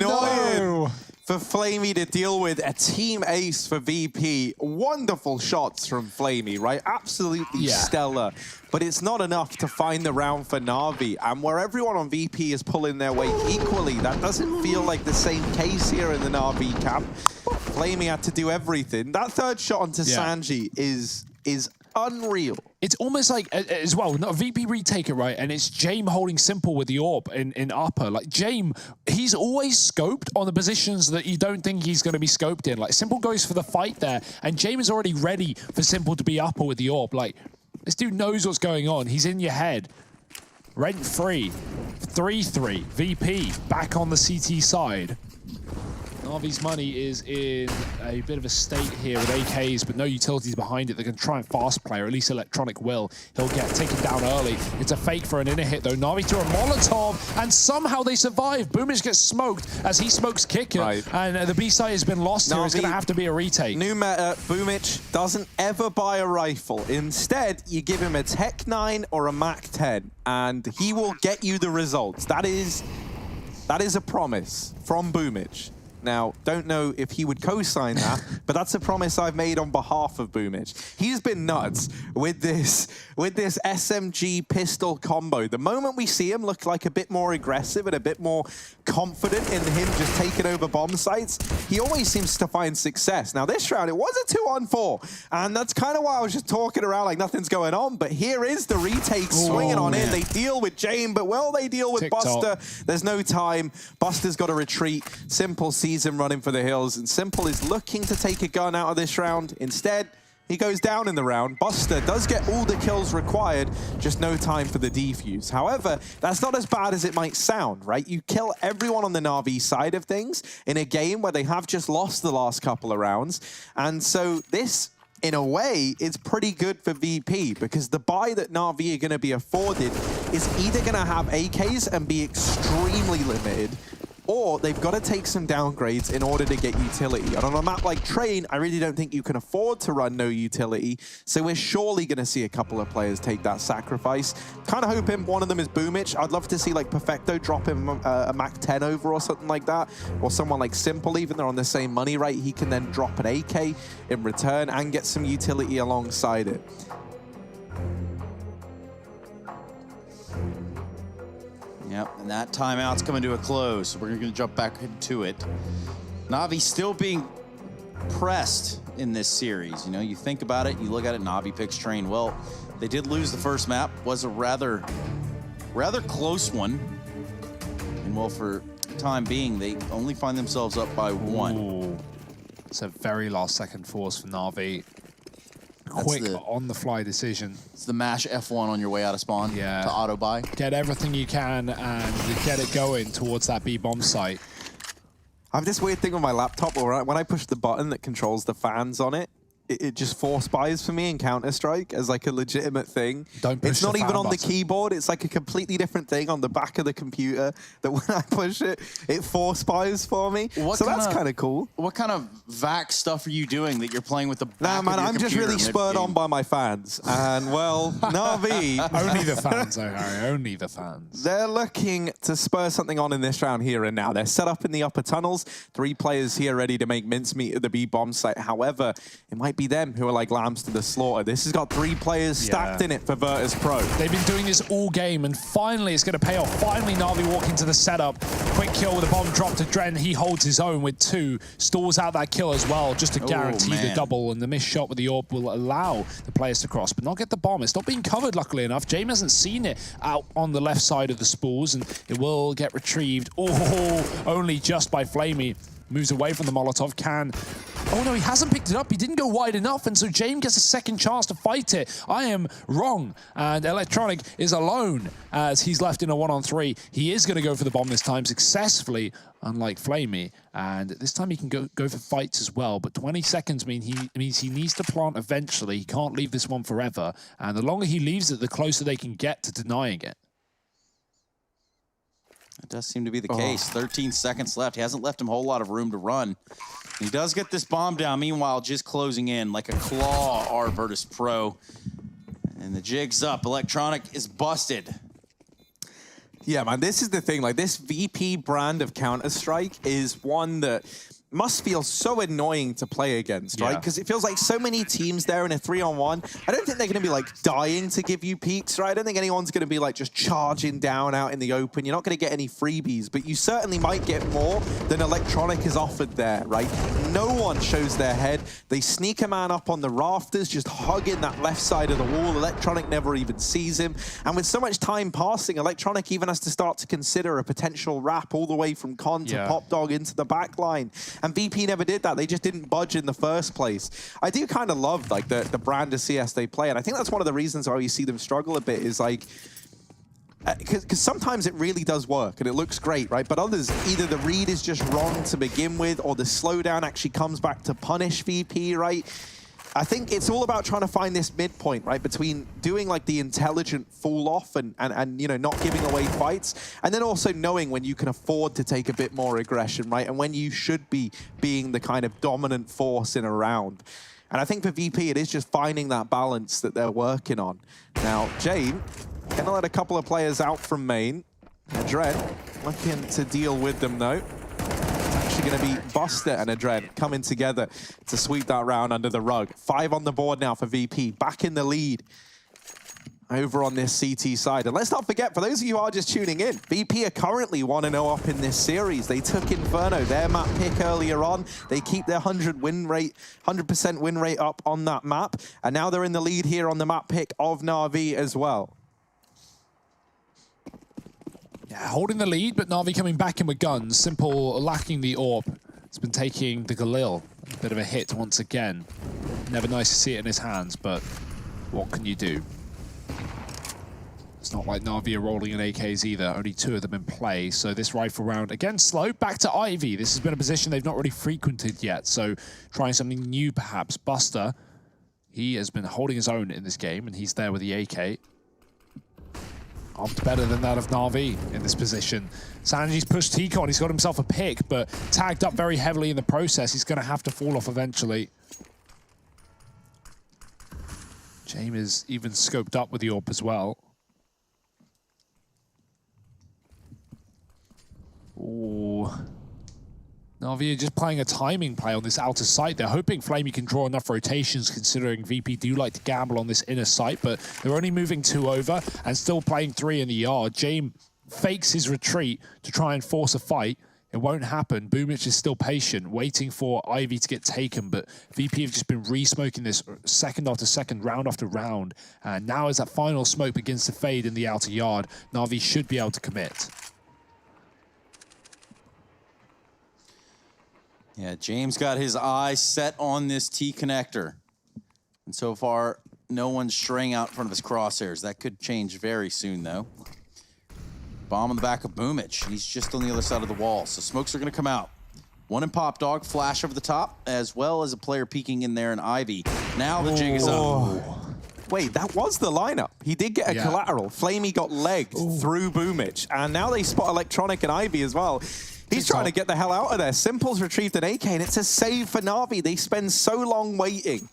No. for Flamey to deal with a team ace for VP. Wonderful shots from Flamey, right? Absolutely stellar. But it's not enough to find the round for Na'Vi. And where everyone on VP is pulling their weight equally, that doesn't feel like the same case here in the Na'Vi camp. Flamey had to do everything. That third shot onto Sanji is unreal. It's almost like, as well, not a VP retake it, right? And it's Jame holding Simple with the AWP in upper. Like, Jame, he's always scoped on the positions that you don't think he's going to be scoped in. Like, Simple goes for the fight there, and Jame is already ready for Simple to be upper with the AWP. Like, this dude knows what's going on. He's in your head. Rent-free. 3-3. VP back on the CT side. Na'Vi's money is in a bit of a state here with AKs, but no utilities behind it. They're going to try and fast play, or at least Electronic will. He'll get taken down early. It's a fake for an inner hit, though. Na'Vi threw a Molotov, and somehow they survive. Boomich gets smoked as he smokes Kicker, and the B side has been lost here. It's going to have to be a retake. New meta, Boomich doesn't ever buy a rifle. Instead, you give him a Tech 9 or a Mac 10, and he will get you the results. That is a promise from Boomich. Now, don't know if he would co-sign that, but that's a promise I've made on behalf of Boomich. He's been nuts with this SMG pistol combo. The moment we see him look like a bit more aggressive and a bit more confident in him just taking over bomb sites, he always seems to find success. Now, this round, it was a 2-on-4, and that's kind of why I was just talking around like nothing's going on, but here is the retake swinging on in. They deal with Jame, but will they deal with Buster? There's no time. Buster's got to retreat. Simple sees him running for the hills, and Simple is looking to take a gun out of this round. Instead, he goes down in the round. Buster does get all the kills required, just no time for the defuse. However, that's not as bad as it might sound, right? You kill everyone on the Na'Vi side of things in a game where they have just lost the last couple of rounds. And so this, in a way, is pretty good for VP, because the buy that Na'Vi are going to be afforded is either going to have AKs and be extremely limited, or they've got to take some downgrades in order to get utility. And on a map like Train, I really don't think you can afford to run no utility, so we're surely going to see a couple of players take that sacrifice. Kind of hoping one of them is Boomich. I'd love to see like Perfecto drop him a Mac 10 over or something like that, or someone like Simple, even they're on the same money, right? He can then drop an AK in return and get some utility alongside it. Yep, and that timeout's coming to a close. So we're going to jump back into it. Na'Vi still being pressed in this series. You know, you think about it, you look at it, Na'Vi picks Train. Well, they did lose the first map. Was a rather close one. And well, for the time being, they only find themselves up by 1. Ooh. It's a very last second force for Na'Vi. Quick on-the-fly decision. It's the mash F1 on your way out of spawn to auto-buy. Get everything you can and get it going towards that B-bomb site. I have this weird thing on my laptop where when I push the button that controls the fans on it, it just force buys for me in Counter-Strike as like a legitimate thing. Don't push It's not the even fan on button. the keyboard. It's like a completely different thing on the back of the computer that when I push it, it force buys for me. So that's kind of cool. What kind of VAC stuff are you doing that you're playing with the back Nah, man, of your I'm just computer really spurred on by my fans. And, well, Na'Vi... Only the fans, though, Harry. Only the fans. They're looking to spur something on in this round here and now. They're set up in the upper tunnels. 3 players here ready to make mincemeat of the B-bomb site. However, it might be them who are like lambs to the slaughter. This has got 3 players stacked in it for Virtus.pro. They've been doing this all game, and finally it's going to pay off. Finally, Na'Vi walk into the setup. Quick kill with a bomb drop to Dren. He holds his own with 2. Stalls out that kill as well, just to guarantee the double. And the missed shot with the AWP will allow the players to cross, but not get the bomb. It's not being covered, luckily enough. James hasn't seen it out on the left side of the spools, and it will get retrieved. Oh, only just by Flamey. Moves away from the Molotov, oh no, he hasn't picked it up. He didn't go wide enough, and so James gets a second chance to fight it. I am wrong, and Electronic is alone as he's left in a 1-on-3. He is going to go for the bomb this time successfully, unlike Flamey, and this time he can go for fights as well, but 20 seconds means he needs to plant eventually. He can't leave this one forever, and the longer he leaves it, the closer they can get to denying it. That does seem to be the case. 13 seconds left. He hasn't left him a whole lot of room to run. He does get this bomb down. Meanwhile, just closing in like a claw are Virtus.pro. And the jig's up. Electronic is busted. Yeah, man, this is the thing. Like, this VP brand of Counter-Strike is one that must feel so annoying to play against, right? Because it feels like so many teams there in a 3-on-1. I don't think they're going to be like dying to give you peeks, right? I don't think anyone's going to be like just charging down out in the open. You're not going to get any freebies, but you certainly might get more than Electronic has offered there, right? No one shows their head. They sneak a man up on the rafters, just hugging that left side of the wall. Electronic never even sees him. And with so much time passing, Electronic even has to start to consider a potential wrap all the way from Con to Pop Dog into the back line. And VP never did that. They just didn't budge in the first place. I do kind of love like the brand of CS they play. And I think that's one of the reasons why you see them struggle a bit is like, because sometimes it really does work and it looks great, right? But others, either the read is just wrong to begin with or the slowdown actually comes back to punish VP, right? I think it's all about trying to find this midpoint, right, between doing like the intelligent fall off and you know, not giving away fights, and then also knowing when you can afford to take a bit more aggression, right, and when you should be being the kind of dominant force in a round. And I think for VP, it is just finding that balance that they're working on. Now, Jane, gonna let a couple of players out from main. Adred looking to deal with them though. Going to be Buster and Adred coming together to sweep that round under the rug. 5 on the board now for VP, back in the lead over on this CT side. And let's not forget, for those of you who are just tuning in, VP are currently 1-0 up in this series. They took Inferno, their map pick earlier on. They keep their 100% win rate up on that map. And now they're in the lead here on the map pick of Na'Vi as well. Yeah, holding the lead, but Na'Vi coming back in with guns. Simple lacking the AWP. It's been taking the Galil. A bit of a hit once again. Never nice to see it in his hands, but what can you do? It's not like Na'Vi are rolling in AKs either. Only 2 of them in play. So this rifle round, again, slow. Back to Ivy. This has been a position they've not really frequented yet. So trying something new, perhaps. Buster, he has been holding his own in this game, and he's there with the AK. Opted better than that of Na'Vi in this position. Sanji's pushed T-Con. He's got himself a pick, but tagged up very heavily in the process. He's going to have to fall off eventually. James is even scoped up with the AWP as well. Ooh. Na'Vi are just playing a timing play on this outer site. They're hoping Flamey can draw enough rotations, considering VP do like to gamble on this inner site, but they're only moving 2 over and still playing 3 in the yard. James fakes his retreat to try and force a fight. It won't happen. Boomich is still patient, waiting for Ivy to get taken, but VP have just been re-smoking this second after second, round after round. And now as that final smoke begins to fade in the outer yard, Na'Vi should be able to commit. Yeah, James got his eyes set on this T connector. And so far, no one's straying out in front of his crosshairs. That could change very soon, though. Bomb on the back of Boomich. He's just on the other side of the wall, so smokes are going to come out. 1 in Pop Dog, flash over the top, as well as a player peeking in there in Ivy. Now the jig is up. Wait, that was the lineup. He did get a collateral. Flamey got legged through Boomich, and now they spot Electronic and Ivy as well. He's trying to get the hell out of there. Simple's retrieved an AK, and it's a save for Na'Vi. They spend so long waiting.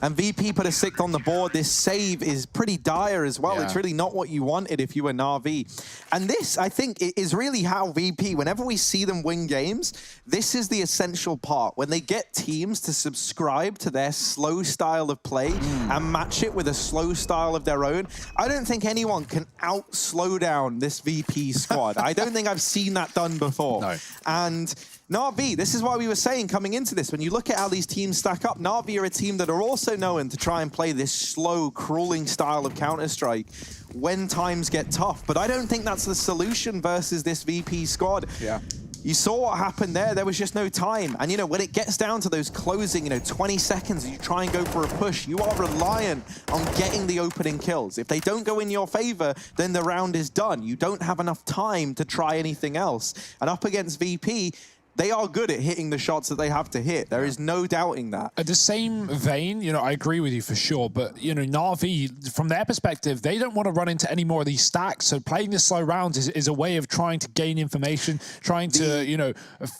And VP put a 6 on the board. This save is pretty dire as well. It's really not what you wanted if you were Na'Vi. And this, I think, is really how VP, whenever we see them win games, this is the essential part. When they get teams to subscribe to their slow style of play and match it with a slow style of their own, I don't think anyone can out-slow down this VP squad. I don't think I've seen that done before. No. And Na'Vi, this is why we were saying coming into this, when you look at how these teams stack up, Na'Vi are a team that are also known to try and play this slow, crawling style of Counter-Strike when times get tough. But I don't think that's the solution versus this VP squad. Yeah. You saw what happened there. There was just no time. And, you know, when it gets down to those closing, 20 seconds, you try and go for a push, you are reliant on getting the opening kills. If they don't go in your favor, then the round is done. You don't have enough time to try anything else. And up against VP, they are good at hitting the shots that they have to hit. There is no doubting that. At the same vein, I agree with you for sure, but, Na'Vi, from their perspective, they don't want to run into any more of these stacks, so playing this slow rounds is a way of trying to gain information, trying to,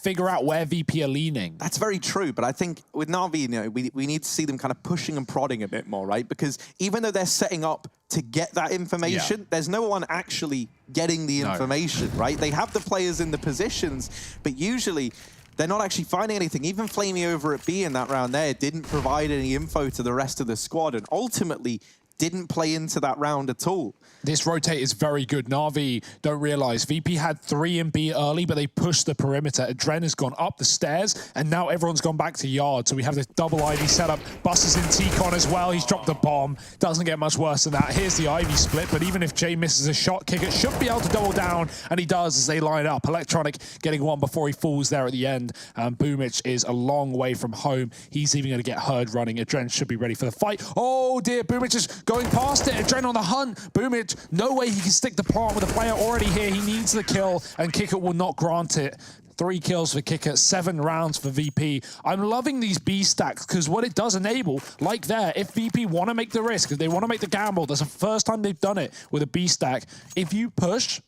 figure out where VP are leaning. That's very true, but I think with Na'Vi, we need to see them kind of pushing and prodding a bit more, right? Because even though they're setting up to get that information, there's no one actually getting the information, right? They have the players in the positions, but usually they're not actually finding anything. Even Flamey over at B in that round there didn't provide any info to the rest of the squad, and ultimately didn't play into that round at all. This rotate is very good. Na'Vi don't realize VP had 3 in B early, but they pushed the perimeter. Adren has gone up the stairs, and now everyone's gone back to yard. So we have this double Ivy setup. Buster's in T-Con as well. He's dropped the bomb. Doesn't get much worse than that. Here's the Ivy split, but even if Jay misses a shot, Kicker should be able to double down, and he does as they line up. Electronic getting one before he falls there at the end. Boomich is a long way from home. He's even going to get Herd running. Adren should be ready for the fight. Oh dear, Boomich is going past it. Adren on the hunt. Boomich, no way he can stick the plant with a player already here. He needs the kill, and Kicker will not grant it. 3 kills for Kicker, 7 rounds for VP. I'm loving these B stacks because what it does enable, like there, if VP want to make the risk, if they want to make the gamble, that's the first time they've done it with a B stack. If you push,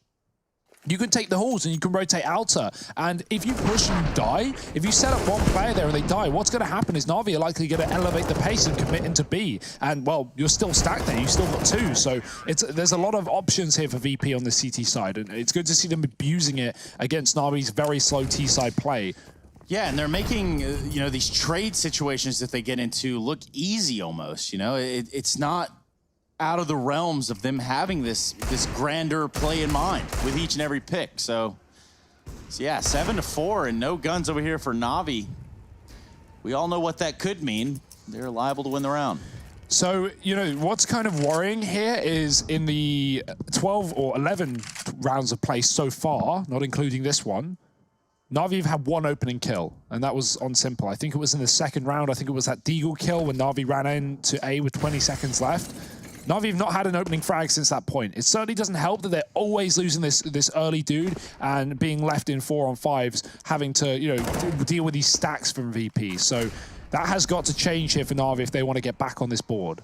you can take the halls and you can rotate outer. And if you push and you die, if you set up one player there and they die, what's going to happen is Na'Vi are likely going to elevate the pace and commit into B. And, well, you're still stacked there. You've still got 2. So there's a lot of options here for VP on the CT side. And it's good to see them abusing it against Na'Vi's very slow T-side play. Yeah, and they're making, you know, these trade situations that they get into look easy almost, you know? It's not out of the realms of them having this grander play in mind with each and every pick. So yeah, 7-4 and no guns over here for Na'Vi. We all know what that could mean. They're liable to win the round. So, you know, what's kind of worrying here is in the 12 or 11 rounds of play so far, not including this one, Na'Vi have had 1 opening kill, and that was on Simple. I think it was in the second round. I think it was that Deagle kill when Na'Vi ran into A with 20 seconds left. Na'Vi have not had an opening frag since that point. It certainly doesn't help that they're always losing this early dude and being left in 4-on-5s, having to, you know, deal with these stacks from VP. So that has got to change here for Na'Vi if they want to get back on this board.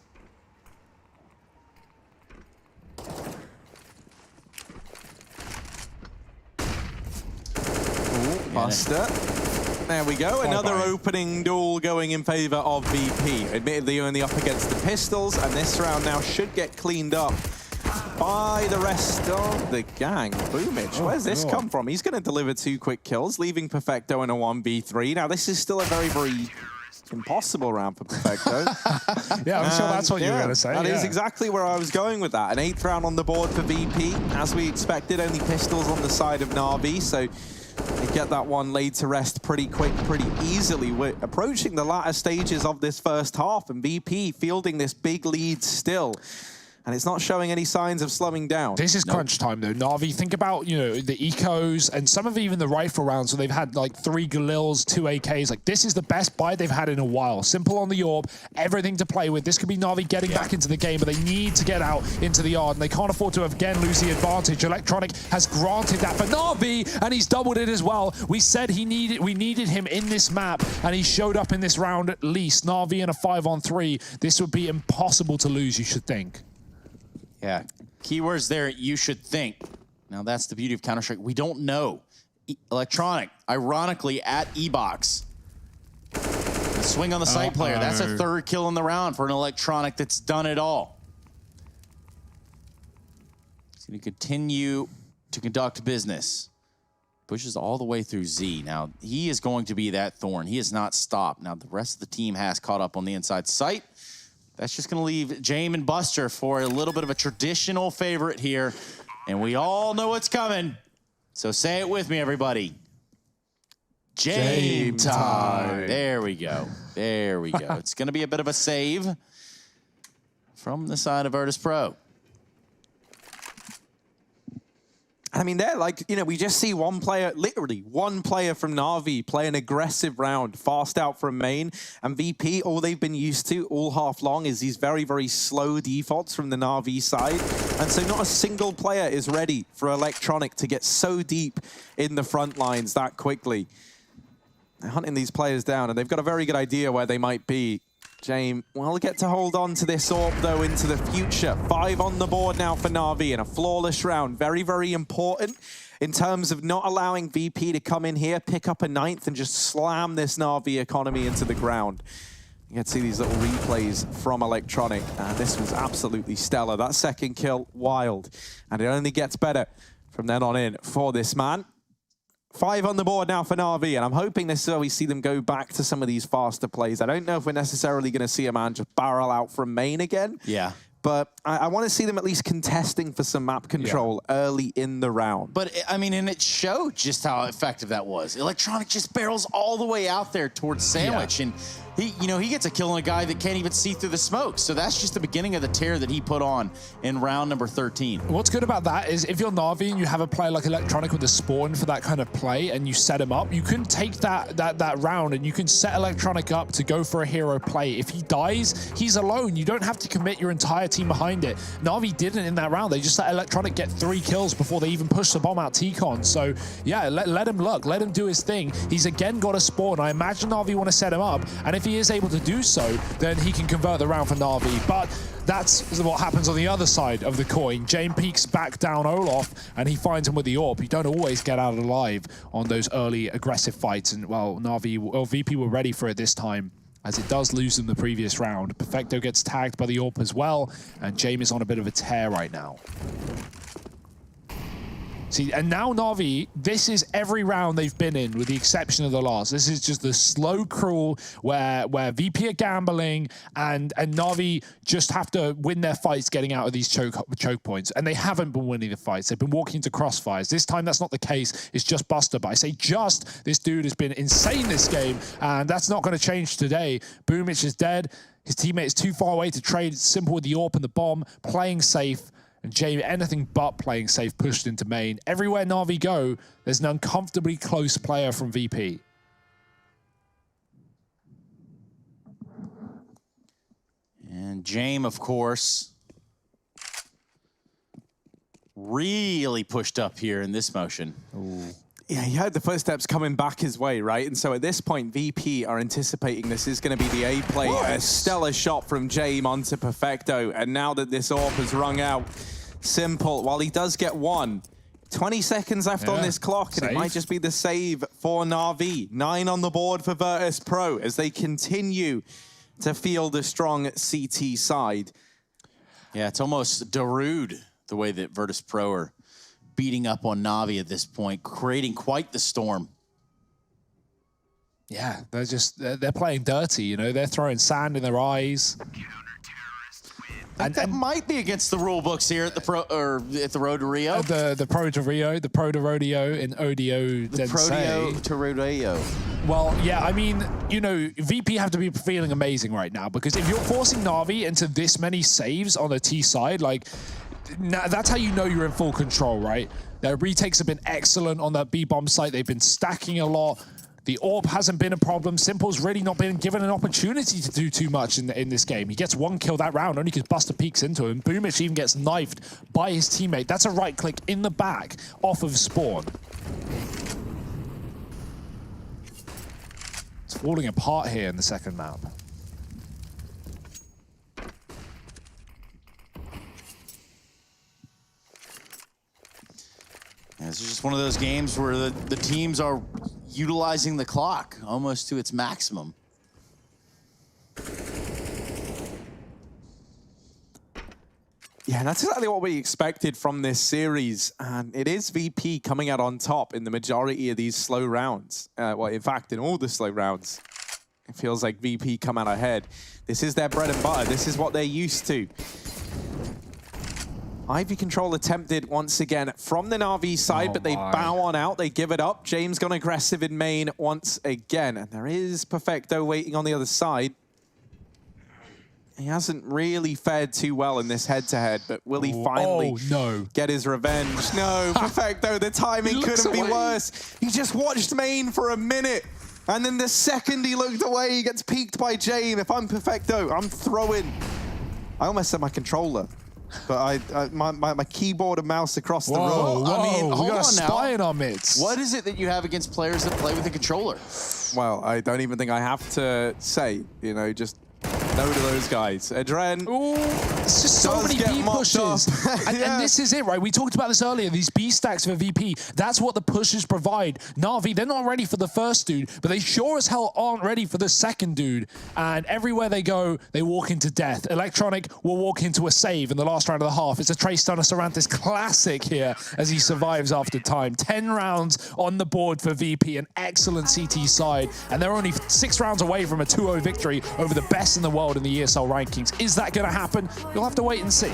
Buster. There we go. Another opening duel going in favor of VP. Admittedly, only up against the pistols, and this round now should get cleaned up by the rest of the gang. Boomich, where's this come from? He's going to deliver 2 quick kills, leaving Perfecto in a 1v3. Now, this is still a very, very impossible round for Perfecto. Yeah, I'm sure that's what you were going to say. That is exactly where I was going with that. An 8th round on the board for VP. As we expected, only pistols on the side of Na'Vi, so they get that one laid to rest pretty quick, pretty easily. We're approaching the latter stages of this first half, and VP fielding this big lead still. And it's not showing any signs of slowing down. This is crunch time, though. Na'Vi, think about, you know, the ecos and some of even the rifle rounds where they've had like 3 Galils, 2 AKs. Like, this is the best buy they've had in a while. Simple on the orb, everything to play with. This could be Na'Vi getting back into the game, but they need to get out into the yard, and they can't afford to again lose the advantage. Electronic has granted that for Na'Vi, and he's doubled it as well. We said we needed him in this map, and he showed up in this round at least. Na'Vi in a 5-on-3. This would be impossible to lose, you should think. Yeah, keywords there, you should think. Now that's the beauty of Counter-Strike. We don't know. Electronic, ironically, at E-Box. The swing on the site player. That's a 3rd kill in the round for an Electronic that's done it all. He's going to continue to conduct business. Pushes all the way through Z. Now, he is going to be that thorn. He has not stopped. Now, the rest of the team has caught up on the inside site. That's just going to leave Jame and Buster for a little bit of a traditional favorite here. And we all know what's coming. So say it with me, everybody. Jame time. There we go. There we go. It's going to be a bit of a save from the side of Virtus.pro. I mean, they're like, you know, we just see one player, literally one player from Na'Vi play an aggressive round, fast out from main, and VP, all they've been used to all half long is these very, very slow defaults from the Na'Vi side. And so not a single player is ready for Electronic to get so deep in the front lines that quickly. They're hunting these players down, and they've got a very good idea where they might be. Jame will get to hold on to this orb, though, into the future. 5 on the board now for Na'Vi in a flawless round. Very, very important in terms of not allowing VP to come in here, pick up a 9th, and just slam this Na'Vi economy into the ground. You can see these little replays from Electronic, and this was absolutely stellar. That 2nd kill, wild. And it only gets better from then on in for this man. 5 on the board now for Na'Vi, and I'm hoping this is where we see them go back to some of these faster plays. I don't know if we're necessarily going to see a man just barrel out from main again. Yeah. But I want to see them at least contesting for some map control early in the round. But, I mean, and it showed just how effective that was. Electronic just barrels all the way out there towards Sandwich. And, he gets a kill on a guy that can't even see through the smoke. So that's just the beginning of the tear that he put on in round number 13. What's good about that is if you're Na'Vi and you have a player like Electronic with a spawn for that kind of play and you set him up, you can take that round and you can set Electronic up to go for a hero play. If he dies, he's alone. You don't have to commit your entire team behind it. Na'Vi didn't in that round. They just let Electronic get 3 kills before they even pushed the bomb out T-Con. So yeah, let him look. Let him do his thing. He's again got a spawn. I imagine Na'Vi want to set him up, and if he is able to do so, then he can convert the round for Na'Vi. But that's what happens on the other side of the coin. Jame peeks back down Olaf, and he finds him with the AWP. You don't always get out alive on those early aggressive fights, and well, Na'Vi or VP were ready for it this time, as it does lose them the previous round. Perfecto gets tagged by the AWP as well, and Jame is on a bit of a tear right now. See, and now Na'Vi, this is every round they've been in, with the exception of the last. This is just the slow crawl where VP are gambling and Na'Vi just have to win their fights getting out of these choke points. And they haven't been winning the fights. They've been walking into crossfires. This time, that's not the case. It's just Buster. But I say just, this dude has been insane this game, and that's not going to change today. Boomich is dead. His teammate is too far away to trade. It's simple with the AWP and the bomb, playing safe. And Jame, anything but playing safe, pushed into main. Everywhere Na'Vi go, there's an uncomfortably close player from VP. And Jame, of course, really pushed up here in this motion. Ooh. Yeah, he heard the footsteps coming back his way, right? And so at this point, VP are anticipating this is going to be the A play. A stellar shot from Jame onto Perfecto. And now that this AWP has rung out, simple. While he does get one, 20 seconds left on this clock, and it might just be the save for Na'Vi. 9 on the board for Virtus.pro as they continue to field a strong CT side. Yeah, it's almost Darude, the way that Virtus.pro are beating up on Na'Vi at this point, creating quite the storm. Yeah, they're playing dirty, you know, they're throwing sand in their eyes. And that might be against the rule books here at the Road to Rio. The Pro to Rio, the Pro to Rodeo in Odio The Pro to Rodeo. Well, yeah, I mean, you know, VP have to be feeling amazing right now, because if you're forcing Na'Vi into this many saves on the T side, like, that's how you know you're in full control, right? Their retakes have been excellent on that B-bomb site. They've been stacking a lot. The AWP hasn't been a problem. Simple's really not been given an opportunity to do too much in this game. He gets 1 kill that round, only because Buster peeks into him. Boomich even gets knifed by his teammate. That's a right click in the back off of spawn. It's falling apart here in the second map. Yeah, this is just one of those games where the teams are utilizing the clock almost to its maximum. Yeah, that's exactly what we expected from this series. And it is VP coming out on top in the majority of these slow rounds. Well, in fact, in all the slow rounds, it feels like VP come out ahead. This is their bread and butter. This is what they're used to. Ivy control attempted once again from the Na'Vi side, but they bow on out. They give it up. James gone aggressive in main once again. And there is Perfecto waiting on the other side. He hasn't really fared too well in this head-to-head, but will he finally get his revenge? No, Perfecto, the timing couldn't be worse. He just watched main for a minute. And then the second he looked away, he gets peeked by Jame. If I'm Perfecto, I'm throwing. I almost said my controller. But my keyboard and mouse across the room. I mean, we got a spy in now. our midst. What is it that you have against players that play with a controller? Well, I don't even think I have to say, you know, just no to those guys. Adren. Ooh, it's just so many B pushes. And this is it, right? We talked about this earlier, these B stacks for VP. That's what the pushes provide. Na'Vi, they're not ready for the first dude, but they sure as hell aren't ready for the second dude. And everywhere they go, they walk into death. Electronic will walk into a save in the last round of the half. It's a Trace Stunner Sarantis classic here as he survives after time. 10 rounds on the board for VP, an excellent CT side. And they're only 6 rounds away from a 2-0 victory over the best in the world in the ESL rankings. Is that going to happen? You'll have to wait and see.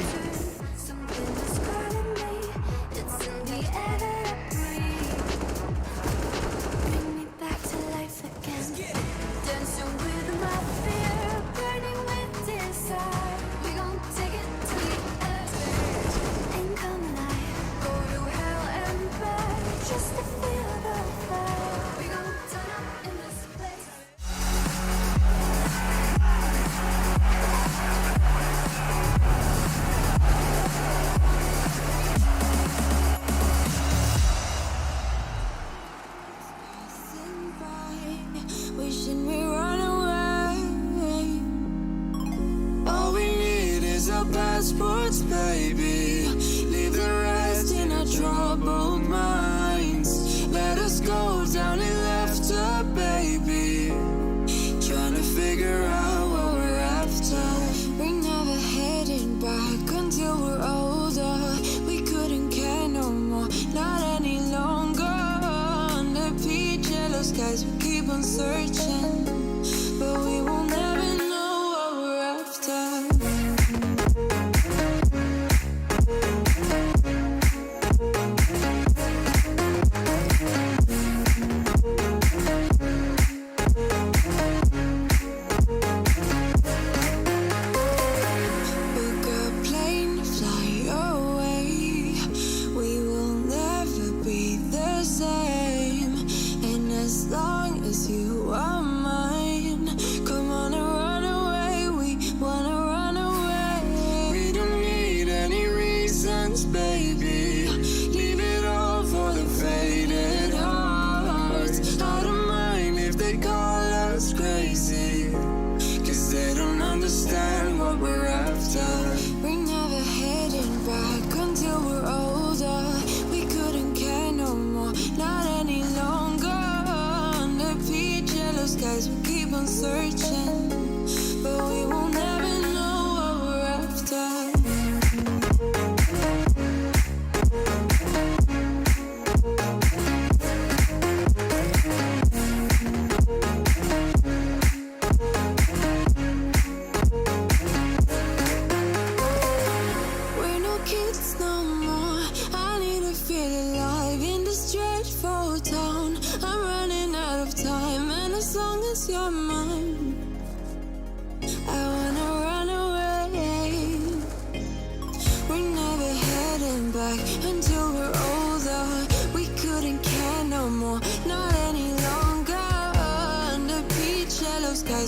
Passports, baby. Leave the rest in our troubled minds. Let us go down in laughter, baby. Trying to figure out what we're after. We're never heading back until we're older. We couldn't care no more, not any longer. Under peach yellow skies, we keep on searching, but we will never know what we're after.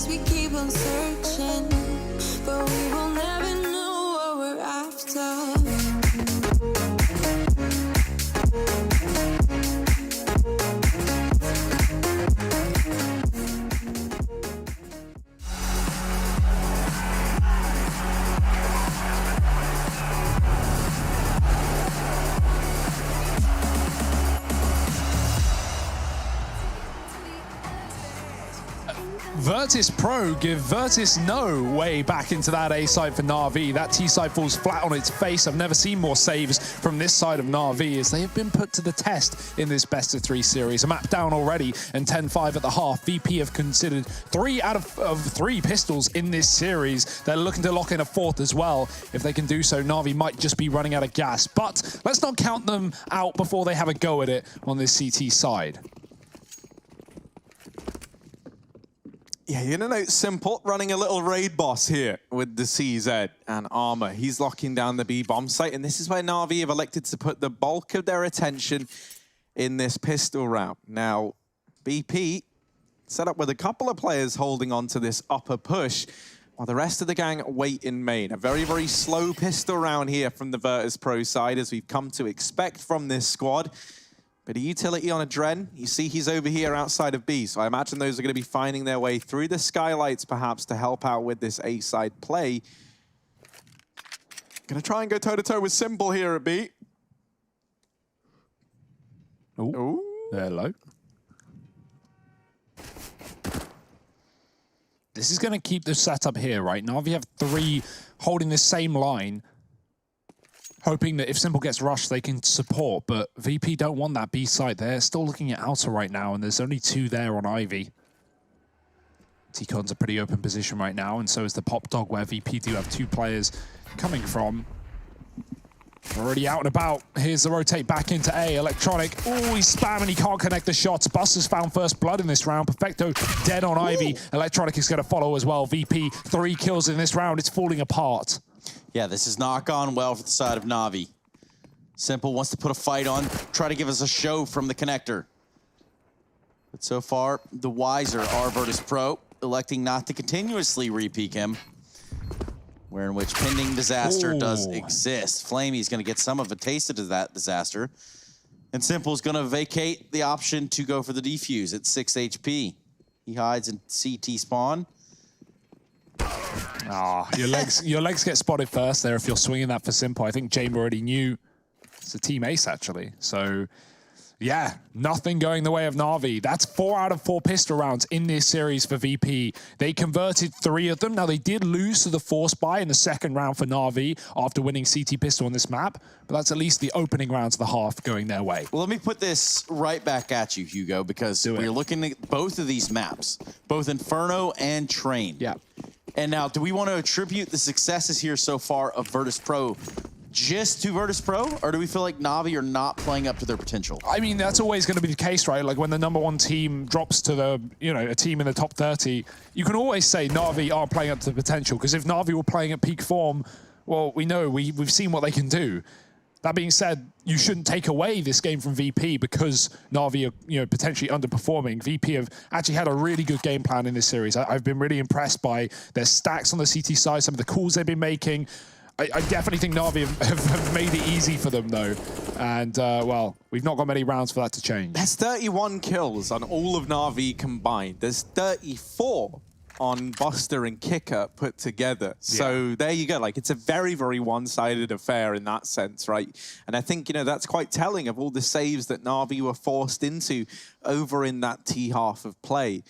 We keep on searching, but we will never know what we're after. Virtus.pro give Virtus no way back into that A side for Na'Vi. That T side falls flat on its face. I've never seen more saves from this side of Na'Vi as they have been put to the test in this best-of-3 series. A map down already and 10-5 at the half. VP have considered 3 out of 3 pistols in this series. They're looking to lock in a 4th as well. If they can do so, Na'Vi might just be running out of gas. But let's not count them out before they have a go at it on this CT side. Yeah, you know, it's simple. Running a little raid boss here with the CZ and Armor. He's locking down the B bomb site, and this is where Na'Vi have elected to put the bulk of their attention in this pistol round. Now, BP set up with a couple of players holding on to this upper push, while the rest of the gang wait in main. A very, very slow pistol round here from the Virtus.pro side, as we've come to expect from this squad. Bit of utility on a Dren. You see he's over here outside of B, so I imagine those are going to be finding their way through the skylights perhaps to help out with this A-side play. Gonna try and go toe-to-toe with Simple here at B. Oh, hello. This is going to keep the setup here, right? Na'Vi have 3 holding the same line, hoping that if Simple gets rushed, they can support. But VP don't want that B side. They're still looking at Outer right now, and there's only 2 there on Ivy. T-Con's a pretty open position right now, and so is the Pop Dog, where VP do have 2 players coming from. Already out and about. Here's the rotate back into A. Electronic. Oh, he's spamming. He can't connect the shots. Buster's found first blood in this round. Perfecto dead on Ivy. Electronic is going to follow as well. VP, 3 kills in this round. It's falling apart. Yeah, this has not gone well for the side of Na'Vi. Simple wants to put a fight on, try to give us a show from the connector. But so far, the wiser are Virtus.pro, electing not to continuously re-peek him. Where in which pending disaster does exist. Flamey's going to get some of a taste of that disaster. And Simple's going to vacate the option to go for the defuse at 6 HP. He hides in CT spawn. Ah, your legs get spotted first there if you're swinging that for Simple. I think James already knew it's a team ace, actually. So, yeah, nothing going the way of Na'Vi. That's 4 out of 4 pistol rounds in this series for VP. They converted 3 of them. Now, they did lose to the Force Buy in the second round for Na'Vi after winning CT pistol on this map, but that's at least the opening rounds of the half going their way. Well, let me put this right back at you, Hugo, because we're looking at both of these maps, both Inferno and Train. Yeah. And now, do we want to attribute the successes here so far of Virtus.pro just to Virtus.pro, or do we feel like Na'Vi are not playing up to their potential? I mean, that's always going to be the case, right? Like when the #1 team drops to the, a team in the top 30, you can always say Na'Vi are playing up to the potential, because if Na'Vi were playing at peak form, well, we know, we've seen what they can do. That being said, you shouldn't take away this game from VP because Na'Vi are, potentially underperforming. VP have actually had a really good game plan in this series. I've been really impressed by their stacks on the CT side, some of the calls they've been making. I definitely think Na'Vi have made it easy for them, though. And, well, we've not got many rounds for that to change. There's 31 kills on all of Na'Vi combined. There's 34 on Buster and Kicker put together. So there you go. Like, it's a very, very one-sided affair in that sense, right? And I think, that's quite telling of all the saves that Na'Vi were forced into over in that T half of play.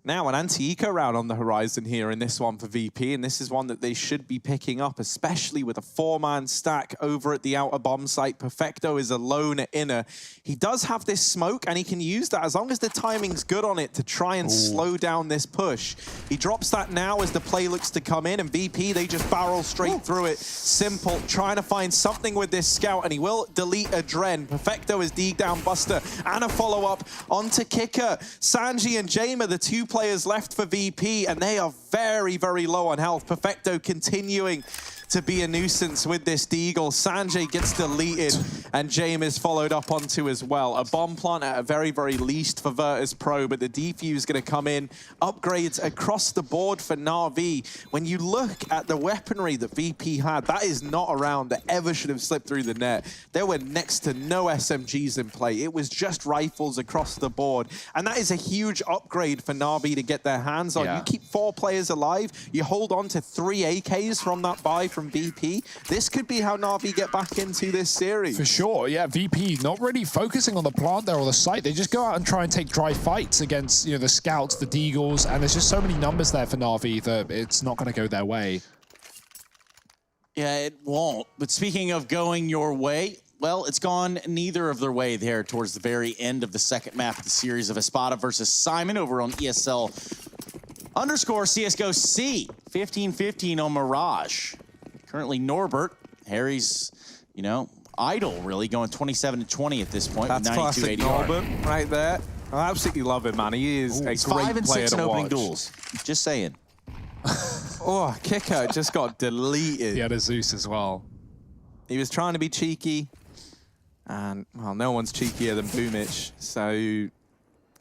Now, an anti-eco round on the horizon here in this one for VP, and this is one that they should be picking up, especially with a 4-man stack over at the outer bomb site. Perfecto is alone at inner. He does have this smoke, and he can use that as long as the timing's good on it to try and slow down this push. He drops that now as the play looks to come in, and VP, they just barrel straight through it. Simple, trying to find something with this scout, and he will delete a Dren. Perfecto is dig down Buster, and a follow-up onto Kicker. Sanji and Jamer, the 2 players left for VP, and they are very, very low on health. Perfecto continuing to be a nuisance with this Deagle. Sanjay gets deleted, and James is followed up onto as well. A bomb plant at a very, very least for Virtus.pro, but the defuse is going to come in. Upgrades across the board for Na'Vi. When you look at the weaponry that VP had, that is not a round that ever should have slipped through the net. There were next to no SMGs in play. It was just rifles across the board, and that is a huge upgrade for Na'Vi to get their hands on. You keep 4 players alive, you hold on to 3 AKs from that buy from VP. This could be how Na'Vi get back into this series. For sure, yeah. VP not really focusing on the plant there or the site. They just go out and try and take dry fights against the scouts, the Deagles, and there's just so many numbers there for Na'Vi that it's not going to go their way. Yeah, it won't. But speaking of going your way, well, it's gone neither of their way there towards the very end of the second map of the series of Espada versus Simon over on ESL _ CSGO C 15-15 on Mirage. Currently Norbert, Harry's, idol really, going 27-20 at this point. That's with classic Norbert right there. I absolutely love him, man. He is a great player 5 and 6 in opening watch. duels. Just saying. Oh, Kicker just got deleted. He had a Zeus as well. He was trying to be cheeky, and, well, no one's cheekier than Boomich, so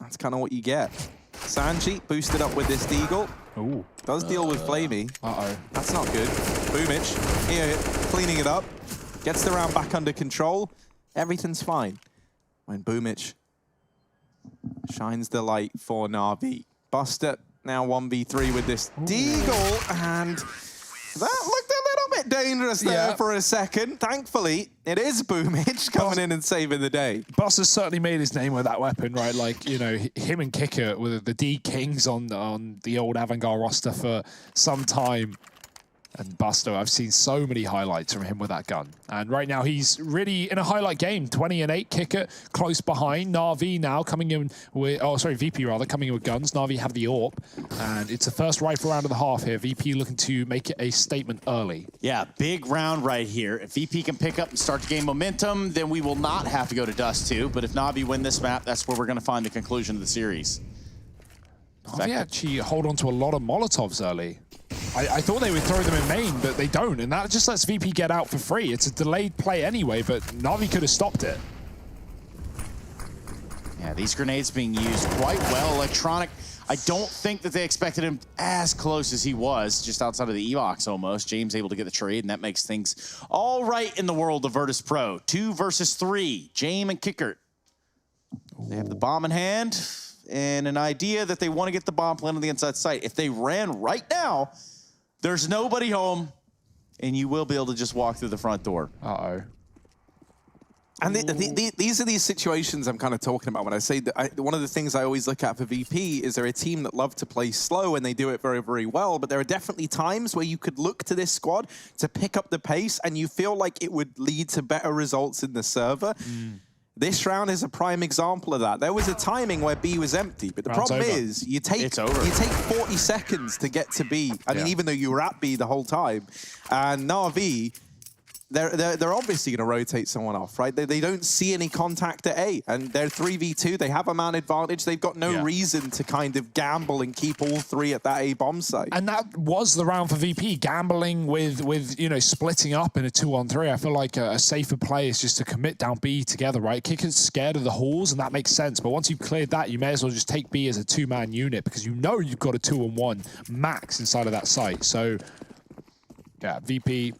that's kind of what you get. Sanji boosted up with this Deagle. Ooh. Does deal with Flamey. Uh-oh. That's not good. Boomich here, cleaning it up. Gets the round back under control. Everything's fine. when Boomich shines the light for Na'Vi. Buster now 1v3 with this Deagle, and that looked a little bit dangerous there for a second. Thankfully, it is Boomich coming in and saving the day. Buster's certainly made his name with that weapon, right? Like, you know, him and Kicker were the D Kings on the old Avangard roster for some time. And Buster, I've seen so many highlights from him with that gun. And right now, he's really in a highlight game. 20-8, Kicker close behind. Na'Vi now coming in with, oh, sorry, VP rather, coming in with guns. Na'Vi have the AWP. And it's the first rifle round of the half here. VP looking to make it a statement early. Yeah, big round right here. If VP can pick up and start to gain momentum, then we will not have to go to Dust 2. But if Na'Vi win this map, that's where we're going to find the conclusion of the series. Na'Vi actually hold on to a lot of Molotovs early. I thought they would throw them in main, but they don't, and that just lets VP get out for free. It's a delayed play anyway, but Na'Vi could have stopped it. Yeah, these grenades being used quite well. Electronic, I don't think that they expected him as close as he was, just outside of the E-box almost. James able to get the trade, and that makes things all right in the world of Virtus.pro. 2 versus 3, James and Kicker. They have the bomb in hand, and an idea that they want to get the bomb planted on the inside site. If they ran right now, there's nobody home, and you will be able to just walk through the front door. Uh-oh. And these are these situations I'm kind of talking about when I say that one of the things I always look at for VP is they're a team that love to play slow, and they do it very, very well. But there are definitely times where you could look to this squad to pick up the pace, and you feel like it would lead to better results in the server. This round is a prime example of that. There was a timing where B was empty, but the problem is you take 40 seconds to get to B. I mean, even though you were at B the whole time, and Na'Vi, they're obviously going to rotate someone off, right? They don't see any contact at A, and they're 3v2. They have a man advantage. They've got no reason to kind of gamble and keep all three at that A bomb site. And that was the round for VP, gambling with you know, splitting up in a 2-on-3. I feel like a safer play is just to commit down B together, right? Kicker's scared of the halls, and that makes sense. But once you've cleared that, you may as well just take B as a 2-man unit, because you know you've got a 2-on-1 max inside of that site. So, yeah, VP,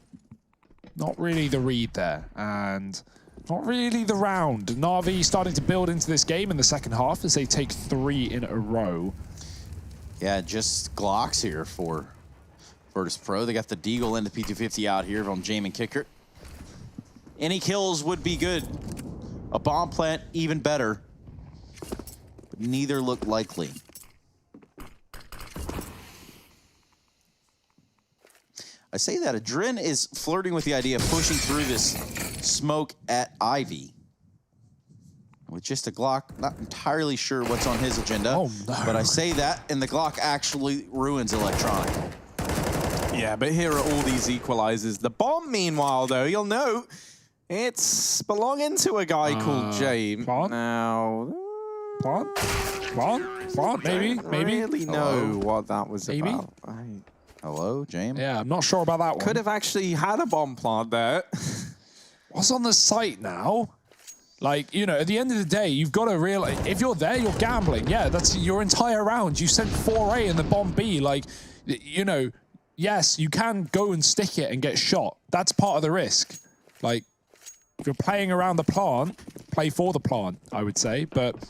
not really the read there, and not really the round. Na'Vi starting to build into this game in the second half as they take 3 in a row. Yeah, just Glocks here for Virtus.pro. They got the Deagle and the P250 out here on James and Kicker. Any kills would be good. A bomb plant, even better. But neither look likely. I say that Adren is flirting with the idea of pushing through this smoke at Ivy. With just a Glock, not entirely sure what's on his agenda. Oh, no. But I say that, and the Glock actually ruins Electronic. Yeah, but here are all these equalizers. The bomb, meanwhile, though, you'll note, it's belonging to a guy called James. Now, Plant, maybe. I don't really know what that was about. Hello, James? Yeah, I'm not sure about that one. Could have actually had a bomb plant there. What's on the site now? Like, you know, at the end of the day, you've got to realize, if you're there, you're gambling. Yeah, that's your entire round. You sent 4A and the bomb B. Like, you know, yes, you can go and stick it and get shot. That's part of the risk. Like, if you're playing around the plant, play for the plant, I would say. But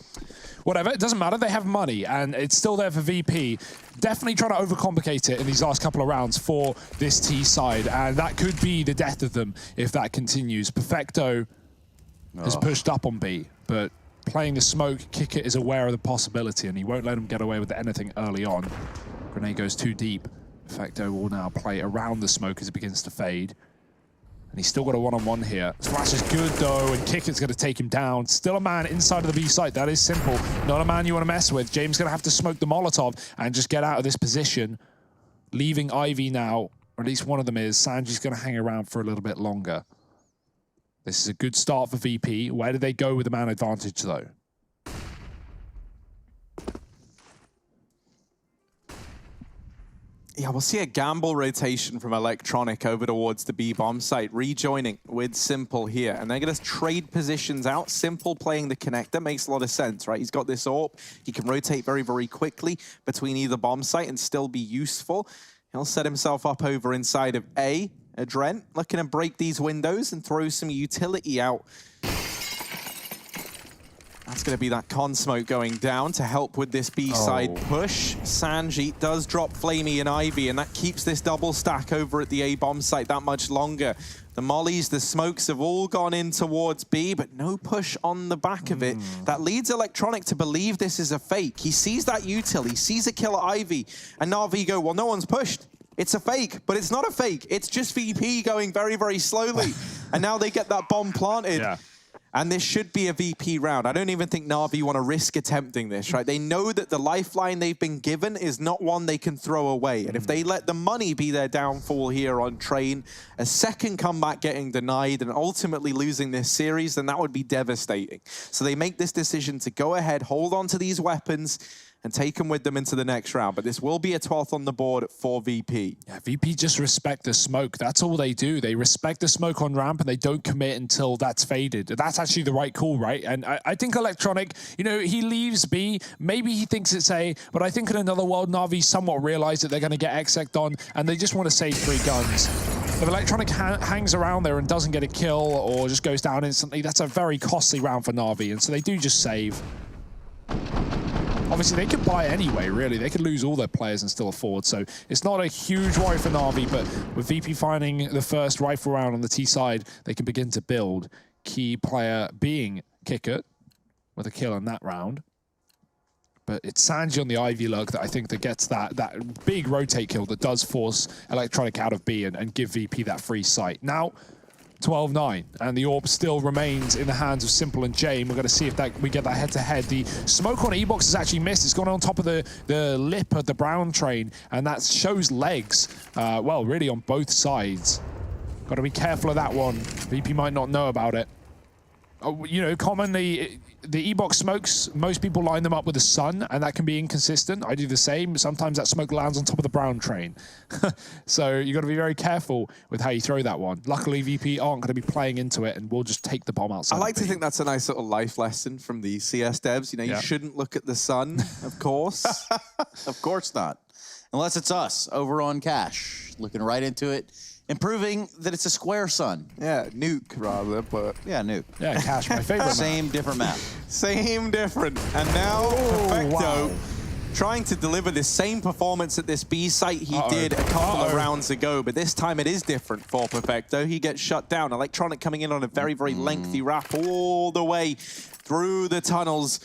whatever, it doesn't matter. They have money, and it's still there for VP. Definitely trying to overcomplicate it in these last couple of rounds for this T side, and that could be the death of them if that continues. Perfecto has pushed up on B, but playing the smoke, Kicker is aware of the possibility, and he won't let him get away with anything early on. Grenade goes too deep. Perfecto will now play around the smoke as it begins to fade. And he's still got a one-on-one here. Splash is good, though, and Kicker's going to take him down. Still a man inside of the B site. That is simple. Not a man you want to mess with. James going to have to smoke the Molotov and just get out of this position. Leaving Ivy now, or at least one of them is. Sanji's going to hang around for a little bit longer. This is a good start for VP. Where did they go with the man advantage, though? Yeah, we'll see a gamble rotation from Electronic over towards the B-bomb site, rejoining with Simple here. And they're going to trade positions out. Simple playing the connector makes a lot of sense, right? He's got this AWP. He can rotate very, very quickly between either bomb site and still be useful. He'll set himself up over inside of A. Adren looking to break these windows and throw some utility out. That's going to be that con smoke going down to help with this B-side push. Sanji does drop Flamey and Ivy, and that keeps this double stack over at the A-bomb site that much longer. The mollies, the smokes have all gone in towards B, but no push on the back of it. That leads Electronic to believe this is a fake. He sees that util, he sees a kill at Ivy, and Na'Vi go, well, no one's pushed. It's a fake, but it's not a fake. It's just VP going very, very slowly. And now they get that bomb planted. Yeah. And this should be a VP round. I don't even think Na'Vi want to risk attempting this, right? They know that the lifeline they've been given is not one they can throw away. And if they let the money be their downfall here on Train, a second comeback getting denied and ultimately losing this series, then that would be devastating. So they make this decision to go ahead, hold on to these weapons, and take them with them into the next round. But this will be a 12th on the board for VP. Yeah, VP just respect the smoke. That's all they do. They respect the smoke on ramp and they don't commit until that's faded. That's actually the right call, right? And I think Electronic, you know, he leaves B. Maybe he thinks it's A, but I think in another world, Na'Vi somewhat realize that they're going to get exec'd on and they just want to save 3 guns. If Electronic hangs around there and doesn't get a kill or just goes down instantly, that's a very costly round for Na'Vi. And so they do just save. Obviously, they could buy anyway, really. They could lose all their players and still afford. So it's not a huge worry for Na'Vi, but with VP finding the first rifle round on the T side, they can begin to build. Key player being Kicker with a kill in that round. But it's Sanji on the Ivy lug that I think that gets that big rotate kill that does force Electronic out of B and give VP that free sight. Now, 12-9, and the AWP still remains in the hands of Simple and Jame. We're going to see if we get that head-to-head. The smoke on E-Box has actually missed. It's gone on top of the lip of the Brown train, and that shows legs, well, really on both sides. Got to be careful of that one. VP might not know about it. You know, commonly, the E-Box smokes, most people line them up with the sun, and that can be inconsistent. I do the same. Sometimes that smoke lands on top of the Brown train. So you got to be very careful with how you throw that one. Luckily, VP aren't going to be playing into it, and we'll just take the bomb outside. I like to think that's a nice little life lesson from the CS devs. You know, you shouldn't look at the sun, of course. Of course not. Unless it's us over on Cash, looking right into it. And proving that it's a square sun. Yeah, nuke rather, but... Yeah, nuke. Yeah, Cash, my favorite Same, different map. Same, different. And now, Perfecto trying to deliver the same performance at this B site he did a couple of rounds ago, but this time it is different for Perfecto. He gets shut down. Electronic coming in on a very, very lengthy wrap all the way through the tunnels.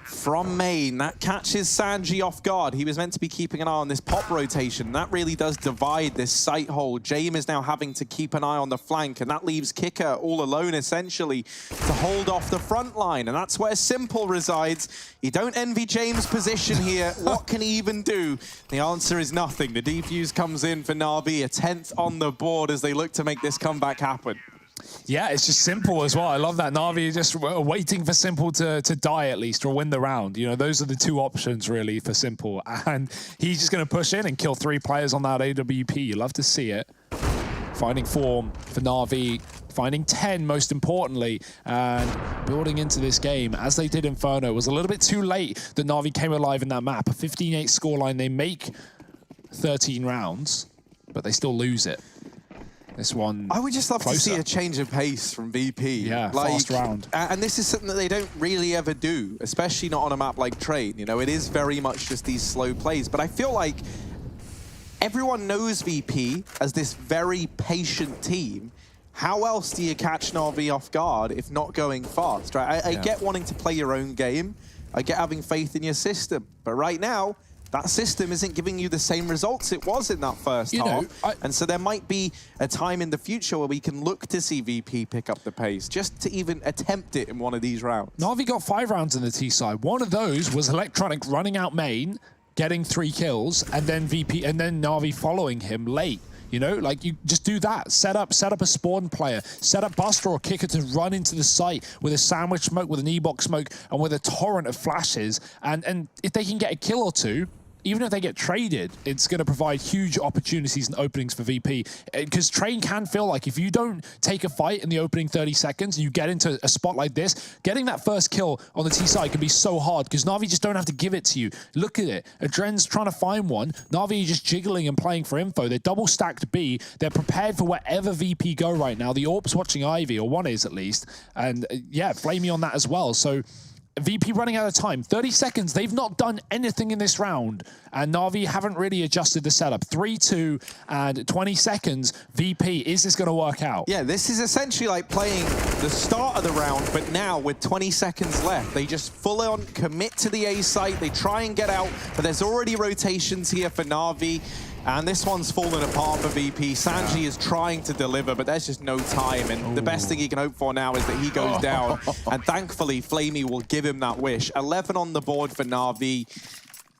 From main, that catches Sanji off guard. He was meant to be keeping an eye on this pop rotation. That really does divide this site hole. Jame is now having to keep an eye on the flank, and that leaves Kicker all alone, essentially, to hold off the front line. And that's where Simple resides. You don't envy James' position here. What can he even do? The answer is nothing. The defuse comes in for Na'Vi, a 10th on the board as they look to make this comeback happen. Yeah, it's just Simple as well. I love that. Na'Vi just waiting for Simple to die at least or win the round. You know, those are the 2 options really for Simple. And he's just going to push in and kill 3 players on that AWP. You love to see it. Finding form for Na'Vi. Finding 10, most importantly, and building into this game as they did Inferno. It was a little bit too late that Na'Vi came alive in that map. A 15-8 scoreline. They make 13 rounds, but they still lose it. This one I would just love closer. to see a change of pace from VP. Yeah, fast round. And this is something that they don't really ever do, especially not on a map like Train. You know, it is very much just these slow plays. But I feel like everyone knows VP as this very patient team. How else do you catch Na'Vi off guard if not going fast, right? I get wanting to play your own game. I get having faith in your system. But right now, that system isn't giving you the same results it was in that first half. And so there might be a time in the future where we can look to see VP pick up the pace, just to even attempt it in one of these rounds. Na'Vi got 5 rounds in the T side. One of those was Electronic running out main, getting 3 kills, and then VP, and then Na'Vi following him late. You know, like you just do that. Set up a spawn player. Set up Buster or Kicker to run into the site with a sandwich smoke, with an E-Box smoke, and with a torrent of flashes. And if they can get a kill or 2, even if they get traded, it's going to provide huge opportunities and openings for VP. Because Train can feel like if you don't take a fight in the opening 30 seconds, you get into a spot like this, getting that first kill on the T side can be so hard because Na'Vi just don't have to give it to you. Look at it. Adren's trying to find one. Na'Vi just jiggling and playing for info. They're double stacked B. They're prepared for wherever VP go right now. The AWP's watching Ivy, or one is at least. And yeah, Flamey on that as well. So VP running out of time. 30 seconds. They've not done anything in this round. And Na'Vi haven't really adjusted the setup. 3-2 and 20 seconds. VP, is this going to work out? Yeah, this is essentially like playing the start of the round, but now with 20 seconds left. They just full on commit to the A site. They try and get out, but there's already rotations here for Na'Vi. And this one's fallen apart for VP. Sanji is trying to deliver, but there's just no time. And the best thing he can hope for now is that he goes down. And thankfully, Flamey will give him that wish. 11 on the board for Na'Vi.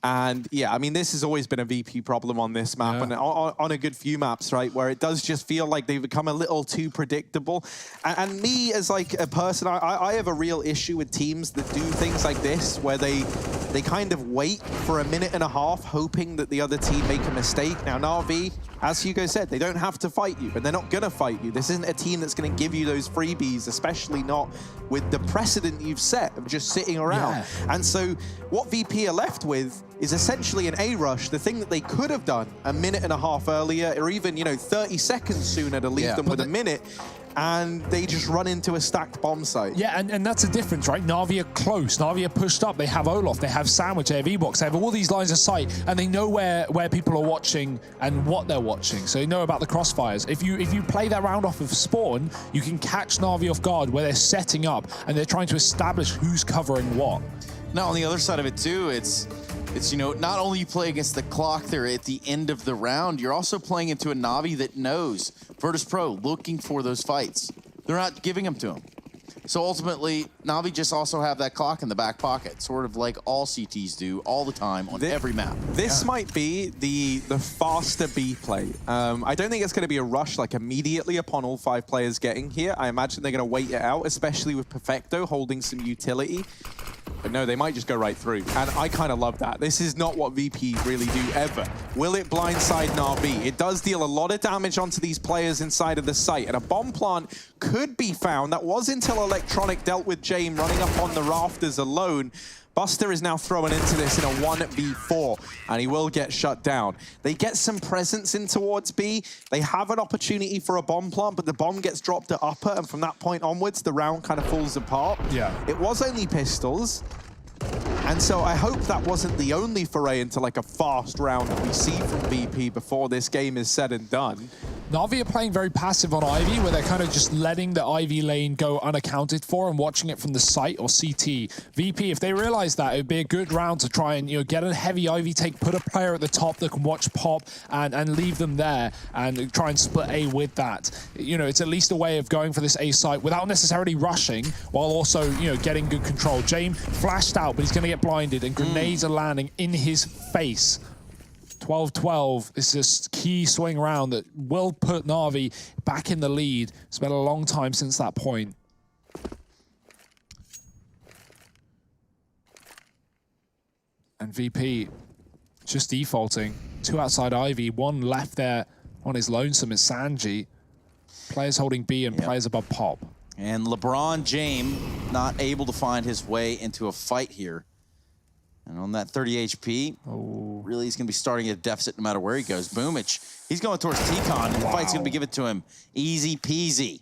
And yeah, I mean, this has always been a VP problem on this map and on a good few maps, right? Where it does just feel like they've become a little too predictable. And me as like a person, I have a real issue with teams that do things like this, where they kind of wait for a minute and a half, hoping that the other team make a mistake. Now, Na'Vi, as Hugo said, they don't have to fight you, but they're not gonna fight you. This isn't a team that's gonna give you those freebies, especially not with the precedent you've set of just sitting around. And so what VP are left with is essentially an A rush, the thing that they could have done a minute and a half earlier, or even, you know, 30 seconds sooner to leave them with a minute, and they just run into a stacked bomb site. Yeah, and that's the difference, right? Na'Vi are close. Na'Vi are pushed up. They have Olaf, they have Sandwich, they have E-Box, they have all these lines of sight, and they know where people are watching and what they're watching. So they know about the crossfires. If you play that round off of spawn, you can catch Na'Vi off guard where they're setting up and they're trying to establish who's covering what. Now, on the other side of it, too, it's you know, not only you play against the clock there at the end of the round, you're also playing into a Na'Vi that knows Virtus.pro looking for those fights. They're not giving them to him. So ultimately, Na'Vi just also have that clock in the back pocket, sort of like all CTs do all the time on every map. This might be the faster B play. I don't think it's going to be a rush like immediately upon all 5 players getting here. I imagine they're going to wait it out, especially with Perfecto holding some utility. But no, they might just go right through. And I kind of love that. This is not what VP really do ever. Will it blindside Na'Vi? It does deal a lot of damage onto these players inside of the site. And a bomb plant could be found. That was until Electronic dealt with Jame running up on the rafters alone. Buster is now thrown into this in a 1v4, and he will get shut down. They get some presence in towards B. They have an opportunity for a bomb plant, but the bomb gets dropped at upper, and from that point onwards, the round kind of falls apart. Yeah. It was only pistols, and so I hope that wasn't the only foray into like a fast round that we see from VP before this game is said and done. Na'Vi are playing very passive on Ivy, where they're kind of just letting the Ivy lane go unaccounted for and watching it from the site or CT. VP, if they realize that, it would be a good round to try and, you know, get a heavy Ivy take, put a player at the top that can watch pop and leave them there and try and split A with that. You know, it's at least a way of going for this A site without necessarily rushing, while also, you know, getting good control. Jame flashed out, but he's going to get blinded, and grenades are landing in his face. 12-12 is this key swing round that will put Na'Vi back in the lead. It's been a long time since that point. And VP just defaulting. 2 outside Ivy, 1 left there on his lonesome is Sanji. Players holding B and players above Pop. And LeBron James not able to find his way into a fight here. And on that 30 HP, really he's going to be starting at a deficit no matter where he goes. Boomich, he's going towards T-Con, and the fight's going to be given to him easy peasy.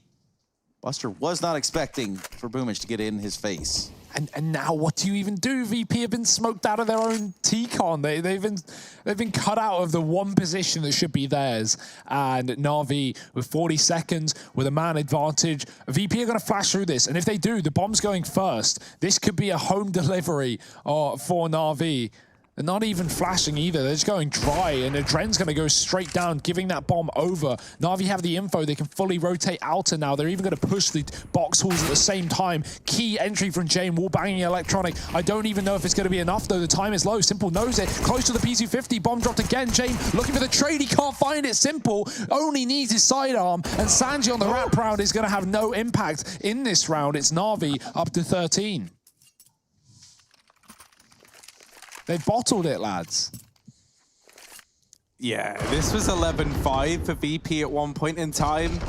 Buster was not expecting for Boomich to get in his face. And now what do you even do? VP have been smoked out of their own T-Con. They've been cut out of the one position that should be theirs. And Na'Vi with 40 seconds with a man advantage. VP are going to flash through this. And if they do, the bomb's going first. This could be a home delivery for Na'Vi. They're not even flashing either. They're just going dry, and Adren's going to go straight down, giving that bomb over. Na'Vi have the info. They can fully rotate outer now. They're even going to push the box halls at the same time. Key entry from Jame, wall banging Electronic. I don't even know if it's going to be enough, though. The time is low. Simple knows it. Close to the P250. Bomb dropped again. Jame looking for the trade. He can't find it. Simple only needs his sidearm, and Sanji on the wrap round is going to have no impact in this round. It's Na'Vi up to 13. They bottled it, lads. Yeah, this was 11-5 for VP at one point in time,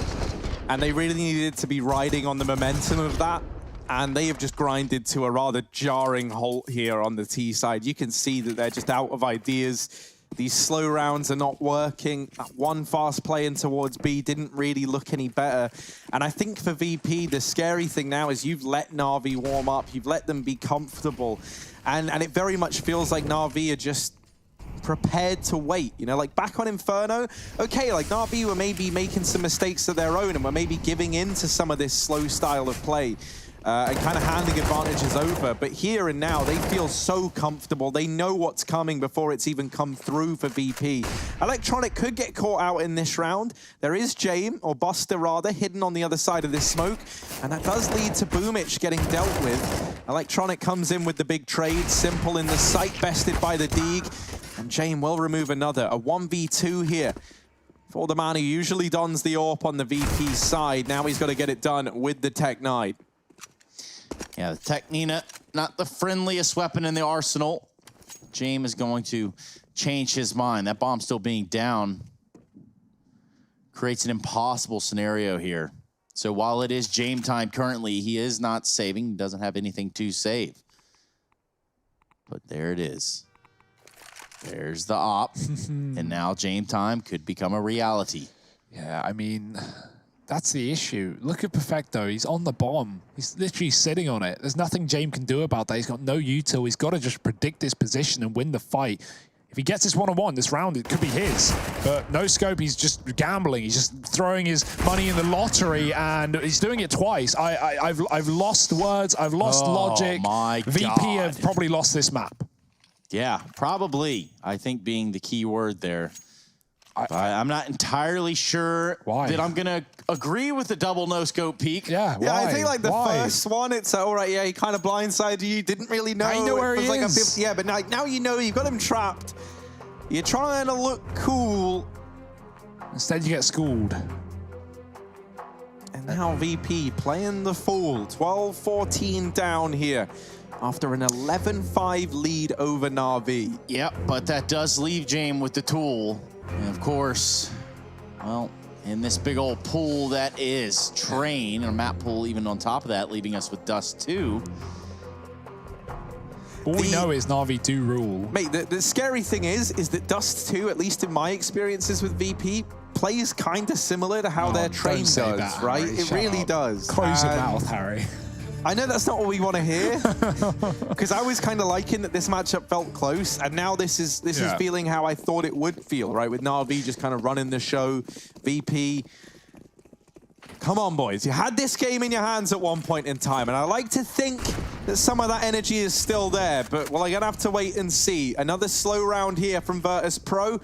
and they really needed to be riding on the momentum of that, and they have just grinded to a rather jarring halt here on the T side. You can see that they're just out of ideas. These slow rounds are not working. That one fast play in towards B didn't really look any better. And I think for VP, the scary thing now is you've let Na'Vi warm up. You've let them be comfortable. And it very much feels like Na'Vi are just prepared to wait. You know, like back on Inferno, okay, like Na'Vi were maybe making some mistakes of their own and were maybe giving in to some of this slow style of play. And kind of handing advantages over. But here and now, they feel so comfortable. They know what's coming before it's even come through for VP. Electronic could get caught out in this round. There is Jame, or Buster rather, hidden on the other side of this smoke. And that does lead to Boomich getting dealt with. Electronic comes in with the big trade. Simple in the sight, bested by the Deeg. And Jame will remove another. A 1v2 here for the man who usually dons the AWP on the VP side. Now he's got to get it done with the Tech 9. Yeah, the Tech Nina, not the friendliest weapon in the arsenal. Jame is going to change his mind. That bomb still being down creates an impossible scenario here. So while it is Jame time currently, he is not saving, doesn't have anything to save. But there it is. There's the op. And now Jame time could become a reality. Yeah, I mean, that's the issue. Look at Perfecto. He's on the bomb. He's literally sitting on it. There's nothing Jame can do about that. He's got no util. He's got to just predict his position and win the fight. If he gets this one-on-one, this round, it could be his. But no scope, he's just gambling. He's just throwing his money in the lottery, and he's doing it twice. I've lost words. I've lost logic. My VP God. have probably lost this map. Yeah, probably. I think being the key word there. I'm not entirely sure that I'm going to agree with the double no-scope peek. Yeah, yeah, I think like the first one, it's all right, yeah, he kind of blindsided you, didn't really know. I know where he like is. Yeah, but now you know you've got him trapped. You're trying to look cool. Instead, you get schooled. And now VP playing the fool. 12-14 down here after an 11-5 lead over Na'Vi. Yep, but that does leave Jame with the tool. And of course, well, in this big old pool that is Train, or map pool even on top of that, leaving us with Dust 2. All we know is Na'Vi do rule. Mate, the scary thing is that Dust 2, at least in my experiences with VP, plays kind of similar to how their Train does, that, right? Harry. It really does. Close your mouth, Harry. I know that's not what we want to hear, because I was kind of liking that this matchup felt close, and now this is feeling how I thought it would feel, right? With Na'Vi just kind of running the show. VP, come on, boys. You had this game in your hands at one point in time, and I like to think that some of that energy is still there, but well, I'm going to have to wait and see. Another slow round here from Virtus.pro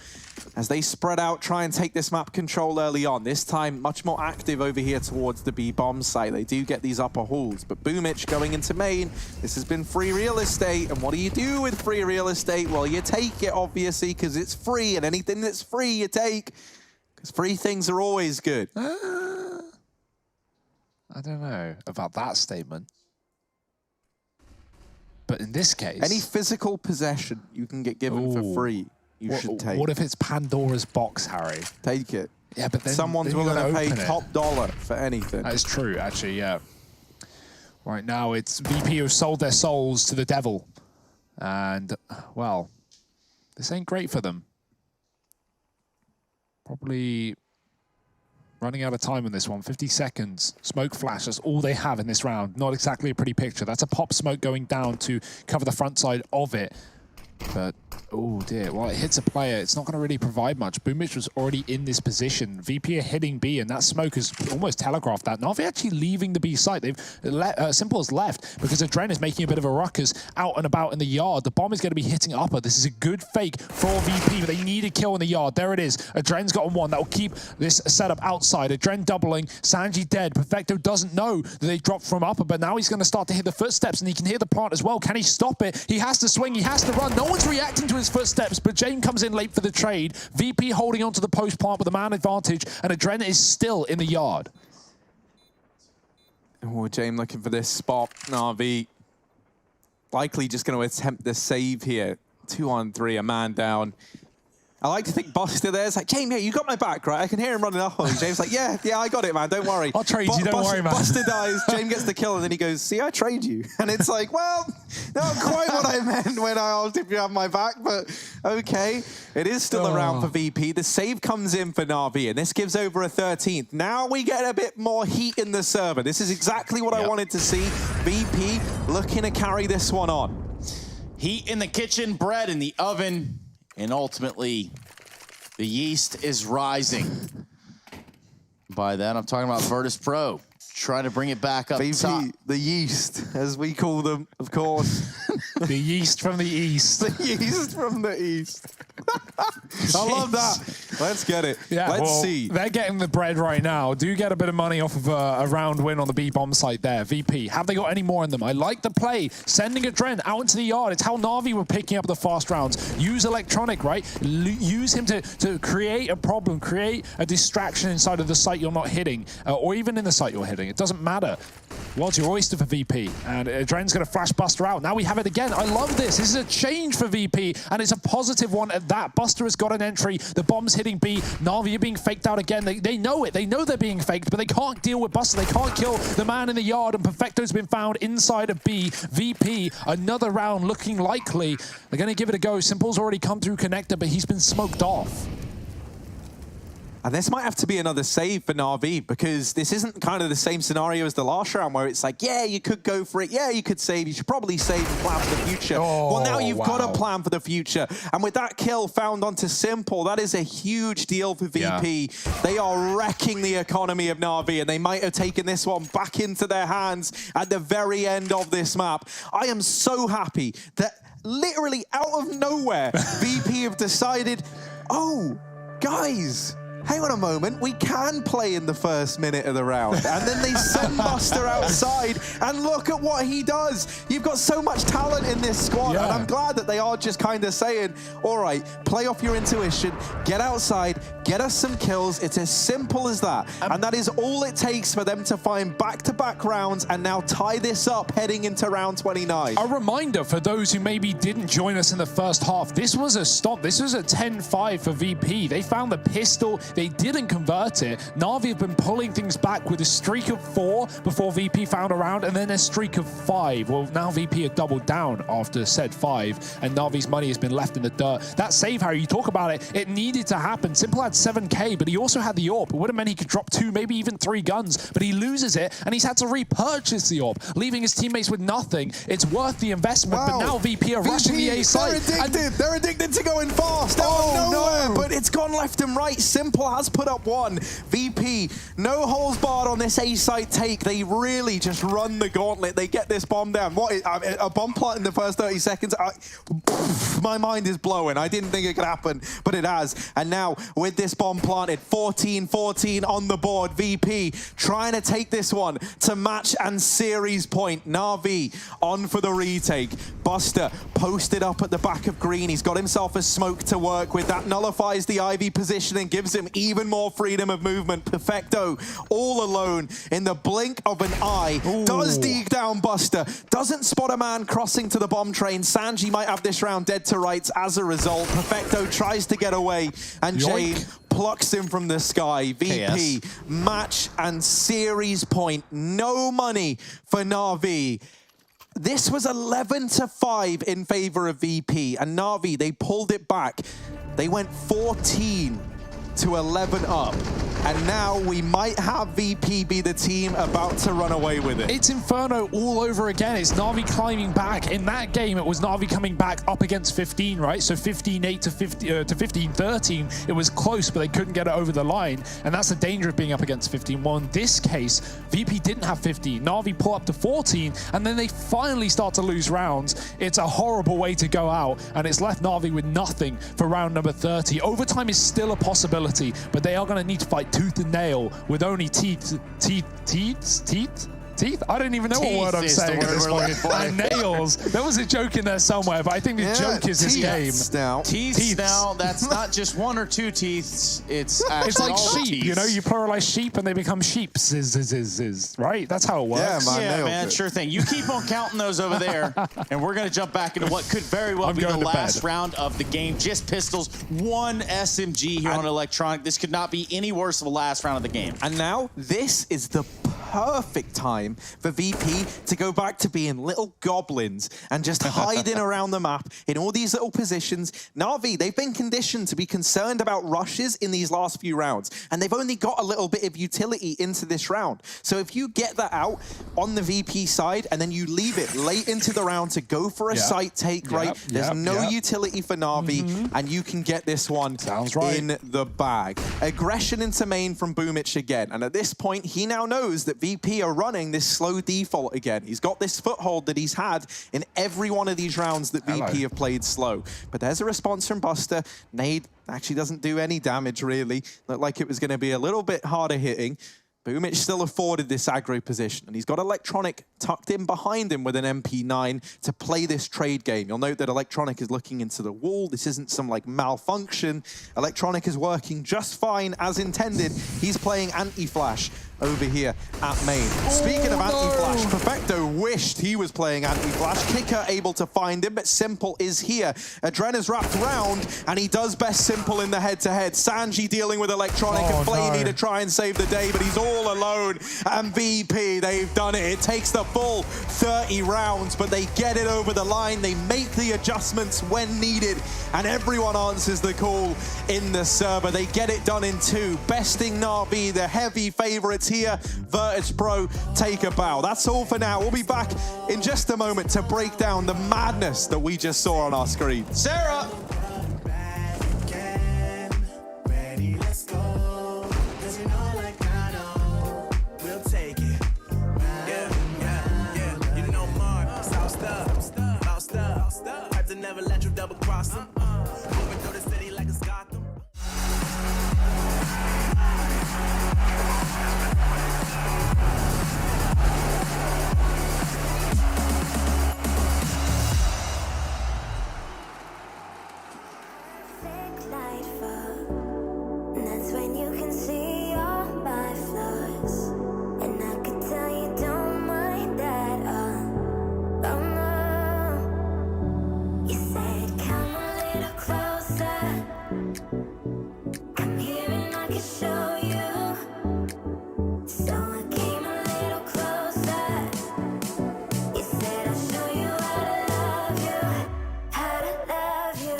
as they spread out, try and take this map control early on. This time, much more active over here towards the B-bomb site. They do get these upper halls, but Boomich going into main. This has been free real estate, and what do you do with free real estate? Well, you take it, obviously, because it's free, and anything that's free, you take, because free things are always good. I don't know about that statement. But in this case, any physical possession you can get given for free, you should take. What if it's Pandora's box, Harry? Take it. Yeah, but then someone's willing to pay top dollar for anything. That is true, actually, yeah. Right now, it's VP who sold their souls to the devil. And, well, this ain't great for them. Probably running out of time in this one. 50 seconds. Smoke flash. That's all they have in this round. Not exactly a pretty picture. That's a pop smoke going down to cover the front side of it. But, oh dear, well, it hits a player. It's not going to really provide much. Boomich was already in this position. VP are hitting B, and that smoke has almost telegraphed that. Na'Vi actually leaving the B site. They've Simple has left because Adren is making a bit of a ruckus out and about in the yard. The bomb is going to be hitting upper. This is a good fake for VP, but they need a kill in the yard. There it is. Adren's got one. That will keep this setup outside. Adren doubling. Sanji dead. Perfecto doesn't know that they dropped from upper, but now he's going to start to hear the footsteps, and he can hear the plant as well. Can he stop it? He has to swing. He has to run. No one's reacting to his footsteps, but Jane comes in late for the trade. VP holding on to the post plant with a man advantage, and Adren is still in the yard. Oh, Jane looking for this spot. Na'Vi likely just going to attempt the save here. 2-on-3, a man down. I like to think Buster there's like, James, yeah, you got my back, right? I can hear him running up on you. James like, yeah, I got it, man. Don't worry. I'll trade you, don't worry, man. Buster dies, James gets the kill, and then he goes, see, I trade you. And it's like, well, Not quite what I meant when I asked if you have my back, but okay. It is still a round for VP. The save comes in for Na'Vi, and this gives over a 13th. Now we get a bit more heat in the server. This is exactly what I wanted to see. VP looking to carry this one on. Heat in the kitchen, bread in the oven, and ultimately the yeast is rising. By that, I'm talking about Virtus.pro. Trying to bring it back up top. The yeast, as we call them, of course. The yeast from the east. The yeast from the east. I love that. Let's get it. Yeah, Let's well, see. They're getting the bread right now. Do get a bit of money off of a round win on the B-bomb site there. VP, have they got any more in them? I like the play. Sending a Dren out into the yard. It's how Na'Vi were picking up the fast rounds. Use Electronic, right? Use him to create a problem, create a distraction inside of the site you're not hitting, or even in the site you're hitting. It doesn't matter. World's your oyster for VP, and Dren's going to flash Buster out. Now we have it again. I love this. This is a change for VP, and it's a positive one at that. Buster has got an entry. The bomb's hitting B. Na'Vi are being faked out again. They know it. They know they're being faked, but they can't deal with Buster. They can't kill the man in the yard, and Perfecto's been found inside of B. VP, another round looking likely. They're going to give it a go. Simple's already come through connector, but he's been smoked off. And this might have to be another save for Na'Vi, because this isn't kind of the same scenario as the last round where it's like, yeah, you could go for it. Yeah, you could save. You should probably save and plan for the future. Well, now you've got to plan for the future. And with that kill found onto Simple, that is a huge deal for VP. Yeah. They are wrecking the economy of Na'Vi, and they might have taken this one back into their hands at the very end of this map. I am so happy that literally out of nowhere, VP have decided, oh, guys, hang on a moment, we can play in the first minute of the round. And then they send Buster outside, and look at what he does. You've got so much talent in this squad, and I'm glad that they are just kind of saying, all right, play off your intuition, get outside, get us some kills. It's as simple as that. And that is all it takes for them to find back-to-back rounds and now tie this up heading into round 29. A reminder for those who maybe didn't join us in the first half, this was a stop. This was a 10-5 for VP. They found the pistol. They didn't convert it. Na'Vi have been pulling things back with a streak of 4 before VP found a round, and then a streak of 5. Well, now VP have doubled down after said 5, and Na'Vi's money has been left in the dirt. That save, Harry, you talk about it, it needed to happen. Simple had 7K, but he also had the AWP. It would have meant he could drop 2, maybe even 3 guns, but he loses it, and he's had to repurchase the AWP, leaving his teammates with nothing. It's worth the investment, but now VP are rushing the A site. They're addicted to going fast out of nowhere, but it's gone left and right. Simple has put up 1. VP, no holes barred on this A site take. They really just run the gauntlet. They get this bomb down. What is a bomb plant in the first 30 seconds? My mind is blowing. I didn't think it could happen, but it has. And now with this bomb planted, 14-14 on the board. VP trying to take this one to match and series point. Na'Vi on for the retake. Buster posted up at the back of green. He's got himself a smoke to work with. That nullifies the Ivy position and gives him even more freedom of movement. Perfecto all alone in the blink of an eye. Does dig down Buster. Doesn't spot a man crossing to the bomb train. Sanji might have this round dead to rights as a result. Perfecto tries to get away, and Jane plucks him from the sky. VP, match and series point. No money for Na'Vi. This was 11-5 in favor of VP, and Na'Vi, they pulled it back. They went 14-11 up. And now we might have VP be the team about to run away with it. It's Inferno all over again. It's Na'Vi climbing back. In that game, it was Na'Vi coming back up against 15, right? So 15-8 to 15-13. It was close, but they couldn't get it over the line. And that's the danger of being up against 15. Well, in this case, VP didn't have 15. Na'Vi pull up to 14, and then they finally start to lose rounds. It's a horrible way to go out, and it's left Na'Vi with nothing for round number 30. Overtime is still a possibility, but they are going to need to fight tooth and nail with only teeth? I don't even know what word I'm saying at this point. And nails. There was a joke in there somewhere, but I think the joke is this game. Teeth now, that's not just 1 or 2 teeth. It's like sheep, teeth. you know? You pluralize sheep and they become sheeps, right? That's how it works. Yeah, man, sure thing. You keep on counting those over there, and we're going to jump back into what could very well be the last round of the game. Just pistols, 1 SMG here on Electronic. This could not be any worse of a last round of the game. And now, this is the perfect time for VP to go back to being little goblins and just hiding around the map in all these little positions. Na'Vi, they've been conditioned to be concerned about rushes in these last few rounds, and they've only got a little bit of utility into this round. So if you get that out on the VP side and then you leave it late into the round to go for a site take, right? There's no utility for Na'Vi, and you can get this one in the bag. Aggression into main from Boomich again, and at this point, he now knows that VP are running this slow default again. He's got this foothold that he's had in every one of these rounds that VP have played slow. But there's a response from Buster. Nade actually doesn't do any damage, really. Looked like it was going to be a little bit harder hitting. Boomich still afforded this aggro position, and he's got Electronic tucked in behind him with an MP9 to play this trade game. You'll note that Electronic is looking into the wall. This isn't some like malfunction. Electronic is working just fine as intended. He's playing anti-flash over here at main. Speaking of anti-flash, Perfecto wished he was playing anti-flash. Kicker able to find him, but Simple is here. Adrena's wrapped round, and he does best Simple in the head-to-head. Sanji dealing with Electronic and Flamey to try and save the day, but he's all alone. And VP, they've done it. It takes the full 30 rounds, but they get it over the line. They make the adjustments when needed, and everyone answers the call in the server. They get it done in 2. Besting Na'Vi, the heavy favorites here. Virtus.pro take a bow. That's all for now. We'll be back in just a moment to break down the madness that we just saw on our screen. Sarah! Never let you double cross them. Moving through the city like it's Gotham. That's when you can see all my flaws, and I could tell you don't mind that. Oh no. You said come a little closer. Come here and I can show you. So I came a little closer. You said I'll show you how to love you, how to love you.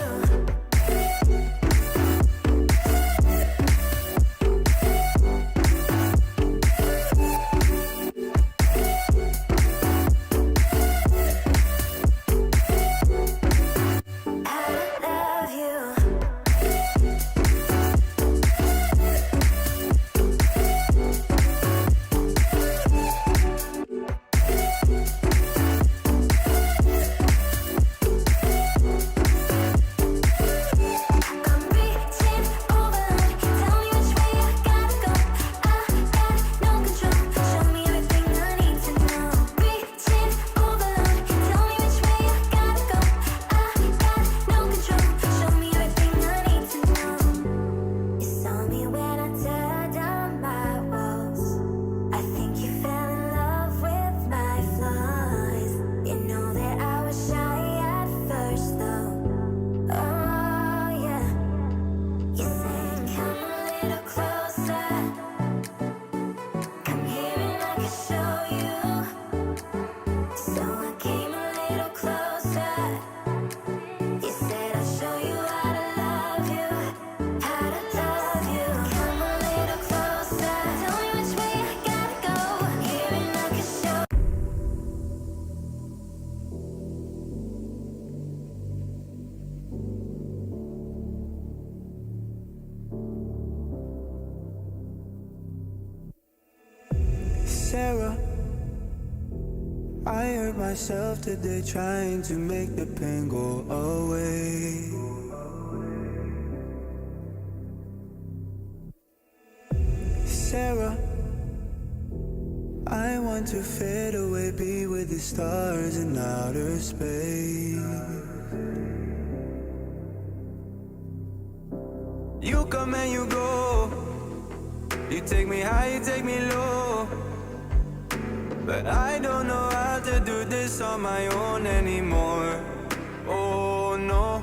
Sarah, I hurt myself today trying to make the pain go away. Sarah, I want to fade away, be with the stars in outer space. You come and you go, you take me high, you take me low, but I don't know how to do this on my own anymore. Oh no.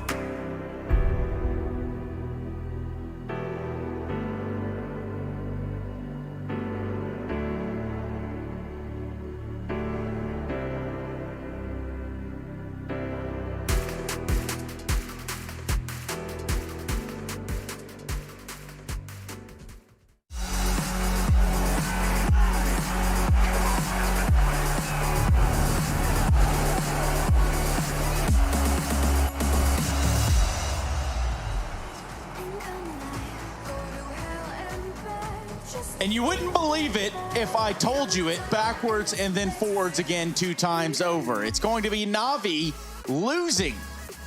And you wouldn't believe it if I told you it backwards and then forwards again 2 times over. It's going to be Navi losing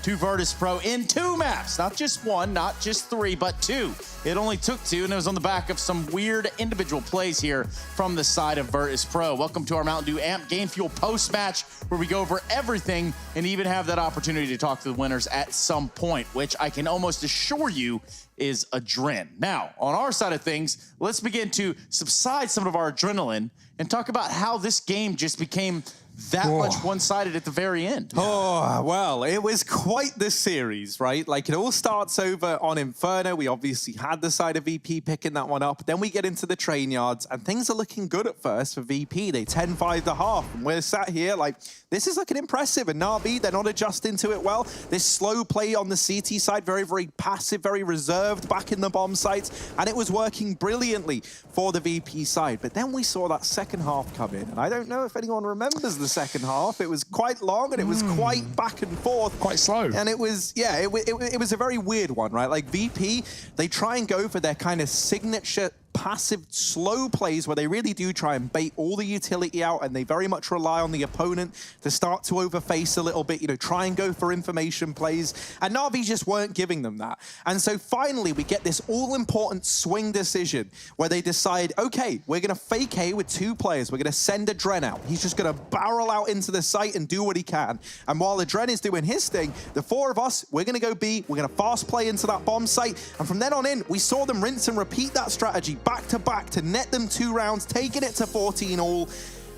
to Virtus.pro in 2 maps. Not just 1, not just 3, but 2. It only took 2, and it was on the back of some weird individual plays here from the side of Virtus.pro. Welcome to our Mountain Dew Amp Game Fuel post-match, where we go over everything and even have that opportunity to talk to the winners at some point, which I can almost assure you is adrenaline. Now, on our side of things, let's begin to subside some of our adrenaline and talk about how this game just became that much one-sided at the very end. Oh, well, it was quite the series, right? Like, it all starts over on Inferno. We obviously had the side of VP picking that one up. Then we get into the train yards, and things are looking good at first for VP. They 10-5 the half, and we're sat here like, this is looking impressive. And Navi, they're not adjusting to it well. This slow play on the CT side, very, very passive, very reserved back in the bomb sites, and it was working brilliantly for the VP side. But then we saw that second half come in, and I don't know if anyone remembers the second half. It was quite long, and it was quite back and forth. Quite slow. And it was, yeah, it was a very weird one, right? Like VP, they try and go for their kind of signature passive, slow plays where they really do try and bait all the utility out, and they very much rely on the opponent to start to overface a little bit, you know, try and go for information plays. And Navi just weren't giving them that. And so finally, we get this all-important swing decision where they decide, okay, we're going to fake A with 2 players. We're going to send Adren out. He's just going to barrel out into the site and do what he can. And while Adren is doing his thing, the 4 of us, we're going to go B. We're going to fast play into that bomb site. And from then on in, we saw them rinse and repeat that strategy back to back to net them 2 rounds, taking it to 14 all.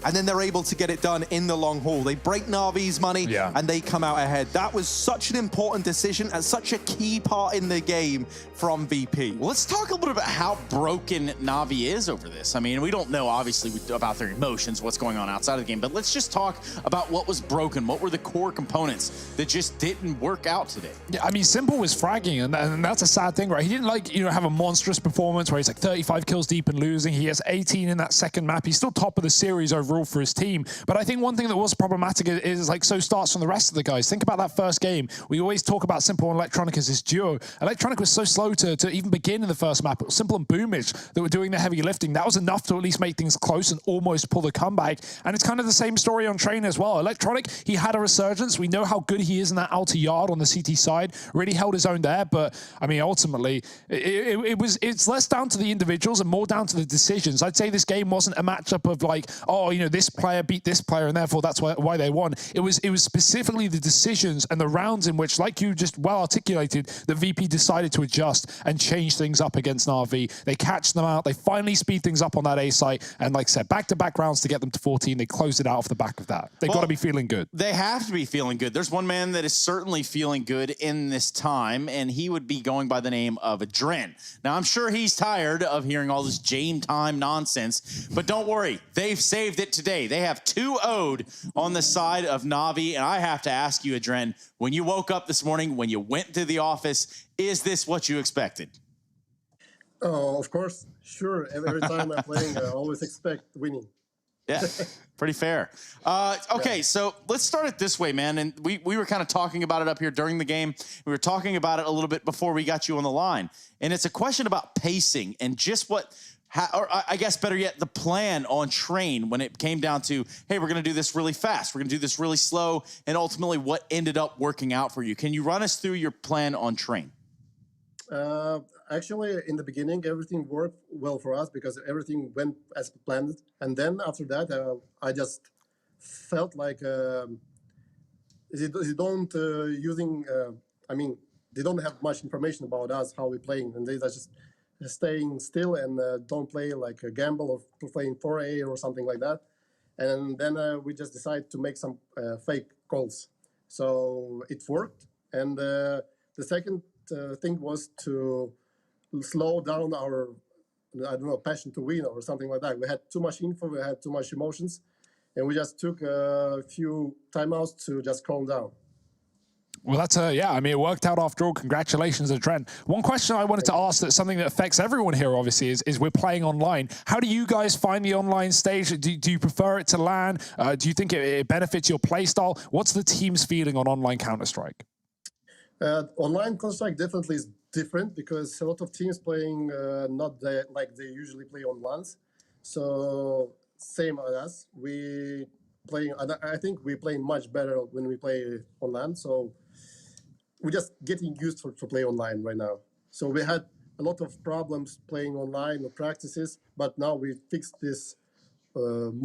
And then they're able to get it done in the long haul. They break Navi's money, and they come out ahead. That was such an important decision and such a key part in the game from VP. Well, let's talk a little bit about how broken Navi is over this. I mean, we don't know, obviously, about their emotions, what's going on outside of the game, but let's just talk about what was broken. What were the core components that just didn't work out today? Yeah, I mean, Simple was fragging, and that's a sad thing, right? He didn't, like, you know, have a monstrous performance where he's like 35 kills deep and losing. He has 18 in that second map. He's still top of the series overall for his team. But I think one thing that was problematic is like, so starts from the rest of the guys. Think about that first game. We always talk about Simple and Electronic as this duo. Electronic was so slow to even begin in the first map. It was Simple and Boomage that were doing the heavy lifting. That was enough to at least make things close and almost pull the comeback. And it's kind of the same story on Train as well. Electronic, he had a resurgence. We know how good he is in that outer yard on the CT side. Really held his own there. But I mean, ultimately, it's less down to the individuals and more down to the decisions. I'd say this game wasn't a matchup of like, oh, you know, this player beat this player and therefore that's why they won. It was specifically the decisions and the rounds in which, like you just well articulated, the VP decided to adjust and change things up against Navi. They catch them out. They finally speed things up on that A site. And like I said, back-to-back rounds to get them to 14. They closed it out off the back of that. They've got to be feeling good. They have to be feeling good. There's one man that is certainly feeling good in this time, and he would be going by the name of Adren. Now, I'm sure he's tired of hearing all this Jame time nonsense, but don't worry. They've saved it today. They have 2-0'd on the side of Navi, and I have to ask you, Adren, when you woke up this morning, when you went to the office, is this what you expected? Oh, of course. Sure. Every time I'm playing, I always expect winning. Yeah, pretty fair. Okay, so let's start it this way, man. And we were kind of talking about it up here during the game. We were talking about it a little bit before we got you on the line. And it's a question about pacing and just what... or I guess better yet, the plan on Train when it came down to, hey, we're going to do this really fast. We're going to do this really slow. And ultimately what ended up working out for you. Can you run us through your plan on Train? Actually, in the beginning, everything worked well for us because everything went as planned. And then after that, I just felt like they don't they don't have much information about us, how we're playing. And they just staying still and don't play like a gamble of playing 4A or something like that. And then we just decided to make some fake calls. So it worked. And the second thing was to slow down our, I don't know, passion to win or something like that. We had too much info, we had too much emotions, and we just took a few timeouts to just calm down. Well, that's yeah. I mean, it worked out after all. Congratulations, Adren. One question I wanted to ask, that's something that affects everyone here, obviously, is we're playing online. How do you guys find the online stage? Do you prefer it to LAN? Do you think it benefits your play style? What's the team's feeling on online Counter-Strike? Online Counter-Strike definitely is different because a lot of teams playing not like they usually play on LANs. So same as us, I think we're playing much better when we play on LAN. So we're just getting used to play online right now. So we had a lot of problems playing online or practices, but now we fixed this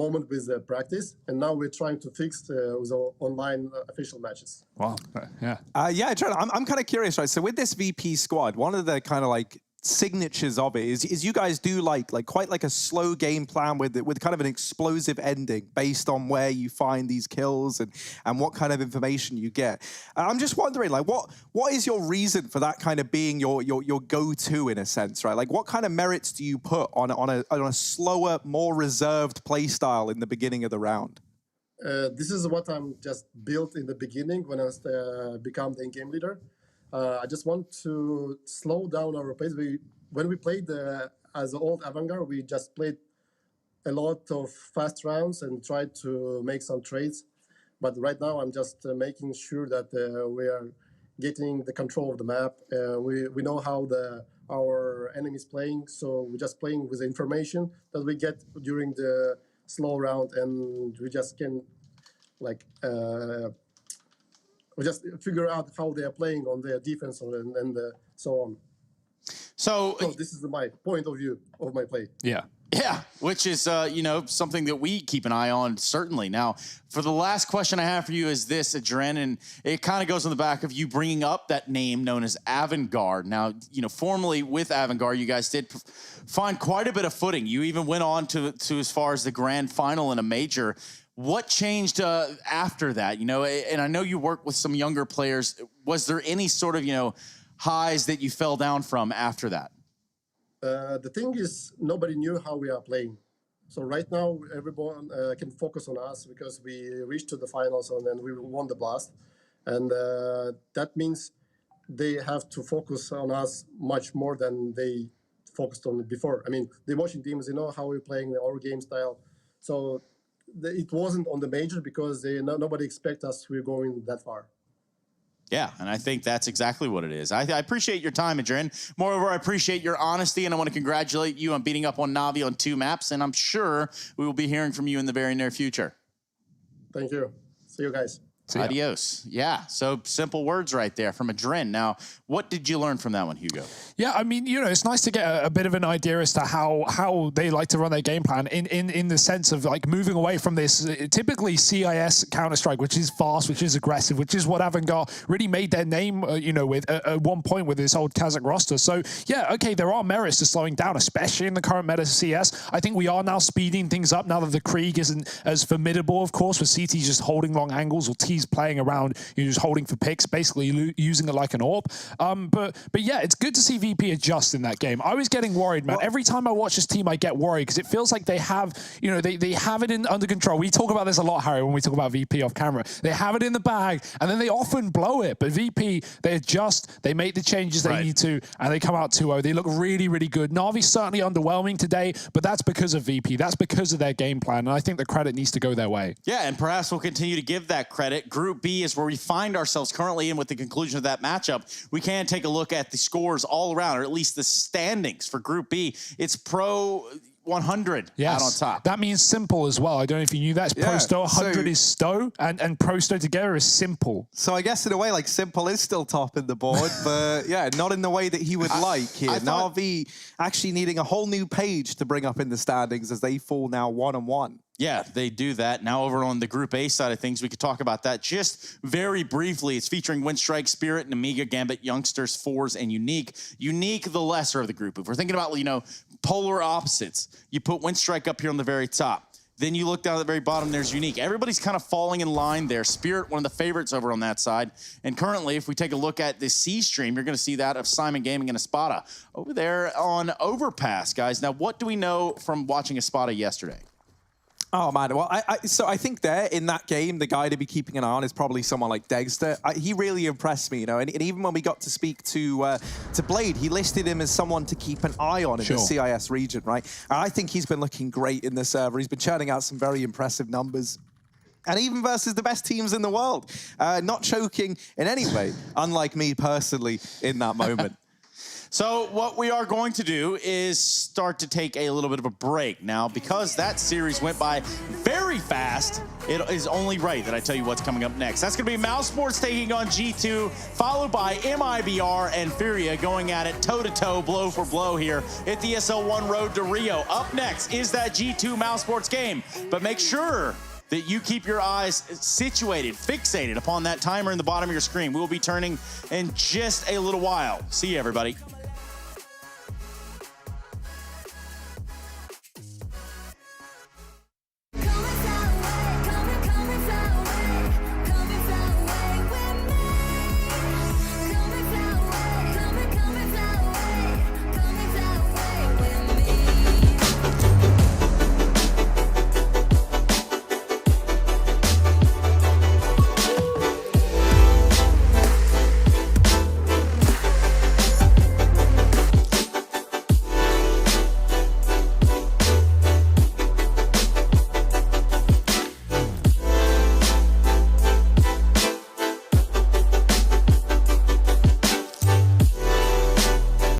moment with the practice, and now we're trying to fix with our online official matches. Wow, yeah. I'm kind of curious, right? So with this VP squad, one of the kind of like signatures of it is you guys do like quite like a slow game plan with kind of an explosive ending based on where you find these kills and what kind of information you get. I'm just wondering, like, what is your reason for that kind of being your go-to in a sense, right? Like, what kind of merits do you put on a slower, more reserved play style in the beginning of the round? This is what I'm just built in the beginning when I become the in-game leader. I just want to slow down our pace. When we played as old Avangard, we just played a lot of fast rounds and tried to make some trades. But right now, I'm just making sure that we are getting the control of the map. We know how our enemy's playing, so we're just playing with the information that we get during the slow round, and we just can like. We just figure out how they are playing on their defense and so on. So this is my point of view of my play. Yeah, which is, you know, something that we keep an eye on, certainly. Now, for the last question I have for you is this, Adren, and it kind of goes on the back of you bringing up that name known as Avangard. Now, you know, formerly with Avangard, you guys did find quite a bit of footing. You even went on to as far as the grand final in a major. What changed after that? You know, and I know you work with some younger players. Was there any sort of, you know, highs that you fell down from after that? The thing is, nobody knew how we are playing. So right now, everyone can focus on us because we reached to the finals and then we won the Blast. And that means they have to focus on us much more than they focused on it before. I mean, they're watching teams, they know how we're playing, our game style. So it wasn't on the major because nobody expect us we're going that far. Yeah, and I think that's exactly what it is. I appreciate your time, Adren. Moreover, I appreciate your honesty, and I want to congratulate you on beating up on Navi on 2 maps, and I'm sure we will be hearing from you in the very near future. Thank you. See you guys. Adios. Yeah, so simple words right there from Adren. Now, what did you learn from that one, Hugo? Yeah, I mean, you know, it's nice to get a bit of an idea as to how they like to run their game plan in the sense of like moving away from this typically CIS Counter-Strike, which is fast, which is aggressive, which is what Avangard really made their name, you know, with at one point with this old Kazakh roster. So yeah, okay, there are merits to slowing down, especially in the current meta CS. I think we are now speeding things up now that the Krieg isn't as formidable, of course, with CT just holding long angles or T's playing around, you're just holding for picks, basically using it like an orb. But yeah, it's good to see VP adjust in that game. I was getting worried, man. Every time I watch this team, I get worried because it feels like they have, you know, they have it under control. We talk about this a lot, Harry, when we talk about VP off camera. They have it in the bag, and then they often blow it. But VP, they adjust, they make the changes they need to, and they come out 2-0. They look really, really good. Navi's certainly underwhelming today, but that's because of VP. That's because of their game plan, and I think the credit needs to go their way. Yeah, and perhaps we'll continue to give that credit. Group B is where we find ourselves currently, and with the conclusion of that matchup, we can take a look at the scores all around, or at least the standings for Group B. It's Pro 100 out on top. That means simple as well. I don't know if you knew that. It's Pro Sto. 100 is Sto, and Pro Sto together is simple. So I guess in a way, like, simple is still top in the board, but yeah, not in the way that he would like here. Navi actually needing a whole new page to bring up in the standings as they fall now 1-1. Yeah, they do that. Now over on the Group A side of things, we could talk about that just very briefly. It's featuring Windstrike, Spirit, and Amiga, Gambit, Youngsters, Fours, and Unique. Unique, the lesser of the group. If we're thinking about, you know, polar opposites, you put Windstrike up here on the very top. Then you look down at the very bottom, there's Unique. Everybody's kind of falling in line there. Spirit, one of the favorites over on that side. And currently, if we take a look at the C stream, you're going to see that of Simon Gaming and Espada over there on Overpass, guys. Now, what do we know from watching Espada yesterday? Oh, man. Well, so I think there in that game, the guy to be keeping an eye on is probably someone like Dexter. He really impressed me, you know, and even when we got to speak to Blade, he listed him as someone to keep an eye on in the CIS region, right? And I think he's been looking great in the server. He's been churning out some very impressive numbers. And even versus the best teams in the world. Not choking in any way, unlike me personally in that moment. So what we are going to do is start to take a little bit of a break now, because that series went by very fast. It is only right that I tell you what's coming up next. That's going to be Mousesports taking on G2, followed by MIBR and Furia going at it toe-to-toe, blow for blow here at the ESL1 Road to Rio. Up next is that G2 Mousesports game, but make sure that you keep your eyes situated, fixated upon that timer in the bottom of your screen. We will be turning in just a little while. See you, everybody.